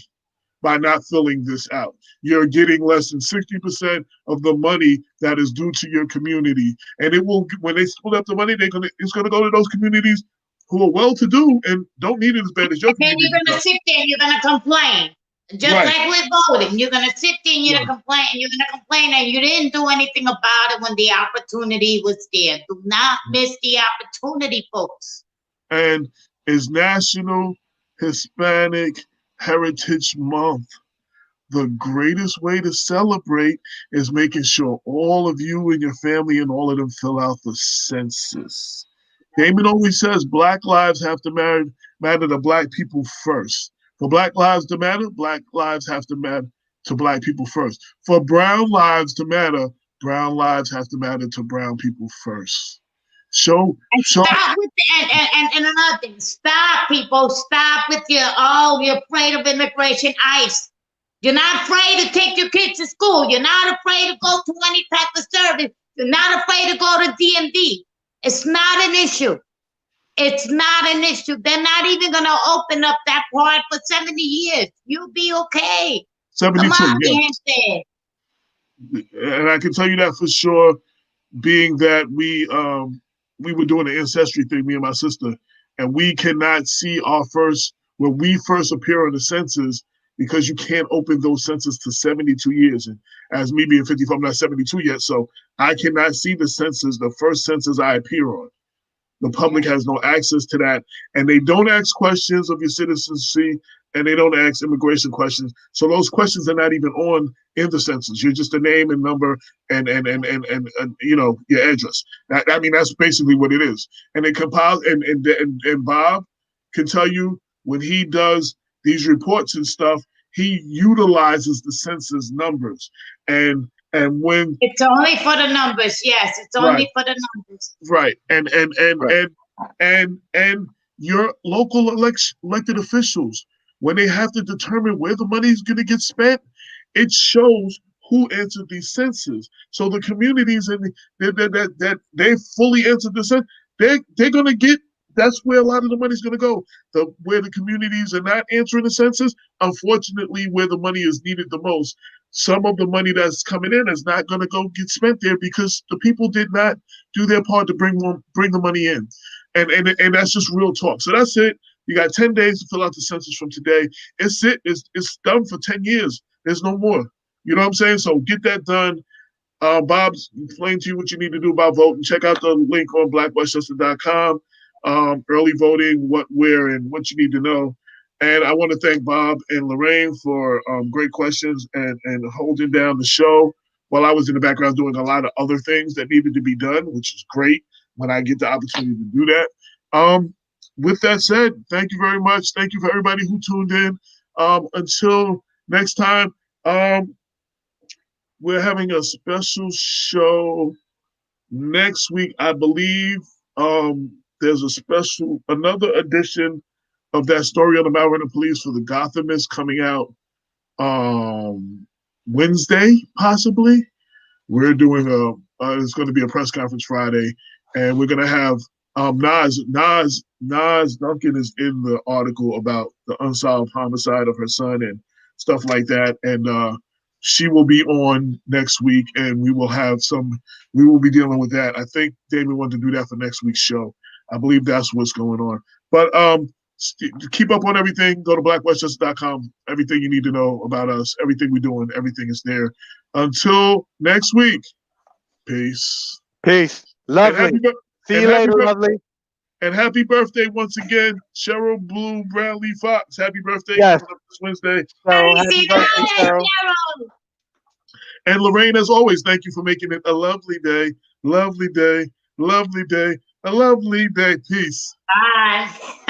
by not filling this out. You're getting less than 60% of the money that is due to your community. And it will, when they split up the money, it's going to go to those communities who are well-to-do and don't need it as bad as your community. And then you're going to sit there and you're going to complain. Just Right. like with voting, you're going to sit there and you're going to complain, and you're going to complain and you didn't do anything about it when the opportunity was there. Do not miss the opportunity, folks. And it's National Hispanic Heritage Month. The greatest way to celebrate is making sure all of you and your family and all of them fill out the census. Damon always says Black lives have to matter to Black people first. For Black lives to matter, Black lives have to matter to Black people first. For brown lives to matter, brown lives have to matter to brown people first. Show. Stop with and another thing. Stop, people. Stop with your you're afraid of immigration ICE. You're not afraid to take your kids to school. You're not afraid to go to any type of service. You're not afraid to go to DMV. It's not an issue. It's not an issue. They're not even going to open up that part for 70 years. You'll be okay. 72, Come on, yes. And I can tell you that for sure, being that we were doing the ancestry thing, me and my sister, and we cannot see when we first appear on the census, because you can't open those census to 72 years. And as me being 54, I'm not 72 yet, so I cannot see the census, the first census I appear on. The public has no access to that, and they don't ask questions of your citizenship, and they don't ask immigration questions. So those questions are not even on in the census. You're just a name and number and you know, your address. I mean, that's basically what it is. And it compiles, and Bob can tell you when he does these reports and stuff, he utilizes the census numbers. And when it's only for the numbers, yes, it's only for the numbers. Right. And your local elected officials, when they have to determine where the money is going to get spent, it shows who answered these census. So the communities that they fully answered the census, they're going to get. That's where a lot of the money is going to go. Where the communities are not answering the census, unfortunately, where the money is needed the most, some of the money that's coming in is not going to go get spent there because the people did not do their part to bring the money in. And that's just real talk. So that's it. You got 10 days to fill out the census from today. It's done for 10 years. There's no more. You know what I'm saying? So get that done. Bob's explained to you what you need to do about voting. Check out the link on blackwestchester.com. Early voting, what, where, and what you need to know. And I want to thank Bob and Lorraine for great questions and holding down the show while I was in the background doing a lot of other things that needed to be done, which is great when I get the opportunity to do that. With that said, thank you very much. Thank you for everybody who tuned in. Until next time, we're having a special show next week, I believe. There's another edition of that story on the Mount Vernon Police for the Gothamists coming out Wednesday, possibly. We're doing it's going to be a press conference Friday, and we're going to have Nas Duncan is in the article about the unsolved homicide of her son and stuff like that, and she will be on next week, and we will be dealing with that. I think Damon wanted to do that for next week's show. I believe that's what's going on. But to keep up on everything, go to blackwestchester.com. Everything you need to know about us, everything we're doing, everything is there. Until next week, peace. Peace. Lovely. See you later, lovely. And happy birthday once again, Cheryl Blue Brownlee Fox. Happy birthday. Yes. This Wednesday. Happy birthday, Cheryl. And Lorraine, as always, thank you for making it a lovely day. Lovely day. Lovely day. A lovely day. Peace. Bye.